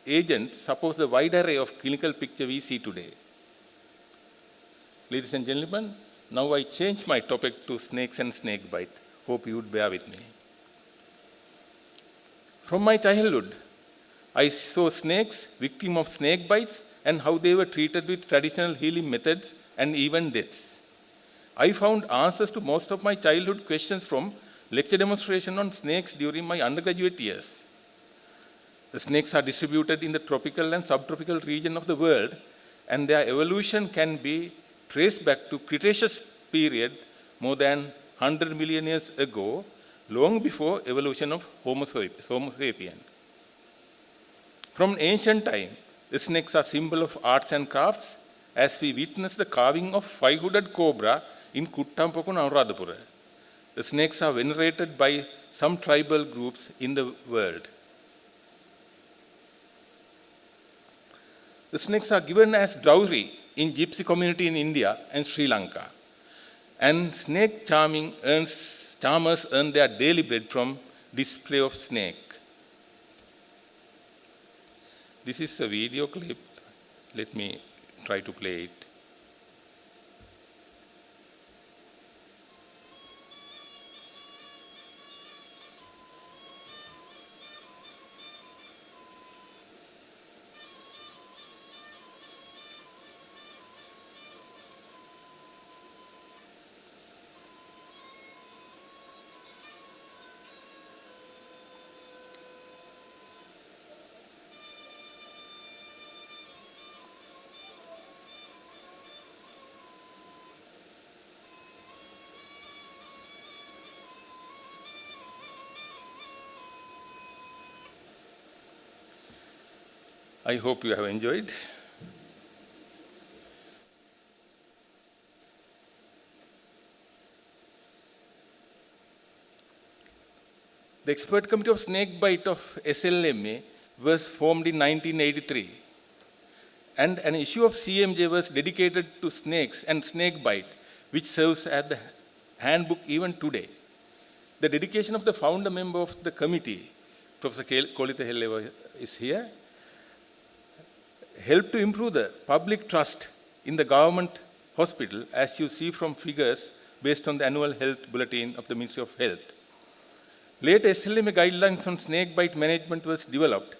agent supports the wide array of clinical picture we see today. Ladies and gentlemen, now I change my topic to snakes and snake bite. Hope you would bear with me. From my childhood, I saw snakes, victims of snake bites, and how they were treated with traditional healing methods and even deaths. I found answers to most of my childhood questions from lecture demonstration on snakes during my undergraduate years. The snakes are distributed in the tropical and subtropical region of the world, and their evolution can be traced back to Cretaceous period more than 100 million years ago, long before evolution of Homo sapien. From ancient time, the snakes are symbol of arts and crafts, as we witness the carving of five-hooded cobra in Kuttampoko and Anuradhapura. The snakes are venerated by some tribal groups in the world. The snakes are given as dowry in gypsy community in India and Sri Lanka. And snake charmers earn their daily bread from display of snake. This is a video clip. Let me try to play it. I hope you have enjoyed. The expert committee of snake bite of SLMA was formed in 1983, and an issue of CMJ was dedicated to snakes and snake bite, which serves as the handbook even today. The dedication of the founder member of the committee, Professor Kolita Helleva, is here, helped to improve the public trust in the government hospital, as you see from figures based on the annual health bulletin of the Ministry of Health. Later, SLMA guidelines on snake bite management was developed,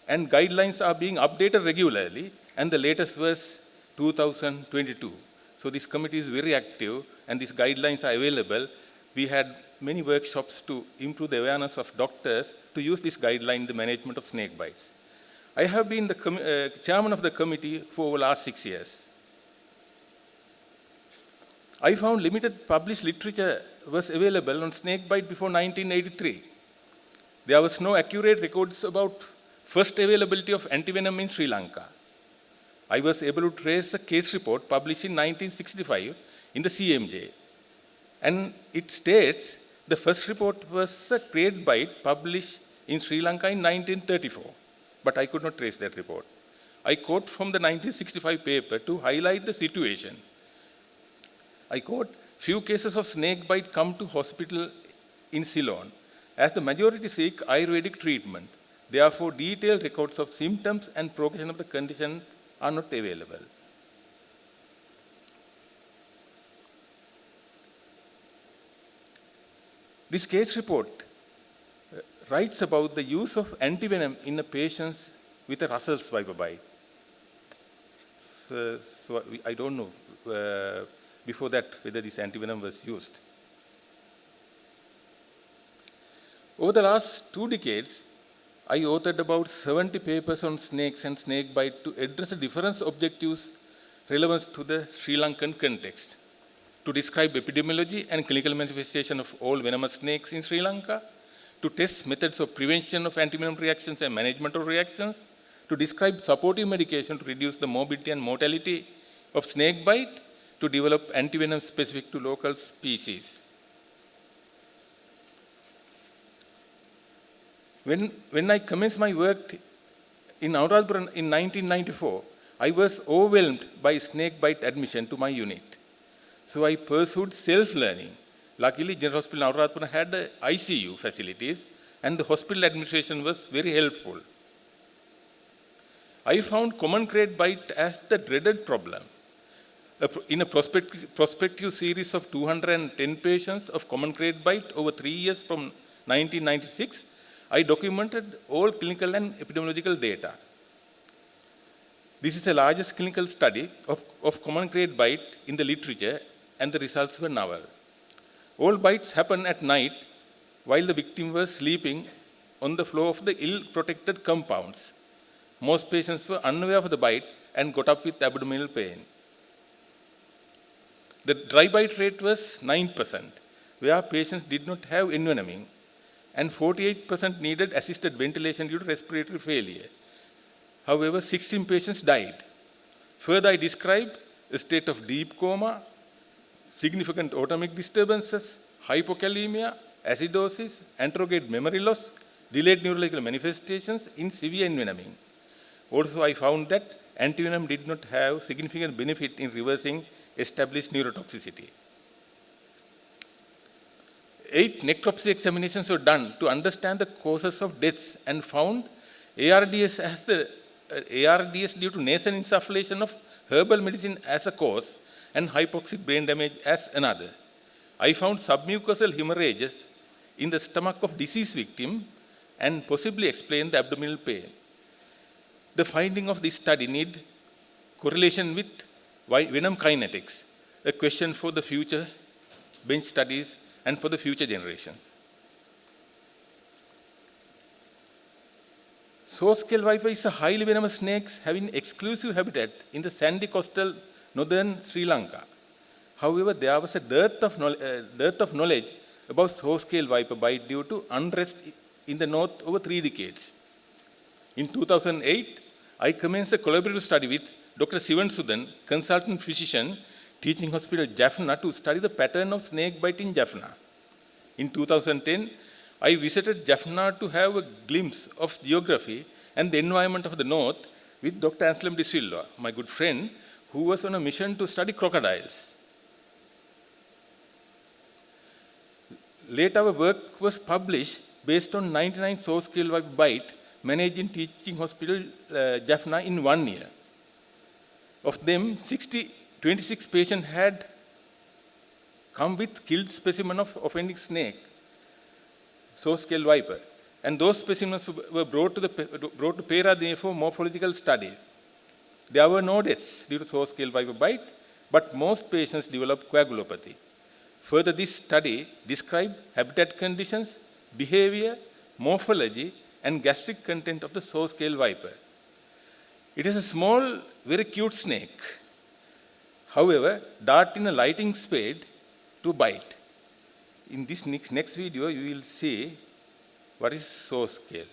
and guidelines are being updated regularly, and the latest was 2022. So this committee is very active, and these guidelines are available. We had many workshops to improve the awareness of doctors to use this guideline in the management of snake bites. I have been the chairman of the committee for the last 6 years. I found limited published literature was available on snake bite before 1983. There was no accurate records about first availability of antivenom in Sri Lanka. I was able to trace a case report published in 1965 in the CMJ. And it states the first report was a trade bite published in Sri Lanka in 1934. But I could not trace that report. I quote from the 1965 paper to highlight the situation. I quote, few cases of snake bite come to hospital in Ceylon, as the majority seek Ayurvedic treatment. Therefore, detailed records of symptoms and progression of the condition are not available. This case report writes about the use of antivenom in a patient with a Russell's viper bite. So I don't know before that whether this antivenom was used. Over the last 2 decades, I authored about 70 papers on snakes and snake bite to address the different objectives relevant to the Sri Lankan context, to describe epidemiology and clinical manifestation of all venomous snakes in Sri Lanka, to test methods of prevention of antivenom reactions and management of reactions, to describe supportive medication to reduce the morbidity and mortality of snake bite, to develop antivenom specific to local species. When I commenced my work in Anuradhapura in 1994, I was overwhelmed by snake bite admission to my unit. So I pursued self-learning. Luckily, General Hospital Anuradhapura had ICU facilities, and the hospital administration was very helpful. I found common grade bite as the dreaded problem. In a prospective series of 210 patients of common grade bite over 3 years from 1996, I documented all clinical and epidemiological data. This is the largest clinical study of common grade bite in the literature, and the results were novel. All bites happen at night while the victim was sleeping on the floor of the ill-protected compounds. Most patients were unaware of the bite and got up with abdominal pain. The dry bite rate was 9%, where patients did not have envenoming, and 48% needed assisted ventilation due to respiratory failure. However, 16 patients died. Further, I described a state of deep coma, significant autonomic disturbances, hypokalemia, acidosis, anterograde memory loss, delayed neurological manifestations in severe envenoming. Also, I found that antivenom did not have significant benefit in reversing established neurotoxicity. 8 necropsy examinations were done to understand the causes of deaths and found ARDS due to nasal insufflation of herbal medicine as a cause and hypoxic brain damage as another. I found submucosal hemorrhages in the stomach of deceased victim and possibly explain the abdominal pain. The finding of this study need correlation with venom kinetics, a question for the future bench studies and for the future generations. Saw-scale viper is a highly venomous snake having exclusive habitat in the sandy coastal northern Sri Lanka. However, there was a dearth of knowledge about saw-scale viper bite due to unrest in the north over 3 decades. In 2008, I commenced a collaborative study with Dr. Sivan Sudan, consultant physician, teaching hospital Jaffna, to study the pattern of snake bite in Jaffna. In 2010, I visited Jaffna to have a glimpse of geography and the environment of the north with Dr. Anselm de Silva, my good friend, who was on a mission to study crocodiles. Later, our work was published based on 99 saw-scale viper bite managed in teaching hospital Jaffna in 1 year. Of them, 26 patients had come with killed specimen of offending snake, saw-scale viper, and those specimens were brought to Peradeniya for morphological study. There were no deaths due to saw-scale viper bite, but most patients developed coagulopathy. Further, this study described habitat conditions, behavior, morphology, and gastric content of the saw-scale viper. It is a small, very cute snake. However, dart in a lighting spade to bite. In this next video, you will see what is saw-scale.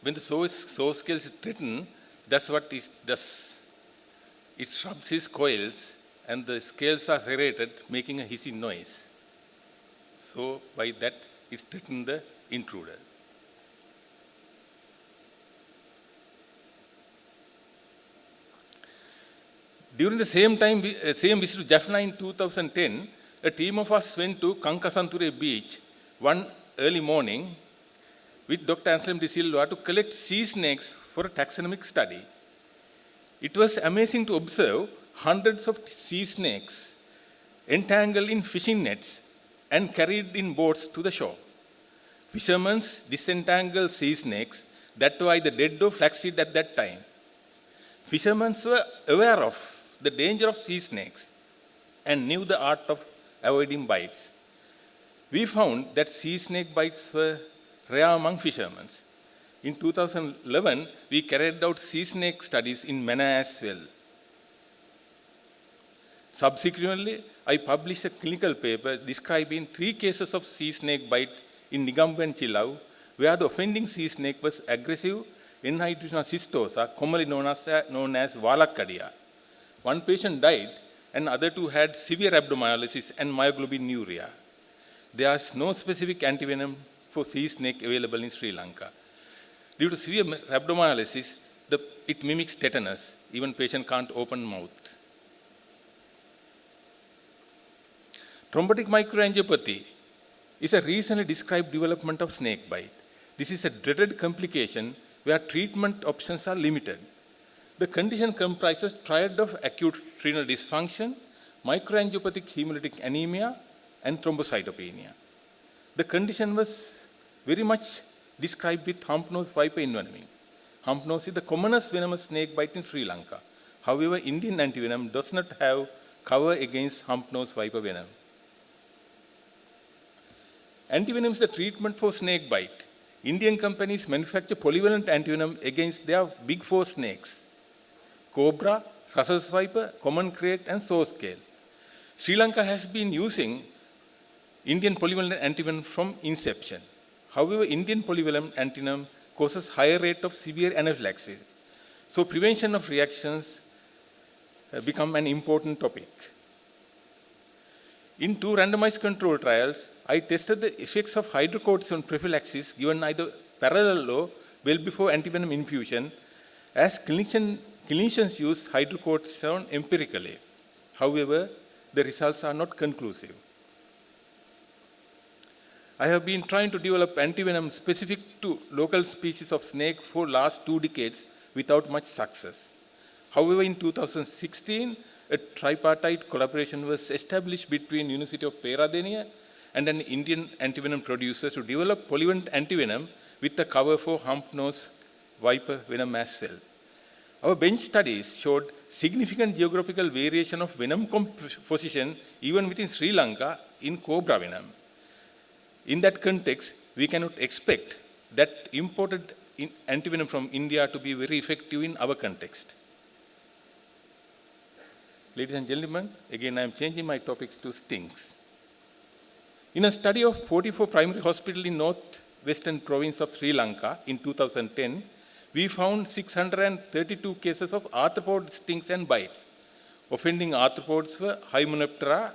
When the saw scale is threatened, that's what it does. It rubs its coils and the scales are serrated, making a hissing noise. So by that, it threatens the intruder. During the same visit to Jaffna in 2010, a team of us went to Kankasanture beach one early morning with Dr. Anselm de Silva to collect sea snakes for a taxonomic study. It was amazing to observe hundreds of sea snakes entangled in fishing nets and carried in boats to the shore. Fishermen disentangled sea snakes that were either dead or flaccid at that time. Fishermen were aware of the danger of sea snakes and knew the art of avoiding bites. We found that sea snake bites were rare among fishermen. In 2011, we carried out sea snake studies in Mana as well. Subsequently, I published a clinical paper describing 3 cases of sea snake bite in Nigambu and Chilau, where the offending sea snake was aggressive Enhydrina cystosa, commonly known as Valakkadia. 1 patient died, and other 2 had severe rhabdomyolysis and myoglobinuria. There is no specific antivenom for sea snake available in Sri Lanka. Due to severe rhabdomyolysis, it mimics tetanus. Even patient can't open mouth. Thrombotic microangiopathy is a recently described development of snake bite. This is a dreaded complication where treatment options are limited. The condition comprises triad of acute renal dysfunction, microangiopathic hemolytic anemia, and thrombocytopenia. The condition was very much described with hump nose viper envenoming. Hump nose is the commonest venomous snake bite in Sri Lanka. However, Indian antivenom does not have cover against hump-nosed viper venom. Antivenom is the treatment for snake bite. Indian companies manufacture polyvalent antivenom against their big four snakes: cobra, Russell's viper, common crate, and saw scale. Sri Lanka has been using Indian polyvalent antivenom from inception. However, Indian polyvalent antivenom causes higher rate of severe anaphylaxis. So prevention of reactions become an important topic. In 2 randomized control trials, I tested the effects of hydrocortisone prophylaxis given either parallel or well before antivenom infusion, as clinicians use hydrocortisone empirically. However, the results are not conclusive. I have been trying to develop antivenom specific to local species of snake for last 2 decades without much success. However, in 2016, a tripartite collaboration was established between University of Peradeniya and an Indian antivenom producer to develop polyvalent antivenom with a cover for hump-nosed viper venom as well. Our bench studies showed significant geographical variation of venom composition even within Sri Lanka in cobra venom. In that context, we cannot expect that imported antivenom from India to be very effective in our context. Ladies and gentlemen, again I am changing my topics to stings. In a study of 44 primary hospitals in northwestern province of Sri Lanka in 2010, we found 632 cases of arthropod stings and bites. Offending arthropods were Hymenoptera,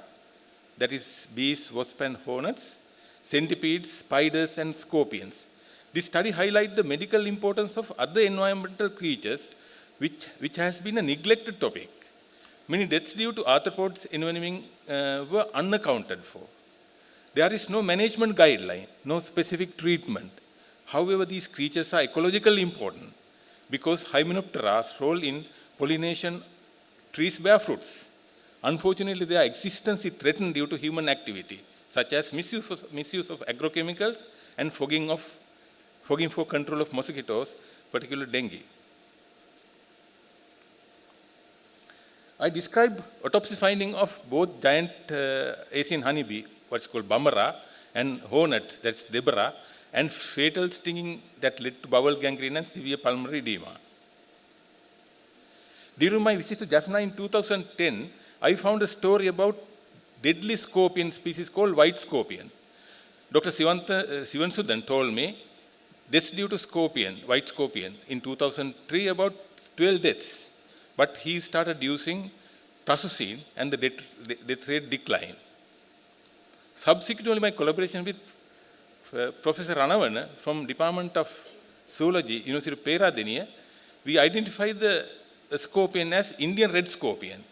that is bees, wasps and hornets, centipedes, spiders and scorpions. This study highlights the medical importance of other environmental creatures, which has been a neglected topic. Many deaths due to arthropods envenoming were unaccounted for. There is no management guideline, no specific treatment. However, these creatures are ecologically important because Hymenoptera's role in pollination trees bear fruits. Unfortunately, their existence is threatened due to human activity, such as misuse of agrochemicals and fogging for control of mosquitoes, particularly dengue. I described autopsy finding of both giant Asian honeybee, what's called Bambara, and hornet, that's Deborah, and fatal stinging that led to bowel gangrene and severe pulmonary edema. During my visit to Jaffna in 2010, I found a story about deadly scorpion species called white scorpion. Dr. Sivansudan told me deaths due to white scorpion. In 2003, about 12 deaths. But he started using prazosin and the death rate declined. Subsequently, my collaboration with Professor Ranavana from Department of Zoology, University of Peradeniya, we identified the scorpion as Indian red scorpion.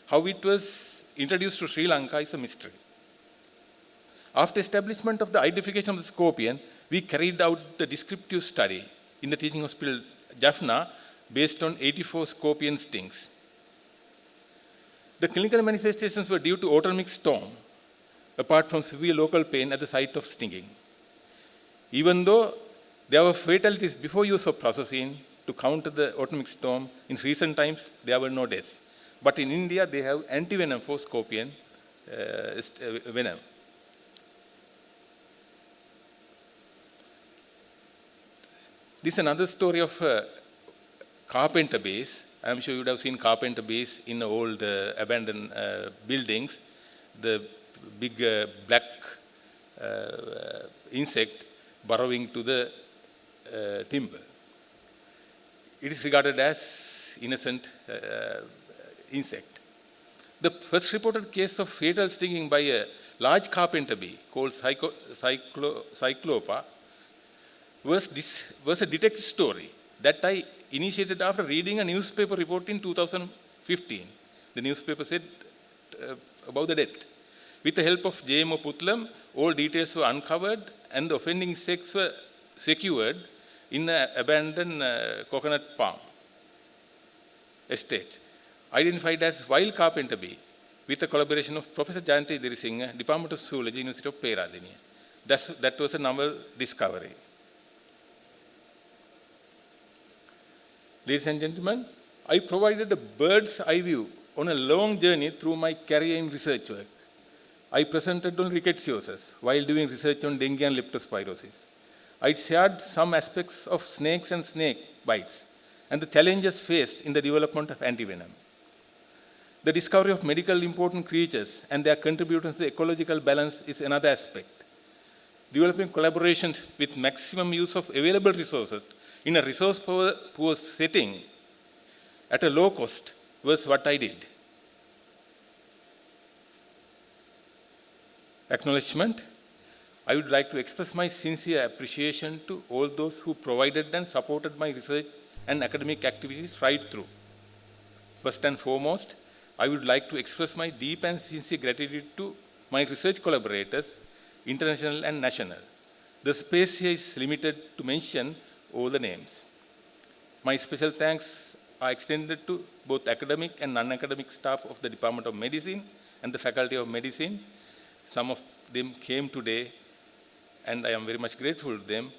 How it was introduced to Sri Lanka is a mystery. After establishment of the identification of the scorpion, we carried out the descriptive study in the teaching hospital Jaffna based on 84 scorpion stings. The clinical manifestations were due to autonomic storm, apart from severe local pain at the site of stinging. Even though there were fatalities before use of prazosin to counter the autonomic storm, in recent times there were no deaths. But in India, they have antivenom for scorpion venom. This is another story of carpenter base. I am sure you would have seen carpenter base in old abandoned buildings. The big black insect burrowing to the timber. It is regarded as innocent insect. The first reported case of fatal stinging by a large carpenter bee called Cyclopa was a detective story that I initiated after reading a newspaper report in 2015. The newspaper said about the death. With the help of JMO Putlam, all details were uncovered and the offending insects were secured in an abandoned coconut palm estate, identified as wild carpenter bee, with the collaboration of Professor Jayanthi Dirisinghe, Department of Zoology, University of Peradeniya. That was a novel discovery. Ladies and gentlemen, I provided a bird's eye view on a long journey through my career in research work. I presented on rickettsiosis while doing research on dengue and leptospirosis. I shared some aspects of snakes and snake bites and the challenges faced in the development of antivenom. The discovery of medical important creatures and their contributions to ecological balance is another aspect. Developing collaborations with maximum use of available resources in a resource-poor setting at a low cost was what I did. Acknowledgement. I would like to express my sincere appreciation to all those who provided and supported my research and academic activities right through. First and foremost, I would like to express my deep and sincere gratitude to my research collaborators, international and national. The space here is limited to mention all the names. My special thanks are extended to both academic and non-academic staff of the Department of Medicine and the Faculty of Medicine. Some of them came today, and I am very much grateful to them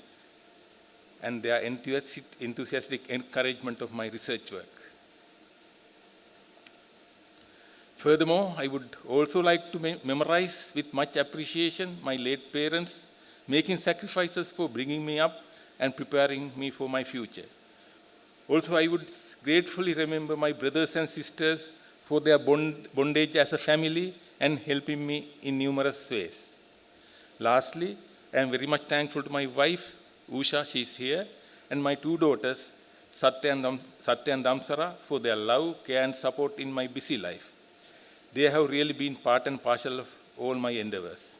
and their enthusiastic encouragement of my research work. Furthermore, I would also like to memorize with much appreciation my late parents making sacrifices for bringing me up and preparing me for my future. Also, I would gratefully remember my brothers and sisters for their bondage as a family and helping me in numerous ways. Lastly, I am very much thankful to my wife, Usha, she is here, and my two daughters, Satya and Damsara, for their love, care, and support in my busy life. They have really been part and parcel of all my endeavors.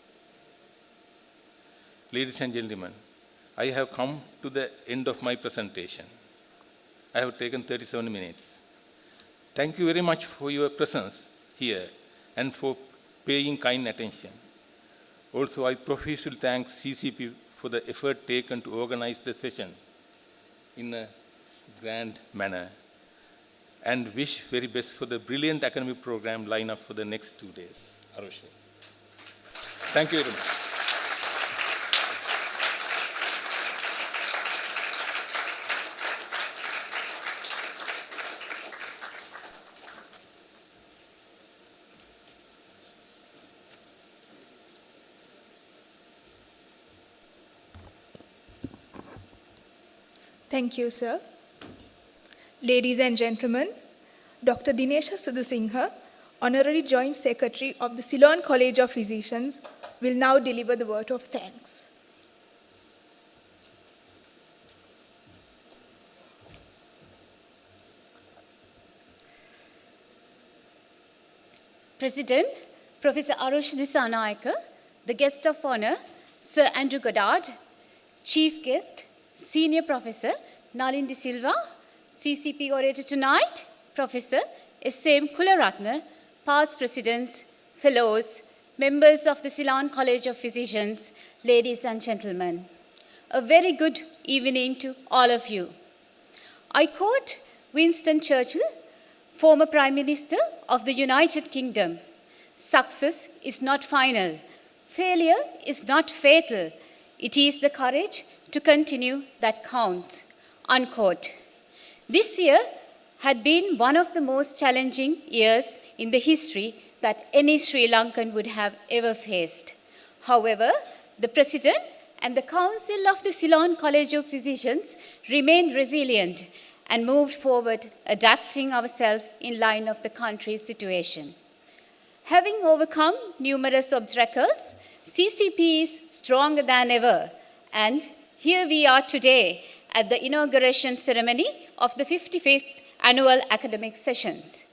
Ladies and gentlemen, I have come to the end of my presentation. I have taken 37 minutes. Thank you very much for your presence here and for paying kind attention. Also, I profusely thank CCP for the effort taken to organize the session in a grand manner and wish very best for the brilliant academic program lineup for the next 2 days. Arosha. Thank you very much. Thank you, sir. Ladies and gentlemen, Dr. Dinesha Sudhusingha, Honorary Joint Secretary of the Ceylon College of Physicians, will now deliver the word of thanks. President, Professor Arush Disanayaka, the guest of honor, Sir Andrew Goddard, Chief Guest, Senior Professor Nalin De Silva, CCP orator tonight, Professor S.M. Kularatne, past presidents, fellows, members of the Ceylon College of Physicians, ladies and gentlemen. A very good evening to all of you. I quote Winston Churchill, former Prime Minister of the United Kingdom, "Success is not final. Failure is not fatal. It is the courage to continue that counts." Unquote. This year had been one of the most challenging years in the history that any Sri Lankan would have ever faced. However, the President and the Council of the Ceylon College of Physicians remained resilient and moved forward, adapting ourselves in line of the country's situation. Having overcome numerous obstacles, CCP is stronger than ever, and here we are today at the inauguration ceremony of the 55th annual academic sessions.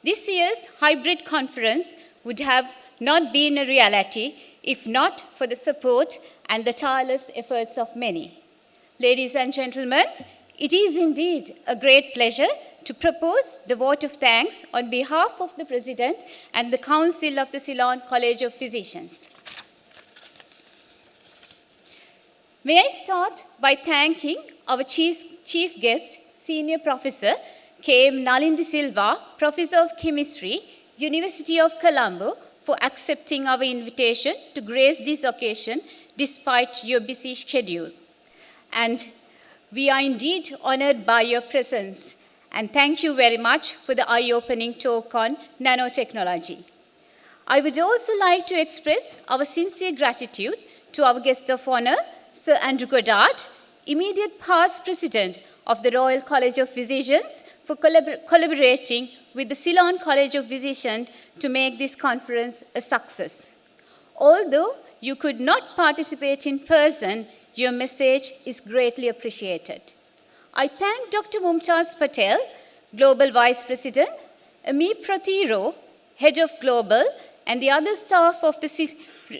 This year's hybrid conference would have not been a reality if not for the support and the tireless efforts of many. Ladies and gentlemen, it is indeed a great pleasure to propose the vote of thanks on behalf of the President and the Council of the Ceylon College of Physicians. May I start by thanking our chief guest, Senior Professor K.M. Nalin De Silva, Professor of Chemistry, University of Colombo, for accepting our invitation to grace this occasion despite your busy schedule. And we are indeed honored by your presence and thank you very much for the eye-opening talk on nanotechnology. I would also like to express our sincere gratitude to our guest of honor, Sir Andrew Goddard, immediate past president of the Royal College of Physicians, for collaborating with the Ceylon College of Physicians to make this conference a success. Although you could not participate in person, your message is greatly appreciated. I thank Dr. Mumtaz Patel, Global Vice President, Ami Prathiro, Head of Global, and the other staff of the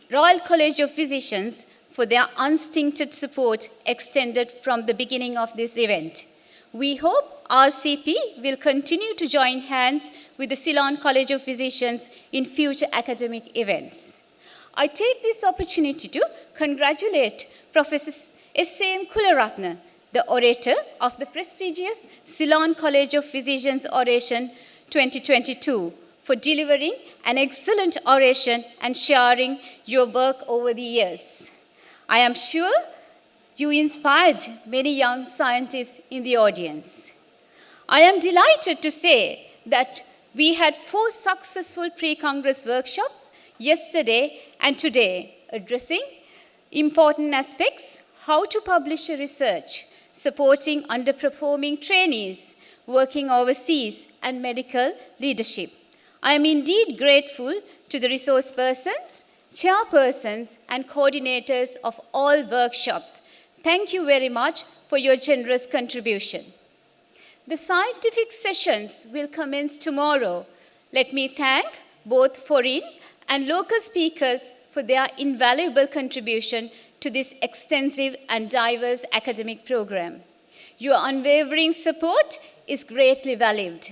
Royal College of Physicians for their unstinted support extended from the beginning of this event. We hope RCP will continue to join hands with the Ceylon College of Physicians in future academic events. I take this opportunity to congratulate Professor S.M. Kularatne, the orator of the prestigious Ceylon College of Physicians Oration 2022, for delivering an excellent oration and sharing your work over the years. I am sure you inspired many young scientists in the audience. I am delighted to say that we had 4 successful pre-Congress workshops yesterday and today addressing important aspects: how to publish a research, supporting underperforming trainees, working overseas, and medical leadership. I am indeed grateful to the resource persons, chairpersons, and coordinators of all workshops. Thank you very much for your generous contribution. The scientific sessions will commence tomorrow. Let me thank both foreign and local speakers for their invaluable contribution to this extensive and diverse academic program. Your unwavering support is greatly valued.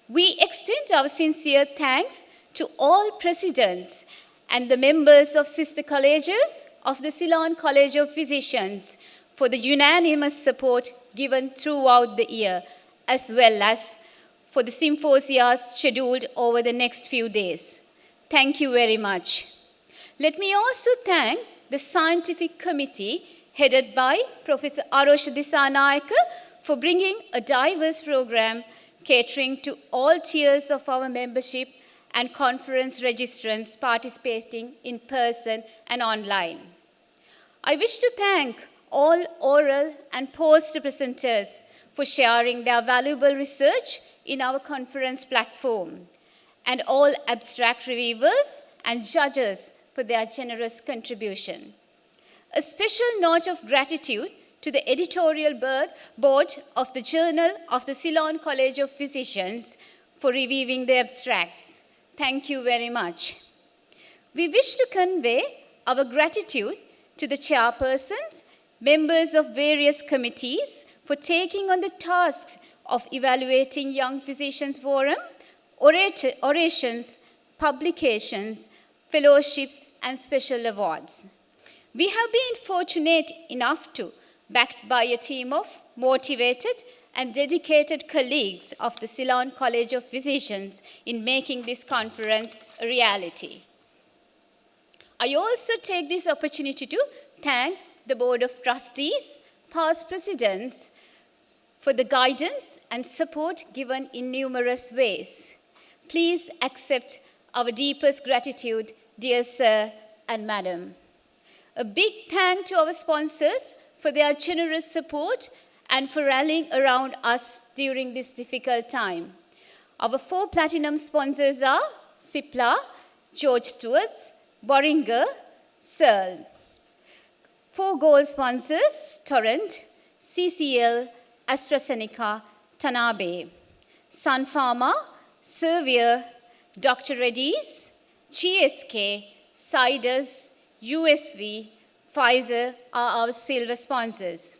We extend our sincere thanks to all presidents and the members of sister colleges of the Ceylon College of Physicians for the unanimous support given throughout the year, as well as for the symposia scheduled over the next few days. Thank you very much. Let me also thank the scientific committee headed by Professor Arosh Disanayake for bringing a diverse program catering to all tiers of our membership and conference registrants participating in person and online. I wish to thank all oral and post presenters for sharing their valuable research in our conference platform, and all abstract reviewers and judges for their generous contribution. A special note of gratitude to the editorial board of the Journal of the Ceylon College of Physicians for reviewing the abstracts. Thank you very much. We wish to convey our gratitude to the chairpersons, members of various committees for taking on the tasks of evaluating Young Physicians Forum, orations, publications, fellowships, and special awards. We have been fortunate enough to, backed by a team of motivated and dedicated colleagues of the Ceylon College of Physicians in making this conference a reality. I also take this opportunity to thank the Board of Trustees, past presidents, for the guidance and support given in numerous ways. Please accept our deepest gratitude, dear Sir and Madam. A big thank to our sponsors for their generous support and for rallying around us during this difficult time. Our 4 platinum sponsors are Cipla, George Stewart's, Boehringer, Searle. 4 gold sponsors, Torrent, CCL, AstraZeneca, Tanabe. Sun Pharma, Servier, Dr. Reddy's, GSK, Sidus, USV, Pfizer are our silver sponsors.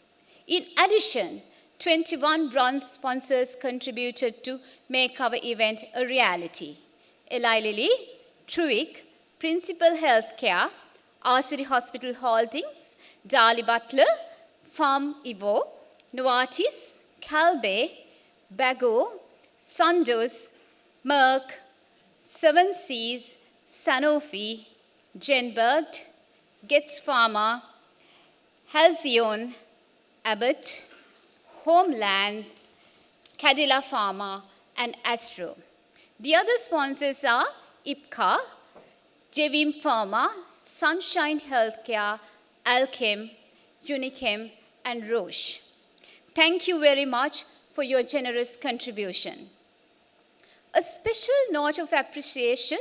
In addition, 21 bronze sponsors contributed to make our event a reality. Eli Lilly, Truick, Principal Healthcare, Arcity Hospital Holdings, Dali Butler, Farm Evo, Novartis, Calbe, Bago, Sandoz, Merck, Seven Seas, Sanofi, Genberg, Getz Pharma, Halcyon, Abbott, Homelands, Cadila Pharma, and Astro. The other sponsors are IPCA, Jevim Pharma, Sunshine Healthcare, Alchem, Unichem, and Roche. Thank you very much for your generous contribution. A special note of appreciation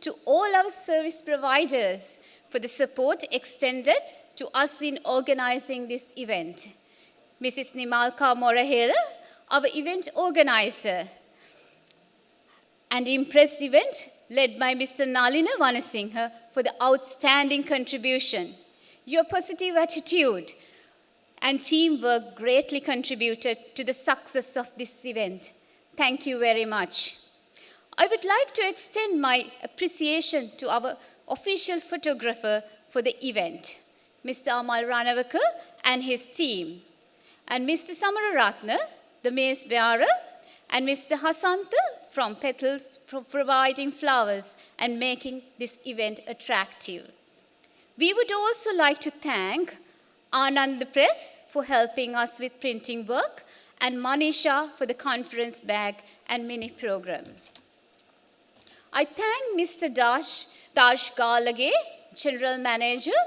to all our service providers for the support extended to us in organizing this event. Mrs. Nimalka Morahela, our event organizer, and Impress event led by Mr. Nalina Vanasinghe for the outstanding contribution. Your positive attitude and teamwork greatly contributed to the success of this event. Thank you very much. I would like to extend my appreciation to our official photographer for the event, Mr. Amal Ranavaka and his team, and Mr. Samararatna, the mace bearer, and Mr. Hasanta from Petals for providing flowers and making this event attractive. We would also like to thank Anand the Press for helping us with printing work and Manisha for the conference bag and mini program. I thank Mr. Dash Galage, General Manager,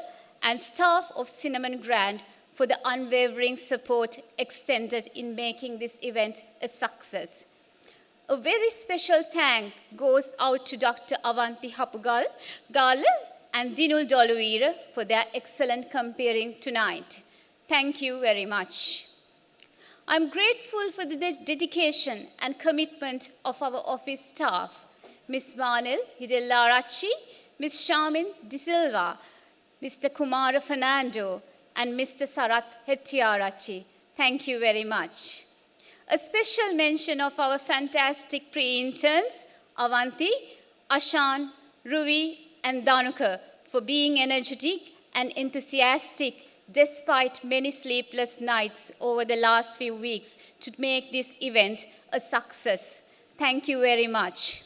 and staff of Cinnamon Grand for the unwavering support extended in making this event a success. A very special thank goes out to Dr. Avanti Hapugal Gala and Dinul Doluira for their excellent comparing tonight. Thank you very much. I'm grateful for the dedication and commitment of our office staff, Ms. Vanil Hidellarachi, Ms. Shamin De Silva, Mr. Kumara Fernando, and Mr. Sarath Hettiarachi. Thank you very much. A special mention of our fantastic pre-interns, Avanti, Ashan, Ruvi, and Danuka, for being energetic and enthusiastic despite many sleepless nights over the last few weeks to make this event a success. Thank you very much.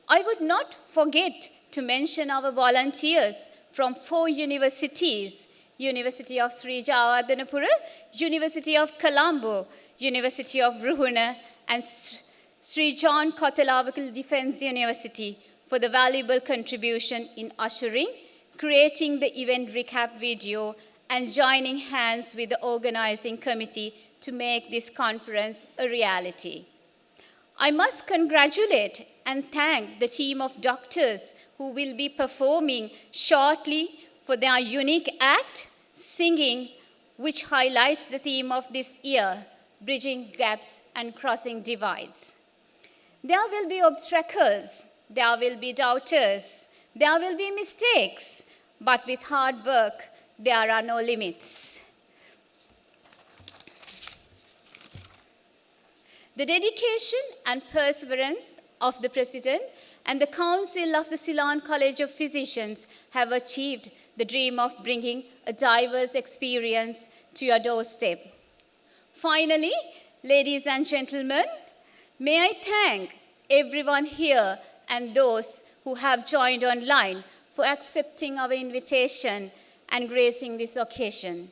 I would not forget to mention our volunteers from 4 universities, University of Sri Jawadhanapura, University of Colombo, University of Ruhuna, and Sri John Kotalavakal Defence University for the valuable contribution in ushering, creating the event recap video, and joining hands with the organizing committee to make this conference a reality. I must congratulate and thank the team of doctors who will be performing shortly for their unique act, singing, which highlights the theme of this year, bridging gaps and crossing divides. There will be obstacles, there will be doubters, there will be mistakes, but with hard work, there are no limits. The dedication and perseverance of the President and the Council of the Ceylon College of Physicians have achieved the dream of bringing a diverse experience to your doorstep. Finally, ladies and gentlemen, may I thank everyone here and those who have joined online for accepting our invitation and gracing this occasion.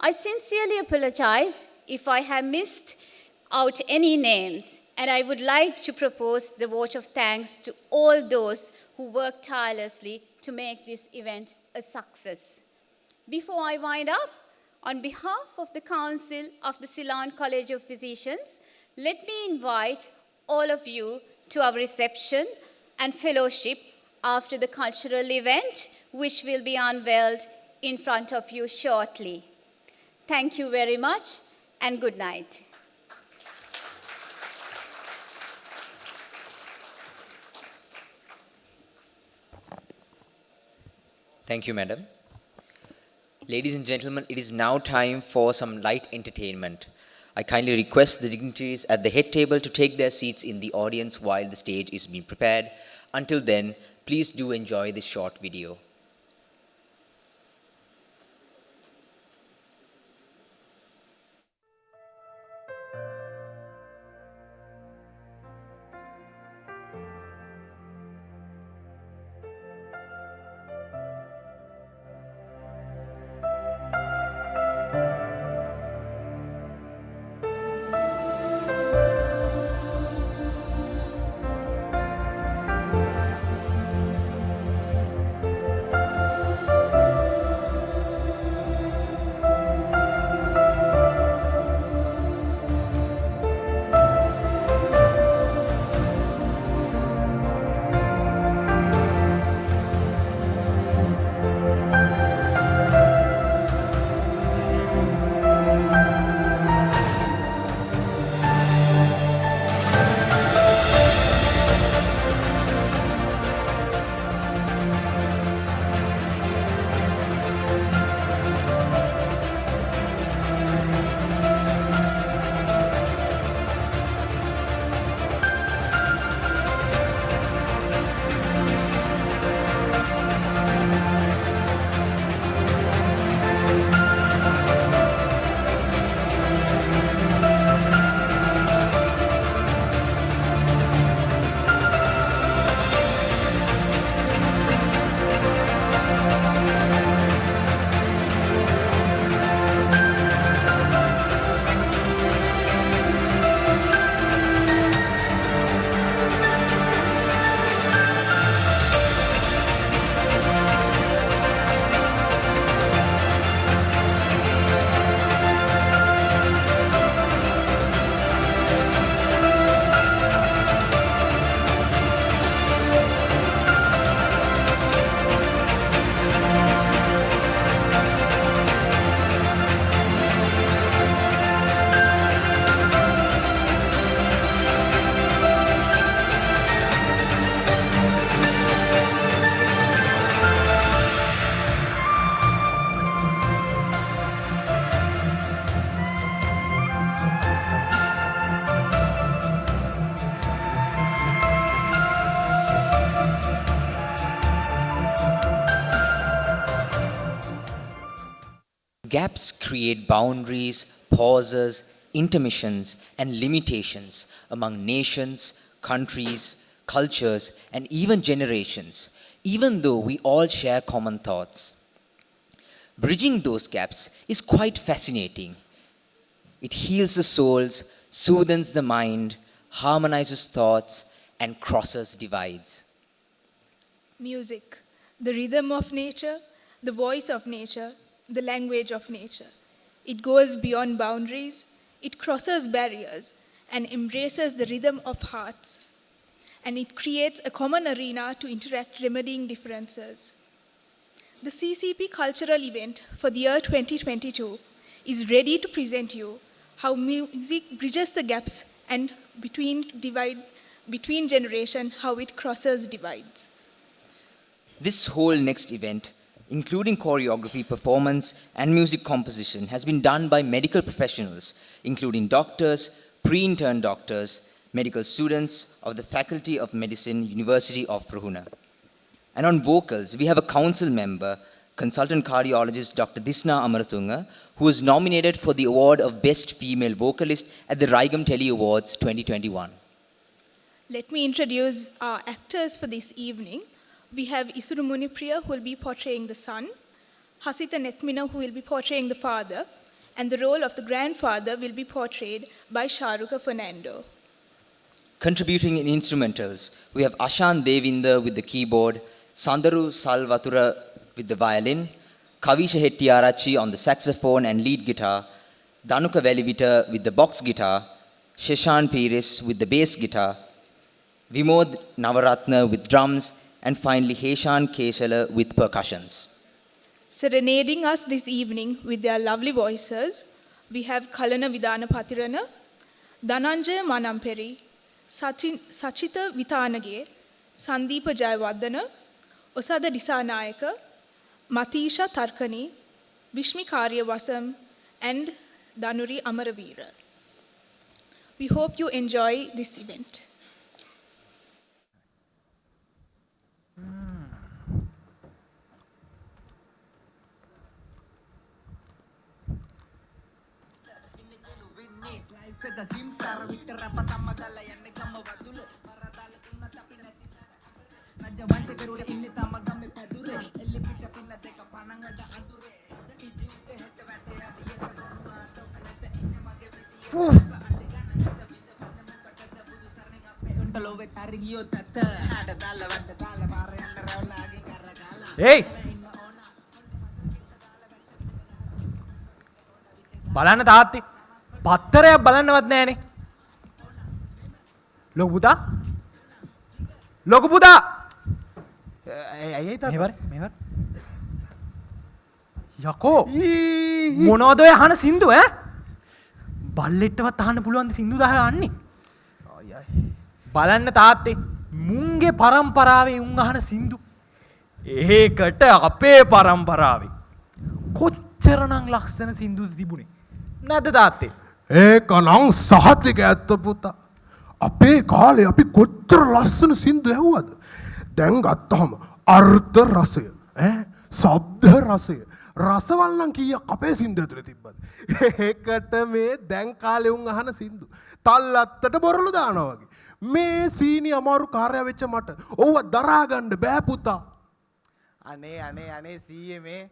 I sincerely apologize if I have missed out any names, and I would like to propose the vote of thanks to all those who worked tirelessly to make this event a success. Before I wind up, on behalf of the Council of the Ceylon College of Physicians, let me invite all of you to our reception and fellowship after the cultural event, which will be unveiled in front of you shortly. Thank you very much, and good night. Thank you, Madam. Ladies and gentlemen, it is now time for some light entertainment. I kindly request the dignitaries at the head table to take their seats in the audience while the stage is being prepared. Until then, please do enjoy this short video. Gaps create boundaries, pauses, intermissions, and limitations among nations, countries, cultures, and even generations, even though we all share common thoughts. Bridging those gaps is quite fascinating. It heals the souls, soothes the mind, harmonizes thoughts, and crosses divides. Music, the rhythm of nature, the voice of nature, the language of nature. It goes beyond boundaries, it crosses barriers, and embraces the rhythm of hearts. And it creates a common arena to interact, remedying differences. The CCP cultural event for the year 2022 is ready to present you how music bridges the gaps and between generation, how it crosses divides. This whole next event, including choreography, performance, and music composition, has been done by medical professionals, including doctors, pre-intern doctors, medical students of the Faculty of Medicine, University of Ruhuna. And on vocals, we have a council member, consultant cardiologist Dr. Disna Amaratunga, who was nominated for the award of Best Female Vocalist at the Raigam Tele Awards 2021. Let me introduce our actors for this evening. We have Isuru Munipriya, who will be portraying the son, Hasita Nethmina, who will be portraying the father, and the role of the grandfather will be portrayed by Sharuka Fernando. Contributing in instrumentals, we have Ashan Devinder with the keyboard, Sandaru Salvatura with the violin, Kavisha Hettiarachi on the saxophone and lead guitar, Danuka Velivita with the box guitar, Sheshan Piris with the bass guitar, Vimod Navaratna with drums, and finally Heshan Keshala with percussions. Serenading us this evening with their lovely voices, we have Kalana Vidana Patirana, Dhananjaya Manamperi, Sachita Vitanage, Sandeepa Jayawardana, Osada Disanayaka, Matisha Tarkani, Vishmi Karyavasam, and Danuri Amaravira. We hope you enjoy this event. Hey! බලන්න තාත්ති පත්තරයක් බලන්නවත් නෑනේ. ලොකු පුතා? ලොකු පුතා! ඇයි තාත්තා? මෙහෙවර. යකෝ මොනවද ඔය අහන සින්දු ඈ? බල්ලෙට්ටවත් අහන්න පුළුවන් ද සින්දු 10 අහන්නේ? බලන්න තාත්තේ මුන්ගේ පරම්පරාවේ උන් අහන සින්දු ඒකට අපේ පරම්පරාවේ කොච්චරනම් ලක්ෂණ සින්දුද තිබුණේ නැද්ද තාත්තේ? ඒකනම් සහතික ඇත්ත පුතා. අපේ කාලේ අපි කොච්චර ලස්සන සින්දු ඇහුවද? දැන් ගත්තහම අර්ථ රසය, ශබ්ද රසය, රසවල් නම් කීයක් අපේ සින්දු ඇතුලේ තිබ්බද? ඒකට මේ දැන් කාලේ උන් අහන සින්දු තල්ලත්තට බොරළු දානවා වගේ. මේ සීනි අමාරු කාර්යය වෙච්ච මට ඕව දරා ගන්න බෑ පුතා. අනේ සීයේ මේ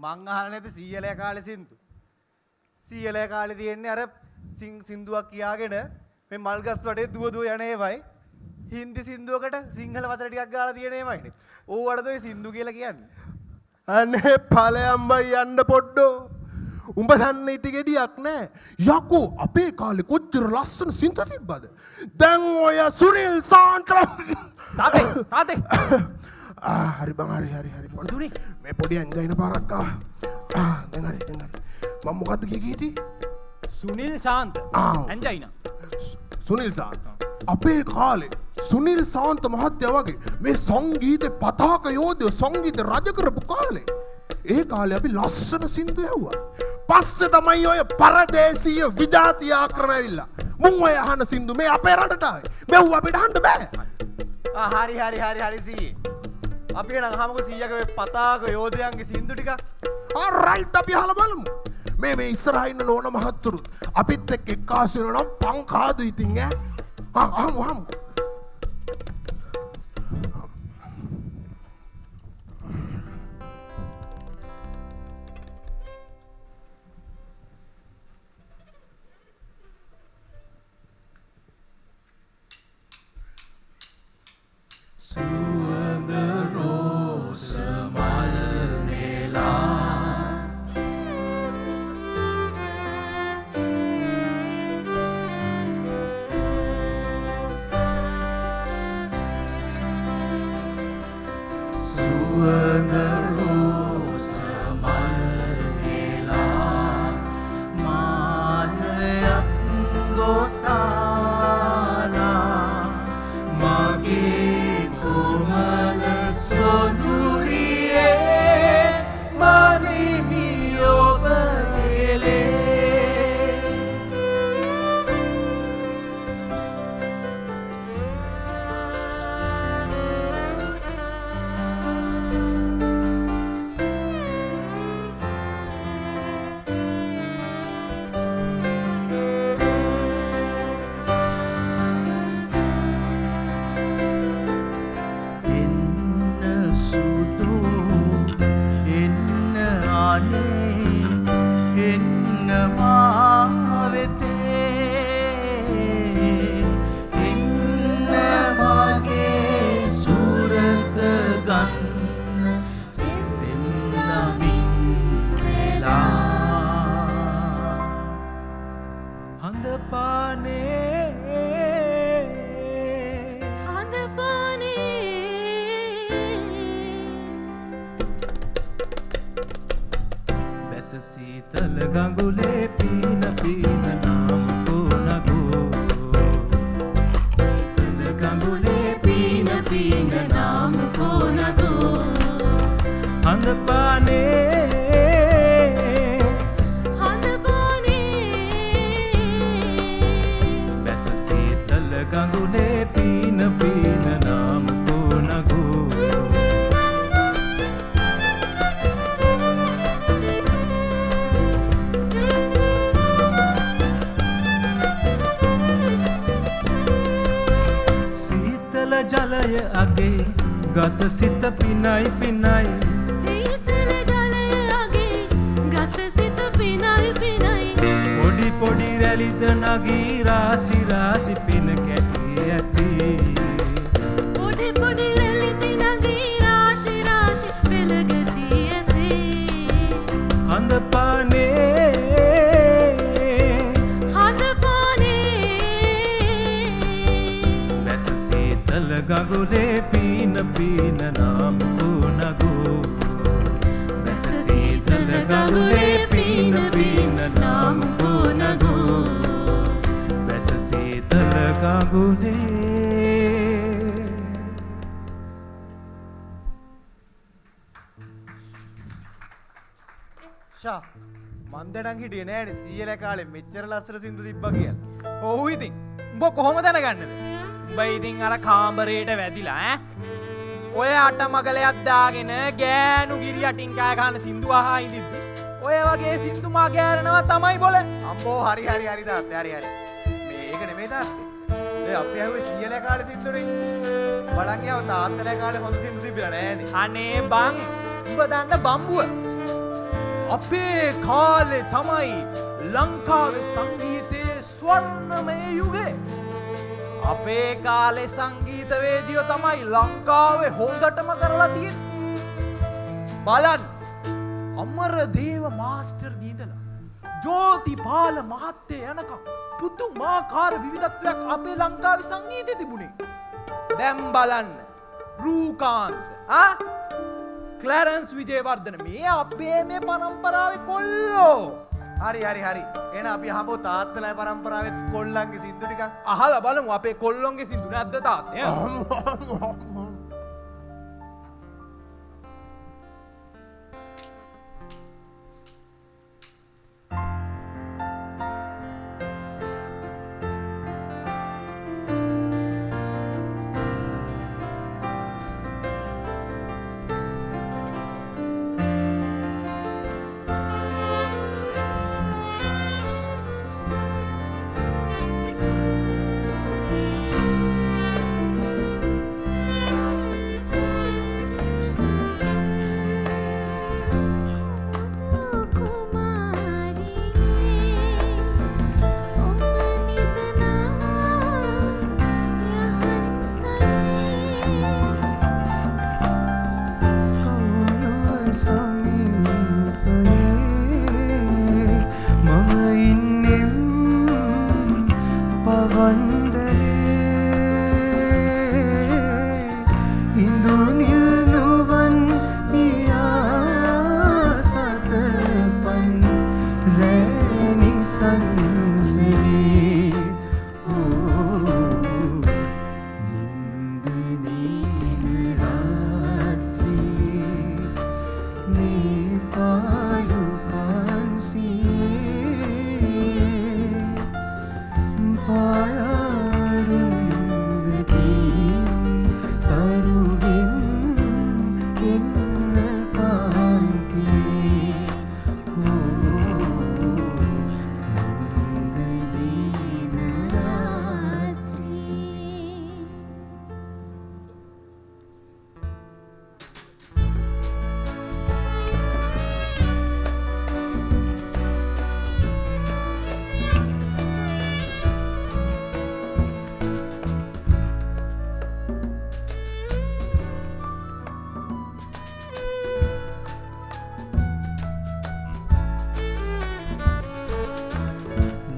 මං අහලා නැති සීයලේ කාලේ සින්දු. සීයලේ කාලේ තියෙන්නේ අර සින්දුවක් කියාගෙන මේ මල්ගස් වටේ දුව යන ඒවයි. හින්දි සින්දුවකට සිංහල වචන ටිකක් ගාලා තියෙන ඒවයිනේ. ඕවටද ඔය සින්දු කියලා කියන්නේ. අනේ ඵලයන්ම යන්න පොඩ්ඩෝ. උඹ දන්න ඉටි ගෙඩියක් නෑ. යකෝ අපේ කාලේ කොච්චර ලස්සන සින්දු තිබ්බද? දැන් ඔය සුනිල් සාන්ත තාතේ හරි බං හරි මොකද උනේ? මේ පොඩි ඇංගයින පාරක් දැන් හරි මම මොකද්ද කියේ? සුනිල් ශාන්ත ඇංජයිනා. සුනිල් සාන්ත අපේ කාලේ සුනිල් සාන්ත මහත්තයා වගේ මේ සංගීතේ පතාක යෝධයෝ සංගීත රජ කරපු කාලේ ඒ කාලේ අපි ලස්සන සින්දු ඇහුවා. පස්සේ තමයි ඔය පරදේශීය විජාතිය ආක්‍රමණ ඇවිල්ලා මුන් ඔය අහන සින්දු මේ අපේ රටට ආවේ. මෙව්ව අපිට අහන්න බෑ. හරි සී. අපි නම් අහමුකෝ සීයාගේ පතාක යෝධයන්ගේ සින්දු ටික. රයිට් අපි අහලා බලමු. මේ ඉස්සරහා ඉන්න නෝන මහත්තුරු අපිත් එක්ක එක්කාසු වෙනවා නම් පං කාදු ඉතින් ඈ. අහමු. සුවඳ රෝස මල් නෙලා සුවඳ රෝස මල් නෙලා මාලයක් ගොතාලා මගේ කොමල සොඳුරියේ මනිමි ඔබ එලේ එන්න සුදු එන්න අනේ එන්න මාවෙතේ එන්න මගේ සුරත ගන්න දෙන්නමින් වෙලා හඳ පානේ බැස සීතල ගඟුලේ පීන පීන නාම කොනගෝ සීතල ගඟුලේ පීන පීන නාම කොනගෝ හඳ පානේ බැස සීතල ගඟුලේ පීන පීන නාම කොනගෝ සීතල ජලය අගේ ගත සිත පිනයි පිනයි සීතල ජලය අගේ ගත සිත පිනයි පිනයි පොඩි පොඩි රැලිද නගී රාසි රාසි පින කැටි ඇති පොඩි පොඩි රැලිති නගී රාශි රාශි පෙළගසී ඇති හඳ පානේ බැස සීතල ගඟුලේ පීන පීන නාම කොනගෝ බැස සීතල ගඟුලේ පීන පීන නාම කොනගෝ බැස සීතල ගඟුලේ ෂා මන් දැනන් හිටියේ නෑනේ සීයල කාලේ මෙච්චර ලස්සන සින්දු තිබ්බා කියලා. ඔව් ඉතින් උඹ කොහොම දැනගන්නද? උඹ ඉතින් අර කාමරේට වැදිලා ඈ ඔය අටමගලයක් දාගෙන ගෑනු ගිරි යටින් කෑ ගන්න සින්දු අහා ඉඳිද්දි ඔය වගේ සින්දු මා ගෑරනවා තමයි බොල. අම්බෝ හරි තාත්තේ හරි. මේක නෙමෙයි තාත්තේ. මේ අපි ඇහුවේ සීයල කාලේ සින්දුනේ. බලන් යාව තාත්තලා කාලේ හොඳ සින්දු තිබ්බලා නෑනේ. අනේ බං උඹ දන්න බම්බුව අපේ කාලේ තමයි ලංකාවේ සංගීතයේ ස්වර්ණමය යුගය. අපේ කාලේ සංගීතවේදියෝ තමයි ලංකාවේ හොඳටම කරලා තියෙන්නේ. බලන්න අමරදේව මාස්ටර් ගීතලා ජෝතිපාල මහත්තයා යනකම් පුදුමාකාර විවිධත්වයක් අපේ ලංකාවේ සංගීතේ තිබුණේ. දැන් බලන්න රූකාන්ත ක්ලැරන්ස් විජේවර්ධන මේ අපේ මේ පරම්පරාවේ කොල්ලෝ. හරි. එහෙනම් අපි අහමු තාත්තලා පරම්පරාවේ කොල්ලන්ගේ සින්දු ටිකක්. අහලා බලමු අපේ කොල්ලොන්ගේ සින්දු නැද්ද තාත්තේ? කාලු කාන්සියේ පායරුන්දදී තරුවෙන් එන්න කාන්තියේ මන්දදීන රාත්‍රියේ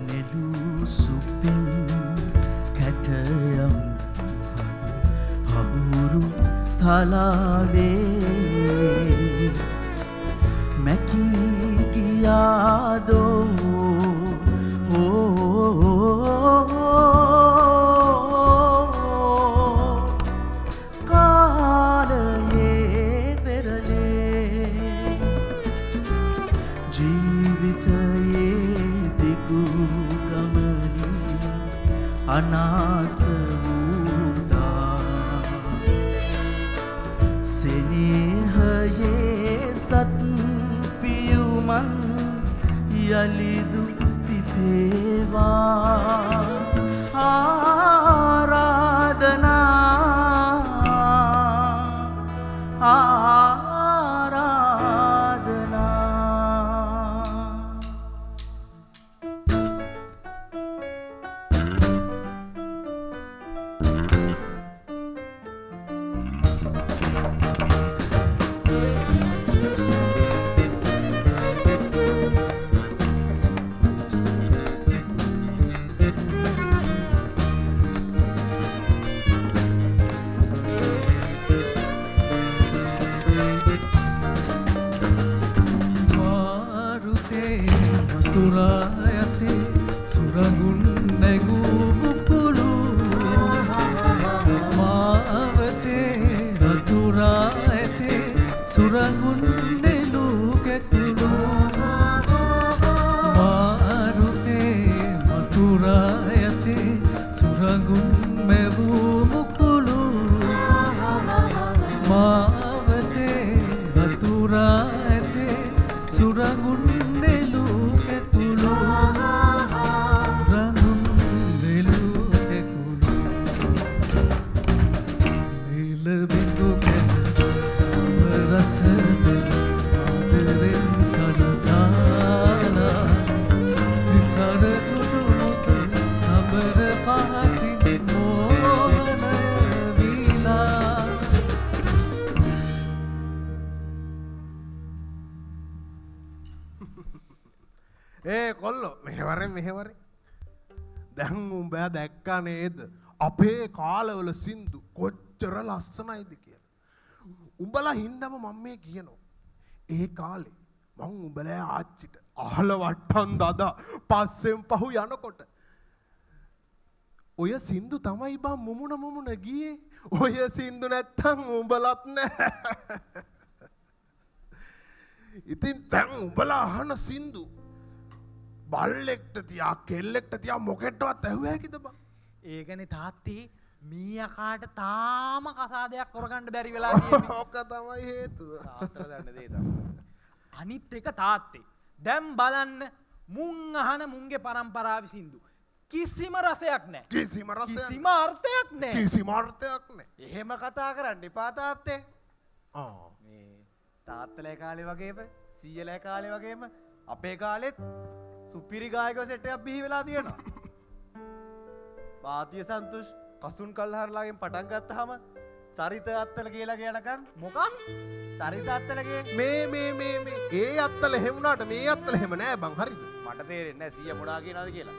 නෙළූ සුපින් කැටයම් පහුරු තලාවේ මැකී ගියාදෝ කාලයේ පෙරලේ ජීවිතයේ දිගු ගමනින් අනාථ වූදා සෙනෙහයේ සත් පියුමන් යලිදු පිපේවා ආරාධනා මාරුතේ වතුරා යතේ සුරඟුන් නැගූ බුබුලු මාවතේ වතුරා යතේ සුරඟුන් නෙළූ කැකුළු මාරුතේ වතුරා යතේ සුරඟුන් මැවූ මුකුළු මාවතේ වතුරා ඇතේ සුරඟුන් නෙළූ කැකුළු සුරඟුන් නෙළූ කැකුළු නිල බිඳු කැන රස පෙළ ආදරෙන් සනසාලා තිසර තුඩු මුත අමර පහසින් මෝහනය වීලා ඒ කොල්ලෝ මෙහෙවරෙන් දැන් උඹයා දැක්කා නේද අපේ කාලවල සින්දු කොච්චර ලස්සනයිද කියලා. උඹලා හින්දම මම මේ කියනවා. ඒ කාලේ මං උඹලා ආච්චිට අහල වට්ටන් දදා පස්සෙන් පහු යනකොට ඔය සින්දු තමයි බං මුමුණ ගියේ. ඔය සින්දු නැත්තම් උඹලත් නැහැ. ඉතින් දැන් උඹලා අහන සින්දු බල්ලෙක්ට තියා කෙල්ලෙක්ට තියා මොකෙටවත් ඇහුව හැකිද බං? ඒකනේ තාත්තේ මීයකාට තාම කසාදයක් කරගන්න බැරි වෙලා තියෙන්නේ. ඕක තමයි හේතුව. තාත්තලා දන්න දේ තමයි. අනිත් එක තාත්තේ දැන් බලන්න මුං අහන මුංගේ පරම්පරාවේ සින්දු කිසිම රසයක් නැහැ. කිසිම රසයක් කිසිම අර්ථයක් නැහැ. කිසිම අර්ථයක් නැහැ. එහෙම කතා කරන්න එපා තාත්තේ. මේ තාත්තලා කාලේ වගේම සීයලා කාලේ වගේම අපේ කාලෙත් සුපිරි ගායකයෝ සෙට් එකක් බිහි වෙලා තියෙනවා. වාතිය සන්තුෂ් කසුන් කල්හරලාගෙන් පටන් ගත්තාම චරිත අත්තල කියලා කියනකම් මොකක්? චරිත අත්තලගේ මේ ඒ අත්තල එහෙම වුණාට මේ අත්තල එහෙම නෑ බං හරිද? මට තේරෙන්නේ නැහැ සීයා මොනා කියනවාද කියලා.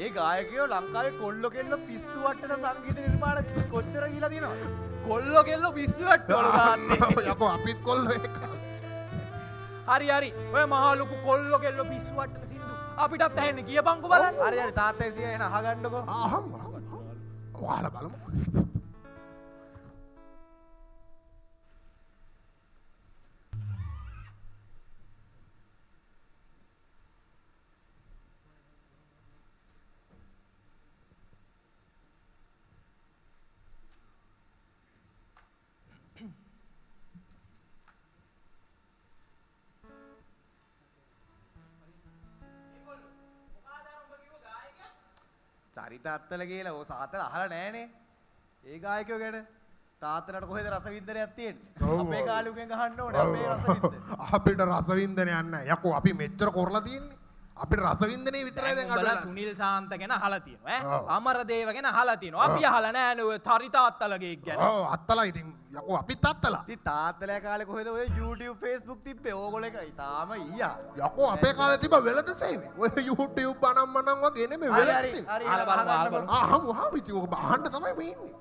ඒ ගායකයෝ ලංකාවේ කොල්ලෝ කෙල්ලෝ පිස්සු වට්ටන සංගීත නිර්මාණ කොච්චර කියලා තියෙනවද? කොල්ලෝ කෙල්ලෝ පිස්සු වට්ටවල දාන්නේ. යකෝ අපිත් කොල්ලෝ ඒක. හරි ඔය මහා ලොකු කොල්ලෝ කෙල්ලෝ පිස්සු වට්ටන සින්දු අපිටත් ඇහෙන්න කියපන්කෝ බලන්න. හරි තාත්තයි සීයා එන අහගන්නකෝ. අහමු. ඔයාලා බලමු. චරිත අත්තල කියලා ඕ සාතල අහලා නැහනේ. ඒ ගායකයෝ ගැන තාත්තලට කොහෙද රසවින්දනයක් තියෙන්නේ? අපේ කාලුකෙන් ගහන්න ඕනේ අපේ රසවින්දන. අපිට රසවින්දනයක් නැහැ. යකෝ අපි මෙච්චර කරලා තියෙන්නේ. අපිට රසවින්දනේ විතරයි දැන් අඩුවලා. සුනිල් සාන්ත ගැන අහලා තියෙනවා ඈ. අමරදේව ගැන අහලා තියෙනවා. අපි අහලා නැහැ නේ ඔය චරිත අත්තලගේ ගැන. ඔව් අත්තලා ඉතින් යකෝ අපිත් අත්තලා. ඉතින් තාත්තලා කාලේ කොහෙද ඔය YouTube Facebook තිබ්බේ? ඕගොල්ලෝ එක තාම ඊයා. යකෝ අපේ කාලේ තිබ්බ වෙලද සේවය. ඔය YouTube බණම් වගේ නෙමෙයි වෙලද සේවය. හරි හරි අහමු ඉතින් ඔබ අහන්න තමයි මේ ඉන්නේ.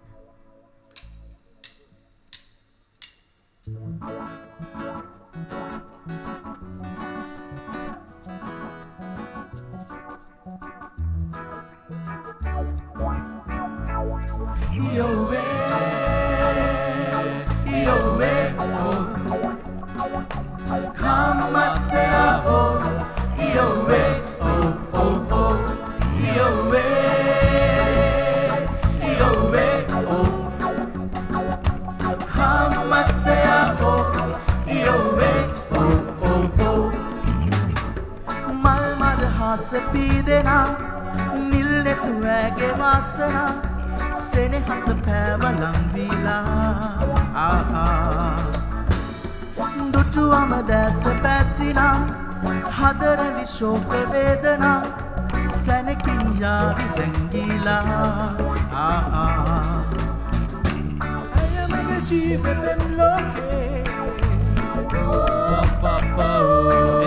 පීදෙනා නිල් නැතුවෑගේ වාසනා සෙනෙහස පෑවලං වීලා දුටුවම දැස පැසිනා හදරවි ශෝක වේදනා සැනකින් යාවි හැංගීලා ඇය මගේ ජීවෙපෙම් ලෝකේ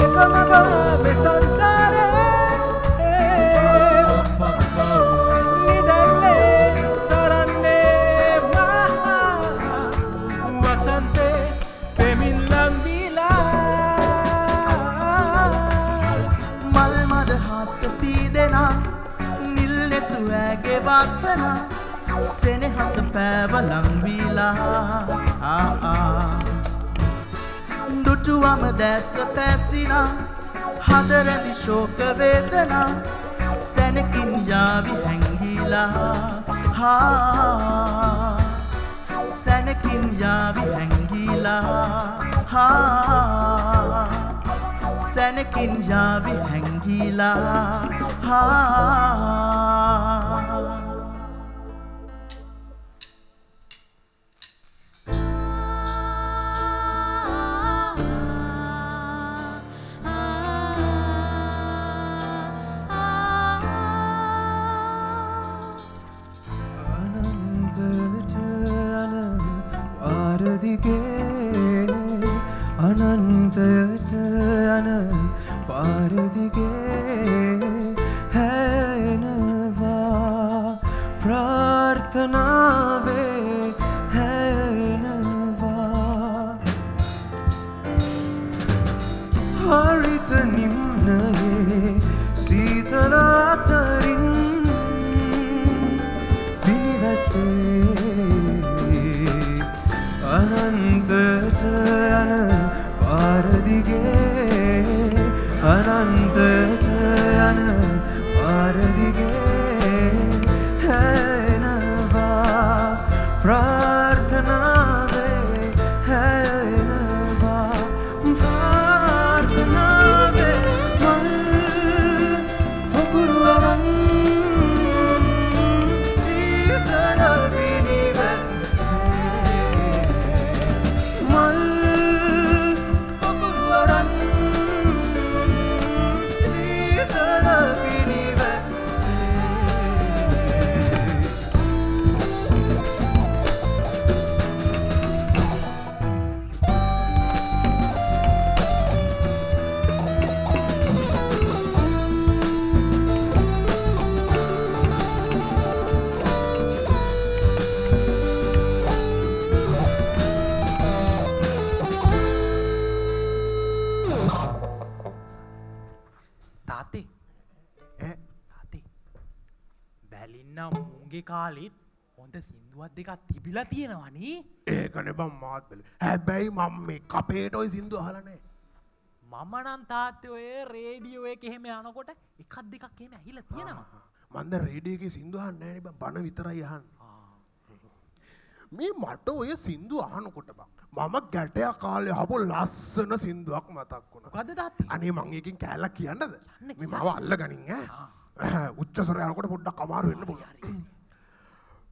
එක මග මේ සංසාරේ වාසනා සෙනෙහස පෑවලං වීලා දුටුවම දැස පැසිනා හදරැඳි ශෝක වේදනා සැනකින් යාවි හැංගීලා සැනකින් යාවි හැංගීලා සැනකින් යාවි හැංගීලා අනන්තයට යන පාරදිගේ හැනවා ප්‍රාර්ථනාවේ හැනවා හරිත නිම්නයේ සීතල අතරින් පිනිවැසේ අනන්තයට යන පාරදිගේ අනන්තයට යන පාරදිගේ හැනවා ප්‍රාර්ථනාවේ හැනවා ප්‍රාර්ථනාවේ මල් පොකුරු අරන් සීතල පිනිවැස්සේ මල් කාලෙත් හොඳ සින්දුවක් දෙකක් තිබිලා තියෙනවනේ. ඒකනේ බං මාත් බැලුවේ. හැබැයි මම මේ කපේට ওই සින්දුව අහලා නැහැ. මම නම් තාත්තේ ඔය රේඩියෝ එකේ එහෙම යනකොට එකක් දෙකක් එහෙම ඇහිලා තියෙනවා. මම දැන් රේඩියෝ එකේ සින්දුව අහන්නේ නැහැ නේ බං. බණ විතරයි අහන්නේ. මේ මට ඔය සින්දුව අහනකොට බං මම ගැටයා කාලේ අහපු ලස්සන සින්දුවක් මතක් වුණා. මොකද්ද තාත්තේ? අනේ මං එකකින් කෑල්ලක් කියන්නද? මේ මාව අල්ලගනින් ඈ. උච්චස්වරය යනකොට පොඩ්ඩක් අමාරු වෙන්න පුළුවන්.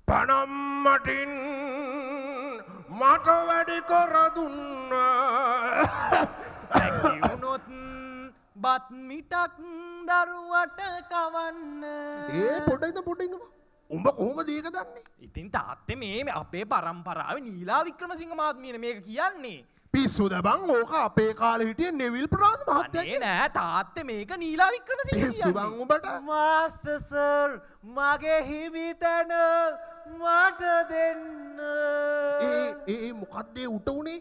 පනම්මටින් මට වැඩි කර දුන්න. වුණොත් බත් මිටක් දරුවට කවන්න. පොඩ්ඩ උඹ කොහොමද ඒක දන්නේ? ඉතින් තාත්තේ මේ අපේ පරම්පරාවේ නීලා වික්‍රමසිංහ මහත්මියනේ මේක කියන්නේ. පිස්සුද බං ඕක අපේ කාලේ හිටියේ නෙවිල් ප්‍රනාන්දු මහත්තයා. අනේ නෑ තාත්තේ මේක නීලා වික්‍රමසිංහ පිස්සු බං කියන්නේ. උඹට. මාස්ටර් සර් මගේ හිමිතැන මට දෙන්න. මොකක්ද ඒ උට උනේ?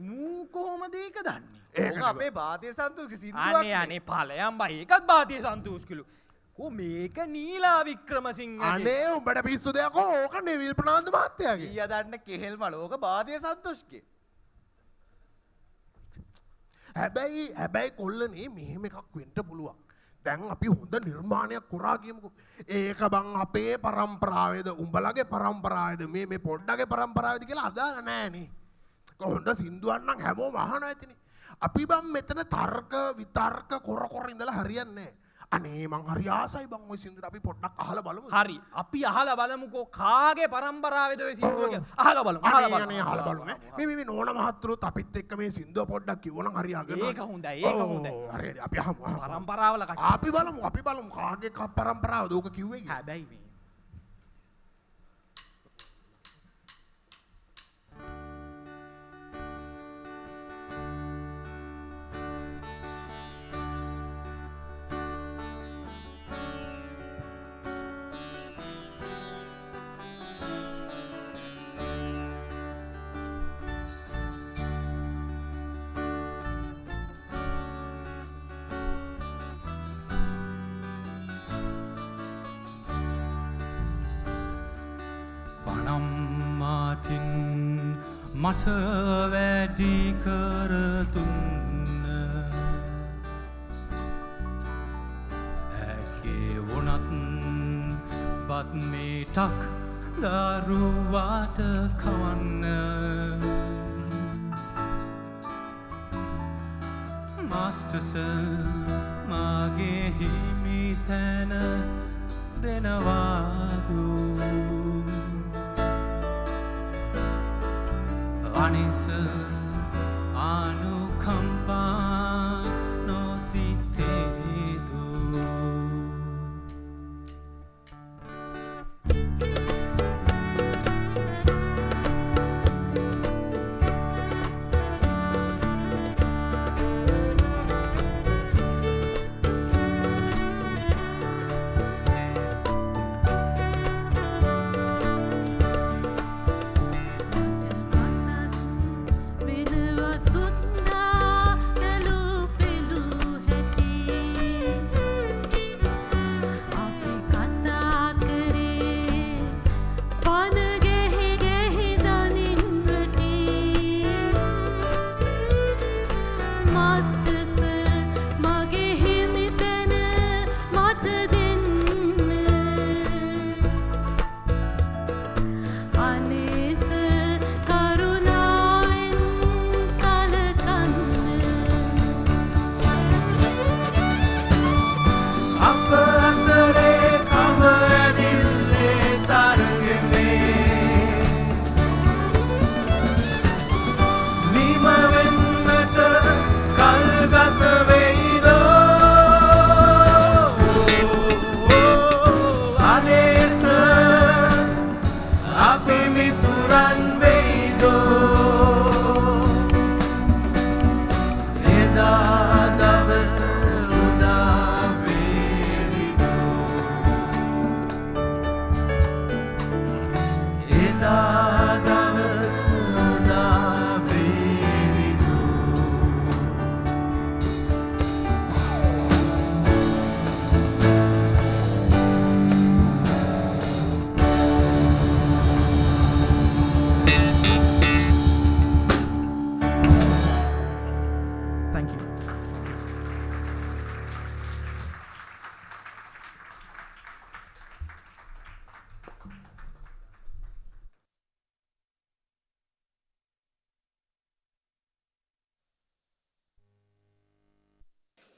මූ කොහොමද ඒක දන්නේ? ඕක අපේ භාතිය සන්තෝෂ්ගේ සින්දුවක්. අනේ පාලයන් බයි ඒකත් භාතිය සන්තෝෂ්කිලු. මේක නීලා වික්‍රමසිංහ. අනේ උඹට පිස්සු දෙයක් ඕක නෙවිල් ප්‍රනාන්දු මහත්තයාගේ. ඊය දන්න කෙහෙල් මල ඕක භාතිය සන්තෝෂ්ගේ. හැබැයි කොල්ලනේ මෙහෙම එකක් වෙන්න පුළුවන්. දැන් අපි හොඳ නිර්මාණයක් කරා කියමුකෝ. ඒක බං අපේ පරම්පරාවේද උඹලගේ පරම්පරාවේද මේ පොඩ්ඩගේ පරම්පරාවේද කියලා අදාළ නෑනේ. හොඳ සින්දුවක් නම් හැමෝම අහනවා ඇතිනේ. අපි බං මෙතන තර්ක විතර්ක කර ඉඳලා හරියන්නේ නෑ. අනේ මං හරි ආසයි බං ඔය සින්දුවට අපි පොඩ්ඩක් අහලා බලමු. හරි අපි අහලා බලමුකෝ කාගේ පරම්පරාවේද ඔය සින්දුව කියලා. අහලා බලමු. අහලා බලමු. මේ නෝන මහත්තුරුත් අපිත් එක්ක මේ සින්දුව පොඩ්ඩක් කිව්වනම් හරි අගනවා. ඒක හොඳයි. හරි අපි අහමු. පරම්පරාවල අපි බලමු කාගේ පරම්පරාවද ඕක කිව්වේ කියලා. හැබැයි මේ පනම්මාටින් මට වැඩි කර දුන්න. ඇකේ වුණත් බත් මිටක් දරුවාට කවන්න. මාස්ටර් සර් මගේ හිමිතැන දෙනවාදු. අනිස අනුකම්පා නොසිතේදු.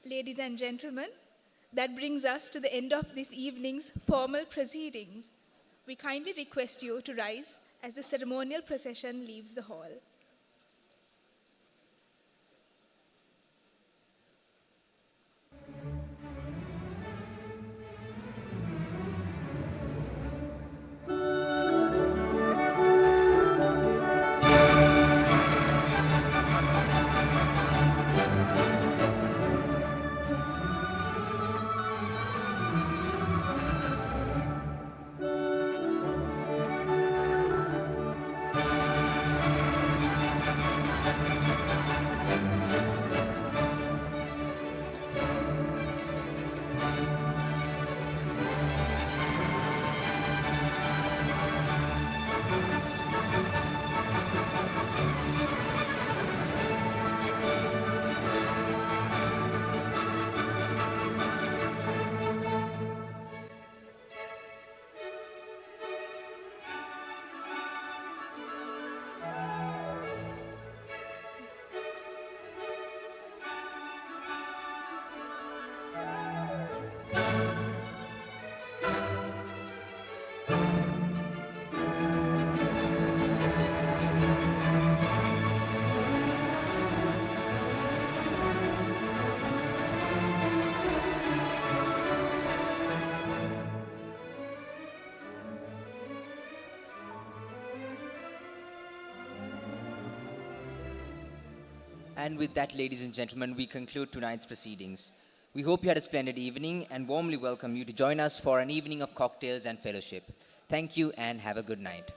Ladies and gentlemen, That brings us to the end of this evening's formal proceedings. We kindly request you to rise as the ceremonial procession leaves the hall. And with that, ladies and gentlemen, we conclude tonight's proceedings. We hope you had a splendid evening and warmly welcome you to join us for an evening of cocktails and fellowship. Thank you and have a good night.